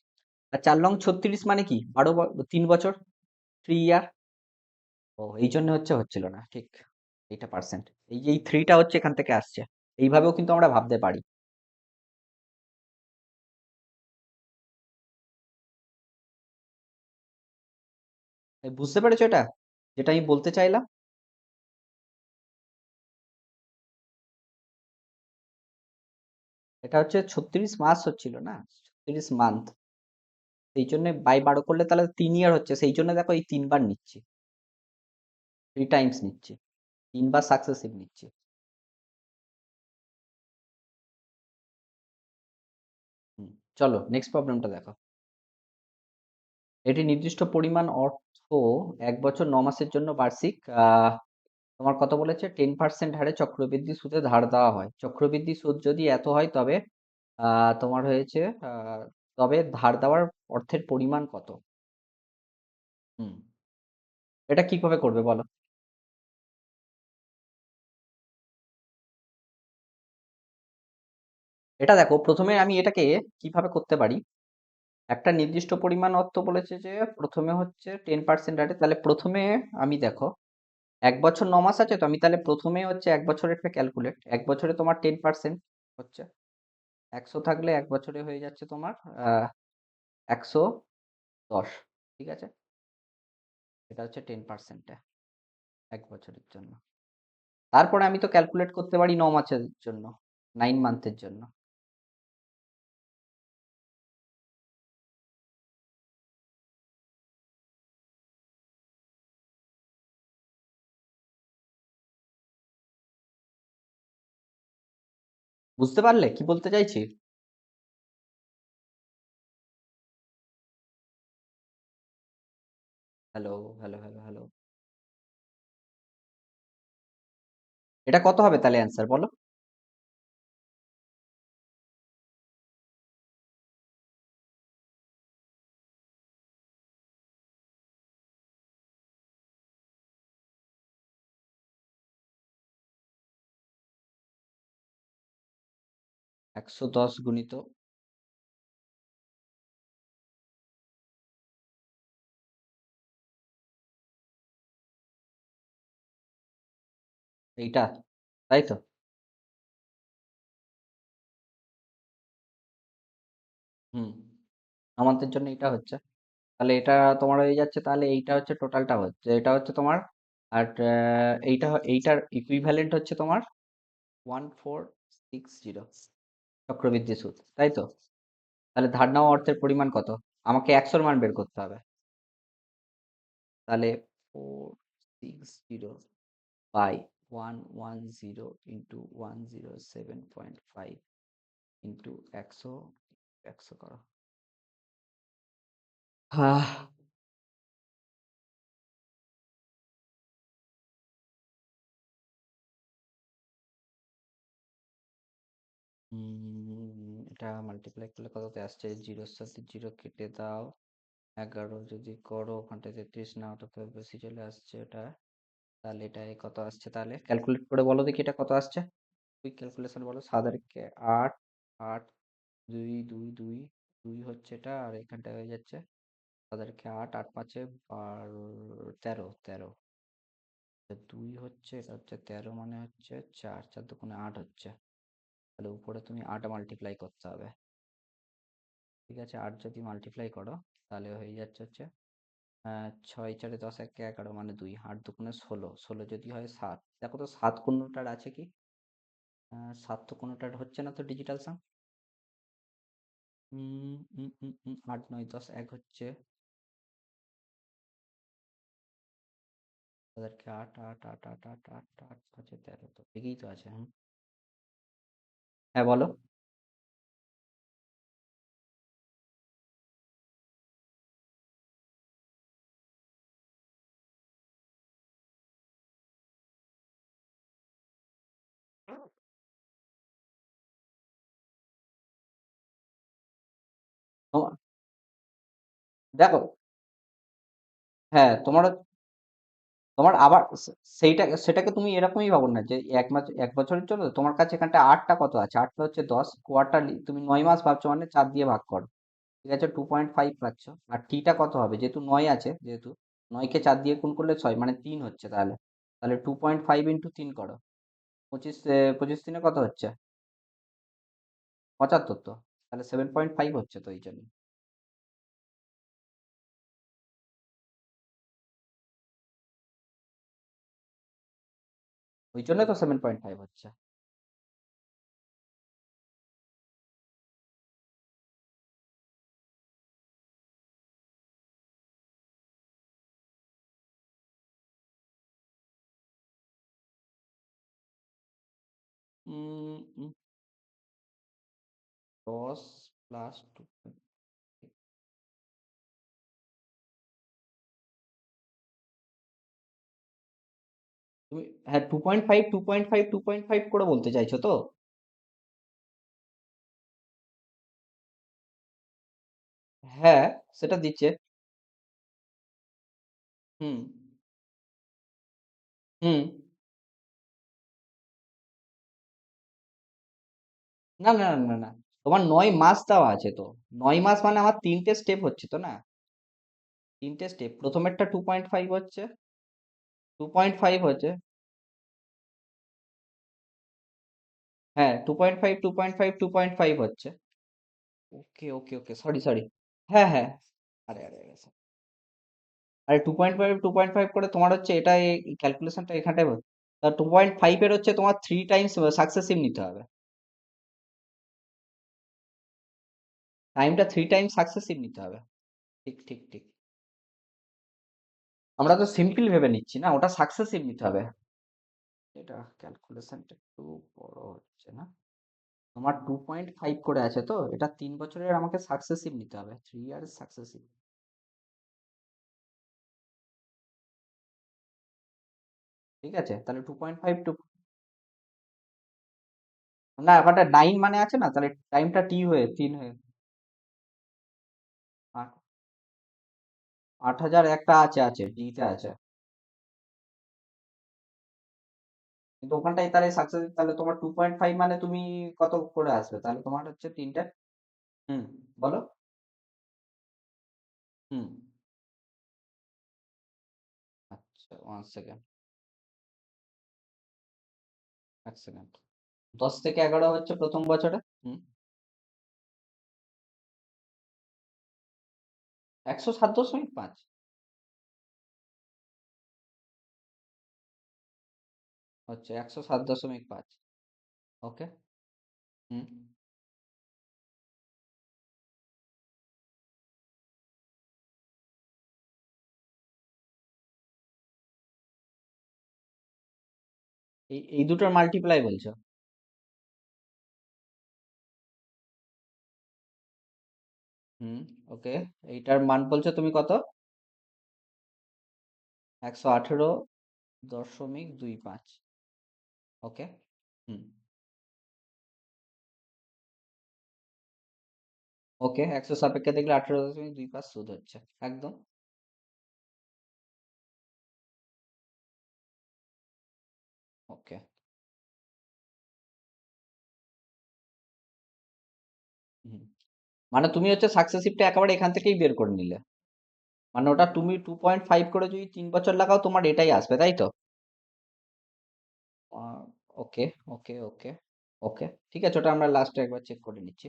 আর 4 লং 36 মানে কি, 3 বছর, 3 ইয়ার। ও এই জন্য হচ্ছিল না ঠিক, এইটা পার্সেন্ট, এই যে এই থ্রিটা হচ্ছে এখান থেকে আসছে, এইভাবেও কিন্তু আমরা ভাবতে পারি। বুঝতে পেরেছো এটা, যেটা আমি বলতে চাইলাম? এটা হচ্ছে 36 মাস হচ্ছিল না, 36 মান্থ, সেই জন্য বাই 12 করলে তাহলে 3 ইয়ার হচ্ছে, সেই জন্য দেখো এই 3 বার নিচ্ছি, 3 টাইমস নিচ্ছি, 3 বার সাকসেসিভ নিচ্ছি। হুম, চলো নেক্সট প্রবলেমটা দেখো। এটি নির্দিষ্ট পরিমাণ অর্থ 1 বছর 9 মাসের জন্য বার্ষিক তোমার কত বলেছে, 10% হারে চক্রবৃদ্ধি সুদে ধার দেওয়া হয়। চক্রবৃদ্ধি সুদ যদি এত হয় তবে তোমার হয়েছে, তবে ধার দেওয়ার অর্থের পরিমাণ কত? হুম, এটা কিভাবে করবে বলো? এটা দেখো, প্রথমে আমি এটাকে কিভাবে করতে পারি, একটা নির্দিষ্ট পরিমাণ অর্থ বলেছে যে প্রথমে হচ্ছে 10% হারে, তাহলে প্রথমে আমি দেখো 1 বছর 9 মাস আছে, তো আমি তাহলে প্রথমে হচ্ছে 1 বছরেরটা ক্যালকুলেট, 1 বছরে তোমার 10% হচ্ছে 100, থাকলে 1 বছরে হয়ে যাচ্ছে তোমার 110, ঠিক আছে, এটা হচ্ছে 10%, 1 বছরের জন্য। তারপরে আমি তো ক্যালকুলেট করতে পারি 9 মাসের জন্য, 9 মান্থের জন্য। বুঝতে পারলে কি বলতে চাইছি? হ্যালো হ্যালো হ্যালো হ্যালো, এটা কত হবে তাহলে অ্যান্সার বলো? 110 গুণিত, এইটা, তাই তো? হুম, আমাদের জন্য এটা হচ্ছে, তাহলে এটা তোমার হয়ে যাচ্ছে, তাহলে এইটা হচ্ছে টোটালটা হচ্ছে, এটা হচ্ছে তোমার, আর এইটার ইকুইভ্যালেন্ট হচ্ছে তোমার 1460 চক্রবৃদ্ধি সুদ, তাই তো? তাহলে ধার নেওয়া অর্থের পরিমাণ কত? আমাকে 100-র মান বের করতে হবে, তাহলে 460 বাই 110 ইন্টু 107.5 ইন্টু 100 করো। আহ, এটা মাল্টিপ্লাই করলে কততে আসছে, জিরোর সাথে জিরো কেটে দাও, 11 যদি করো ওখানটা 33 না, ওটা তো বেশি চলে আসছে এটা, তাহলে এটা কত আসছে, তাহলে ক্যালকুলেট করে বলো দেখি এটা কত আসছে, কুইক ক্যালকুলেশন বলো, 7 আর 8, 8 2 2 2 2 হচ্ছে এটা, আর এখানটা হয়ে যাচ্ছে 7 আর 8, 8 5 12, 13, 13, দুই হচ্ছে, এটা হচ্ছে 13, মানে হচ্ছে 4, 4 দুগুণে 8 হচ্ছে। তাহলে উপরে তুমি 8 মাল্টিপ্লাই করতে হবে। ঠিক আছে, 8 যদি মাল্টিপ্লাই করো তাহলে হয়ে যাচ্ছে হচ্ছে 6 4 10 1 11, মানে 2, 8 দুগুণে 16, 16 যদি হয় 7। দেখো তো 7 কোনোটার আছে কি? 7 তো কোনোটার হচ্ছে না তো ডিজিটাল সাম। 8 9 10 1 হচ্ছে, তাদেরকে 8 8 8 8 8 8 8 5 13, তো ঠিকই তো আছে। হুম, হ্যাঁ বলো। তোমার- দেখো, হ্যাঁ তোমার তোমার আবার সেটাকে তুমি এরকমই ভাবো না যে 1 মাস 1 বছরের জন্য তোমার কাছে এখানটা 8টা কত আছে, 8টা হচ্ছে 10 কোয়ার্টারলি, তুমি 9 মাস ভাবছো মানে 4 দিয়ে ভাগ করো। ঠিক আছে, 2.5 পাচ্ছ। আর টিটা কত হবে, যেহেতু 9 আছে, যেহেতু 9কে 4 দিয়ে গুণ করলে 6, মানে 3 হচ্ছে। তাহলে তাহলে 2.5 ইন্টু 3 করো, 25, 25 দিনে কত হচ্ছে? 75 তো। তাহলে 7.5 হচ্ছে তো এই জন্য। ওই জন্য তো 7.5 হচ্ছে। উম, উম, 10 প্লাস 2, তুমি, হ্যাঁ 2.5 2.5 2.5 করে বলতে চাইছো তো? হ্যাঁ, সেটা দিচ্ছে। হুম, হুম। না না না না না, তোমার 9 মাস দেওয়া আছে তো। 9 মাস মানে আমার 3টে স্টেপ হচ্ছে তো না? 3টে স্টেপ, প্রথমেরটা 2.5 হচ্ছে, 2.5 হচ্ছে। হ্যাঁ, 2.5 2.5 2.5 হচ্ছে। ওকে ওকে ওকে, সরি সরি। হ্যাঁ হ্যাঁ। আরে আরে আরে আরে 2.5 করে তোমার হচ্ছে, এটা এই ক্যালকুলেশনটা এখানটায় হচ্ছে। তা 2.5 এর হচ্ছে তোমার 3 টাইমস সাকসেসিভ নিতে হবে। টাইমটা 3 টাইমস সাকসেসিভ নিতে হবে। ঠিক ঠিক ঠিক। আমরা তো সিম্পল ভেবে নিচ্ছি না, ওটা সাকসেসিভ নিতে হবে। এটা ক্যালকুলেশনটা একটু বড় হচ্ছে না? তোমার 2.5 করে আছে তো, এটা 3 বছরের আমাকে সাকসেসিভ নিতে হবে, 3 ইয়ার্স সাকসেসিভ। ঠিক আছে, তাহলে 2.5 টু, না ওখানটা 9 মানে আছে না, তাহলে টাইমটা টি হয়ে 3 হয়ে 8,000 একটা আছে, আছে টিতে আছে। কিন্তু ওখানটাই তাহলে সাকসেস, তাহলে তোমার 2.5 মানে তুমি কত করে আসবে, তাহলে তোমার হচ্ছে 3টে। হুম, বলো। হুম, আচ্ছা 1 সেকেন্ড, 1 সেকেন্ড। 10 থেকে 11 হচ্ছে প্রথম বছরে। হুম, 107.5 হচ্ছে, 107.5। ওকে। হুম, এই দুটোর মাল্টিপ্লাই বলছো? হুম, ওকে। এইটার মান বলছো তুমি কত? 118.25। ওকে। হুম, ওকে, 100 সাপেক্ষে দেখলে 18.25 সুদ হচ্ছে। একদম। ওকে। হুম, মানে তুমি হচ্ছে সাকসেসিভটা একেবারে এখান থেকেই বের করে নিলে। মানে ওটা তুমি 2.5 করে যদি 3 বছর লাগাও, তোমার এটাই আসবে, তাই তো? ওকে, ওকে, ওকে, ওকে, ঠিক আছে, ওটা আমরা লাস্টে একবার চেক করে নিচ্ছি।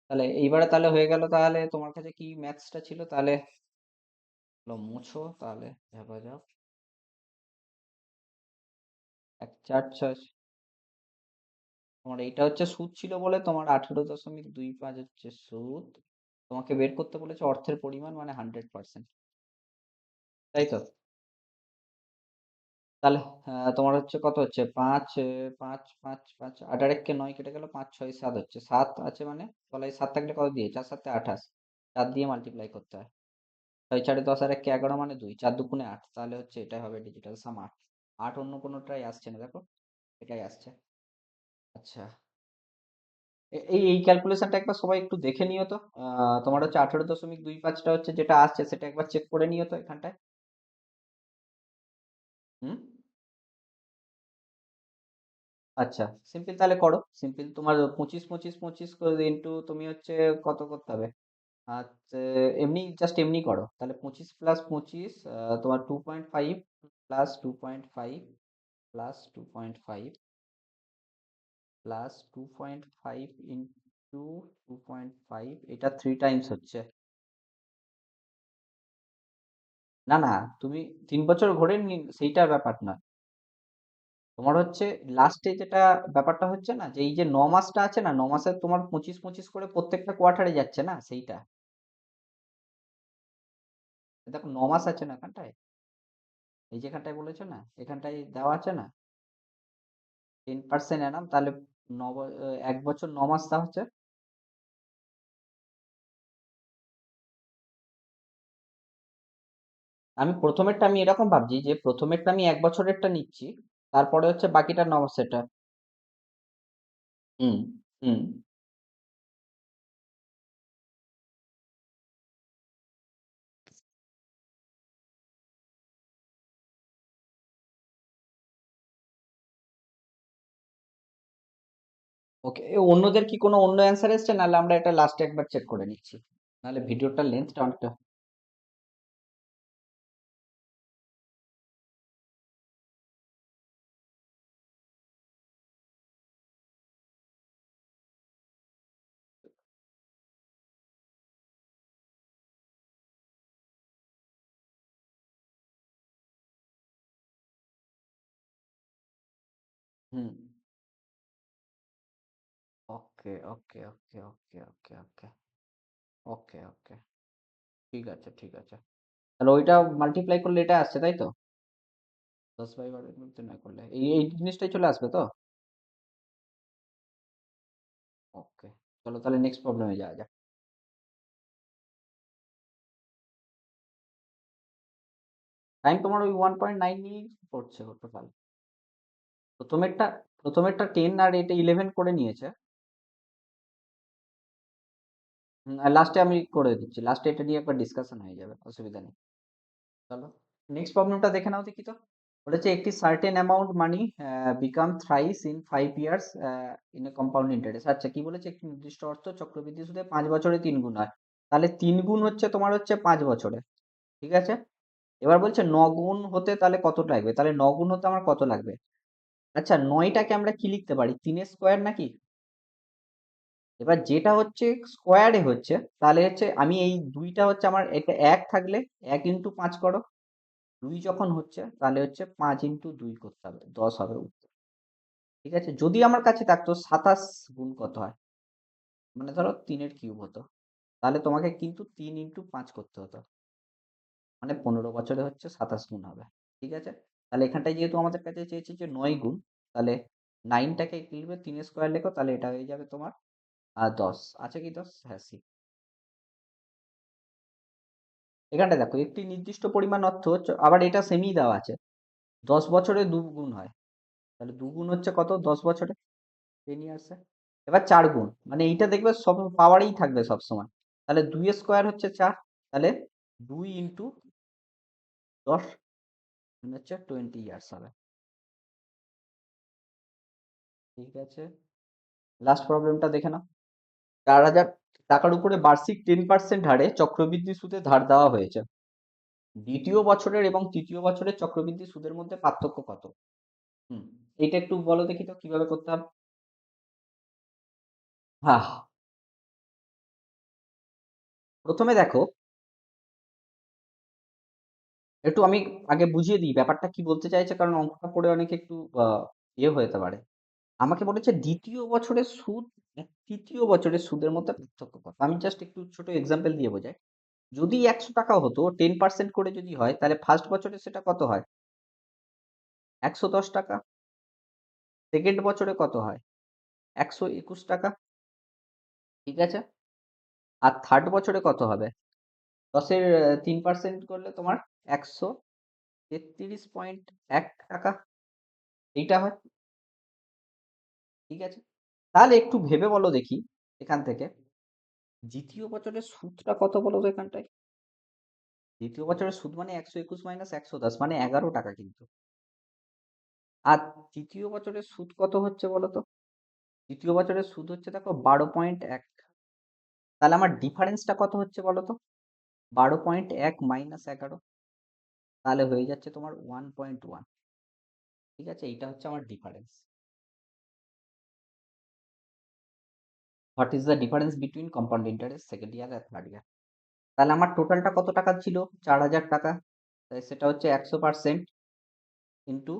তাহলে এইবারে তাহলে হয়ে গেল, তাহলে তোমার কাছে কি ম্যাথসটা ছিল তাহলে? মুছো তাহলে, ভাবা যাক। 1, 4, 6, তোমার এইটা হচ্ছে সুদ ছিল বলে তোমার 18.25 হচ্ছে সুদ। তোমাকে বের করতে বলেছে অর্থের পরিমাণ মানে 100%, তাই তো? তাহলে তোমার হচ্ছে কত হচ্ছে, 5, 5, 5, 5, 8 আর 1 কে 9 কেটে গেল, 5, 6, 7 হচ্ছে, 7 আছে মানে, তাহলে 7 থাকলে কত দিয়ে, 4, 7, 28, 4 দিয়ে মাল্টিপ্লাই করতে হয়। 6, 4, 10 আর 1 কে 11 মানে 2, 4 দুগুণে 8, তাহলে হচ্ছে এটাই হবে ডিজিটাল সাম 8। 8 অন্য কোনোটাই আসছে না, দেখো এটাই আসছে। আচ্ছা, এই ক্যালকুলেশনটা একবার সবাই একটু দেখে নিও তো। তোমার হচ্ছে 18.25টা হচ্ছে যেটা আসছে সেটা একবার চেক করে নিও তো এখানটায়। হুম। আচ্ছা, সিম্পল তাহলে করো, সিম্পল তোমার 25, 25, 25 করে ইন্টু তুমি হচ্ছে কত করতে হবে। আচ্ছা, এমনি জাস্ট এমনি করো তাহলে, 25 + 25 তোমার 2.5 প্লাস 2.5 প্লাস 2.5 প্লাস 2.5 ইন্টু 2.5, এটা 3 টাইমস হচ্ছে। না না, তুমি 3 বছর ঘোরে নি সেইটা ব্যাপার না। তোমার হচ্ছে লাস্টে যেটা ব্যাপারটা হচ্ছে না, যে এই যে 9 মাসটা আছে না, 9 মাসের তোমার 25, 25 করে প্রত্যেকটা কোয়ার্টারে যাচ্ছে না সেইটা। দেখো 9 মাস আছে না এখানটায়, এই যেখানটায় বলেছে না, এখানটায় দেওয়া আছে না 10% এনাম, তাহলে 1 বছর 9 মাস তা হচ্ছে। আমি প্রথমেরটা আমি এরকম ভাবছি যে প্রথমেরটা আমি 1 বছরেরটা নিচ্ছি, তারপরে হচ্ছে বাকিটা 9 মাসেরটা। হুম, হুম। ওকে, অন্যদের কি কোনো অন্য অ্যান্সার এসছে, নাহলে আমরা এটা লাস্টে একবার চেক করে নিচ্ছি, নাহলে ভিডিওটার লেন্থটা অনেকটা। হুম। ওকে, ওকে, ওকে, ওকে, ওকে, ওকে, ওকে, ওকে, ঠিক আছে, ঠিক আছে। তাহলে ওইটা মাল্টিপ্লাই করলে এটা আসছে, তাই তো? 10/12 মধ্যে না করলে এই এই জিনিসটাই চলে আসবে তো? ওকে, চলো তাহলে নেক্সট প্রবলেমে যাওয়া যাক। টাইম তোমার ওই 1.9 মিনিট পড়ছে টোটাল। প্রথমেরটা প্রথমেরটা 10 আর এটা 11 করে নিয়েছে। আর লাস্টে আমি করে দিচ্ছি, লাস্টে এটা নিয়ে একবার ডিসকাশন হয়ে যাবে, অসুবিধা নেই। চলো নেক্সট প্রবলেমটা দেখে নাও দেখি তো। বলেছে একটি certain amount money become thrice in 5 years in a compound interest. আচ্ছা, কি বলেছে, একটি নির্দিষ্ট অর্থ চক্রবৃদ্ধি সুদে 5 বছরে 3 গুণ হয়। তাহলে 3 গুণ হচ্ছে তোমার হচ্ছে 5 বছরে, ঠিক আছে। এবার বলছে 9 গুণ হতে তাহলে কত লাগবে, তাহলে 9 গুণ হতে আমার কত লাগবে। আচ্ছা, 9টাকে আমরা কি লিখতে পারি, 3 স্কোয়ার নাকি? এবার যেটা হচ্ছে স্কোয়ারে হচ্ছে, তাহলে হচ্ছে আমি এই দুইটা হচ্ছে আমার, এটা 1 থাকলে 1 × 5 করো, 2 যখন হচ্ছে তাহলে হচ্ছে 5 × 2 করতে হবে, 10 হবে উত্তর। ঠিক আছে, যদি আমার কাছে থাকতো 27 গুণ কত হয়, মানে ধরো 3 এর কিউব হতো, তাহলে তোমাকে কিন্তু 3 × 5 করতে হতো, মানে 15 বছরে হচ্ছে 27 গুণ হবে। ঠিক আছে, তাহলে এখানটায় যেহেতু আমাদের কাছে চেয়েছে যে 9 গুণ, তাহলে 9টাকে কি লিখবে, 3 স্কোয়ার লেখো, তাহলে এটা হয়ে যাবে তোমার 10। আছে কি 10? হ্যাঁ, এখানটা দেখো একটি নির্দিষ্ট পরিমাণ অর্থ আবার এটা সেমি দেওয়া আছে, 10 বছরে 2 গুণ হয়, তাহলে 2 গুণ হচ্ছে কত 10 বছরে, 10 ইয়ার্সে। এবার 4 গুণ, মানে এইটা দেখবে সব পাওয়ারই থাকবে সব সময়, তাহলে 2 স্কোয়ার হচ্ছে 4, তাহলে 2 × 10 মানে হচ্ছে 20 ইয়ার্স হবে। ঠিক আছে, লাস্ট প্রবলেমটা দেখে নাও। 4,000 টাকার উপরে বার্ষিক 10% হারে চক্রবৃদ্ধি সুদে ধার দেওয়া হয়েছে, দ্বিতীয় বছরের এবং তৃতীয় বছরের চক্রবৃদ্ধি সুদের মধ্যে পার্থক্য কত? হুম। এইটা একটু বলো দেখি তো কিভাবে করতে হবে। হ্যাঁ, প্রথমে দেখো, একটু আমি আগে বুঝিয়ে দিই ব্যাপারটা কি বলতে চাইছে, কারণ অঙ্কটা পড়ে অনেকে একটু ইয়ে হতে পারে। আমাকে বলেছে দ্বিতীয় বছরের সুদ আর তৃতীয় বছরের সুদের মধ্যে পার্থক্য কত। আমি জাস্ট একটু ছোট এক্সাম্পল দিয়ে বোঝাই। যদি 100 টাকা হতো, 10% করে যদি হয়, তাহলে ফার্স্ট বছরে সেটা কত হয়? 110 টাকা। সেকেন্ড বছরে কত হয়? 121 টাকা। ঠিক আছে। আর থার্ড বছরে কত হবে? 10-এর 3% করলে তোমার 133.1 টাকা। এইটা হয়। ঠিক আছে। তাহলে একটু ভেবে বলো দেখি এখান থেকে, দ্বিতীয় বছরের সুদটা কত বলো তো এখানটায়? দ্বিতীয় বছরের সুদ মানে 121 মাইনাস 110 মানে 11 টাকা কিন্তু। আর তৃতীয় বছরের সুদ কত হচ্ছে বলো তো? তৃতীয় বছরের সুদ হচ্ছে দেখো 12.1। তাহলে আমার ডিফারেন্সটা কত হচ্ছে বলো তো? 12.1 মাইনাস 11। তাহলে হয়ে যাচ্ছে তোমার 1.1। ঠিক আছে, এইটা হচ্ছে আমার difference. What is the difference between compound interest second year আর থার্ড ইয়ার? তাহলে আমার টোটালটা কত টাকা ছিল? 4,000 টাকা। তাই সেটা হচ্ছে 100% ইন্টু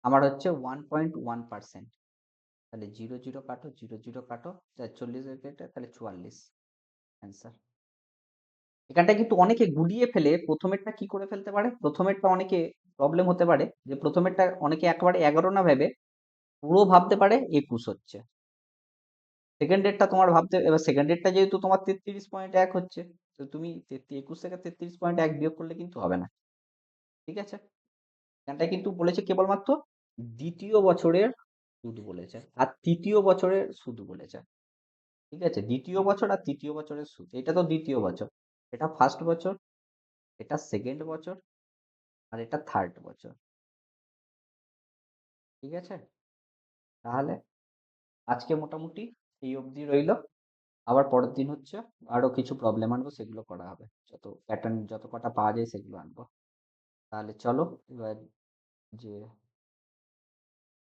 আমার হচ্ছে 1.1%। তাহলে জিরো জিরো কাটো, জিরো জিরো কাটো, 40 কেটে তাহলে 44 অ্যান্সার। এখানটা কিন্তু অনেকে গুলিয়ে ফেলে প্রথমেরটা কি করে ফেলতে পারে, প্রথমেরটা অনেকে প্রবলেম হতে পারে যে প্রথমেরটা অনেকে একেবারে 11 না ভেবে পুরো ভাবতে পারে 21 হচ্ছে। সেকেন্ড ডেটটা তোমার ভাবতে, এবার সেকেন্ড ডেটটা যেহেতু তোমার 33.1 হচ্ছে, তো তুমি 21 থেকে 33.1 বিয়োগ করলে কিন্তু হবে না। ঠিক আছে। এখানটায় কিন্তু বলেছে কেবলমাত্র দ্বিতীয় বছরের সুদ বলেছে আর তৃতীয় বছরের সুদ বলেছে। ঠিক আছে, দ্বিতীয় বছর আর তৃতীয় বছরের সুদ, এটা তো দ্বিতীয় বছর, এটা ফার্স্ট বছর, এটা সেকেন্ড বছর, আর এটা থার্ড বছর। ঠিক আছে। তাহলে আজকে মোটামুটি এই অবধি রইলো। আবার পরের দিন হচ্ছে আরো কিছু প্রবলেম আনবো, সেগুলো করা হবে, যত প্যাটার্ন যত কটা পাওয়া যায় সেগুলো আনবো। তাহলে চলো এবার যে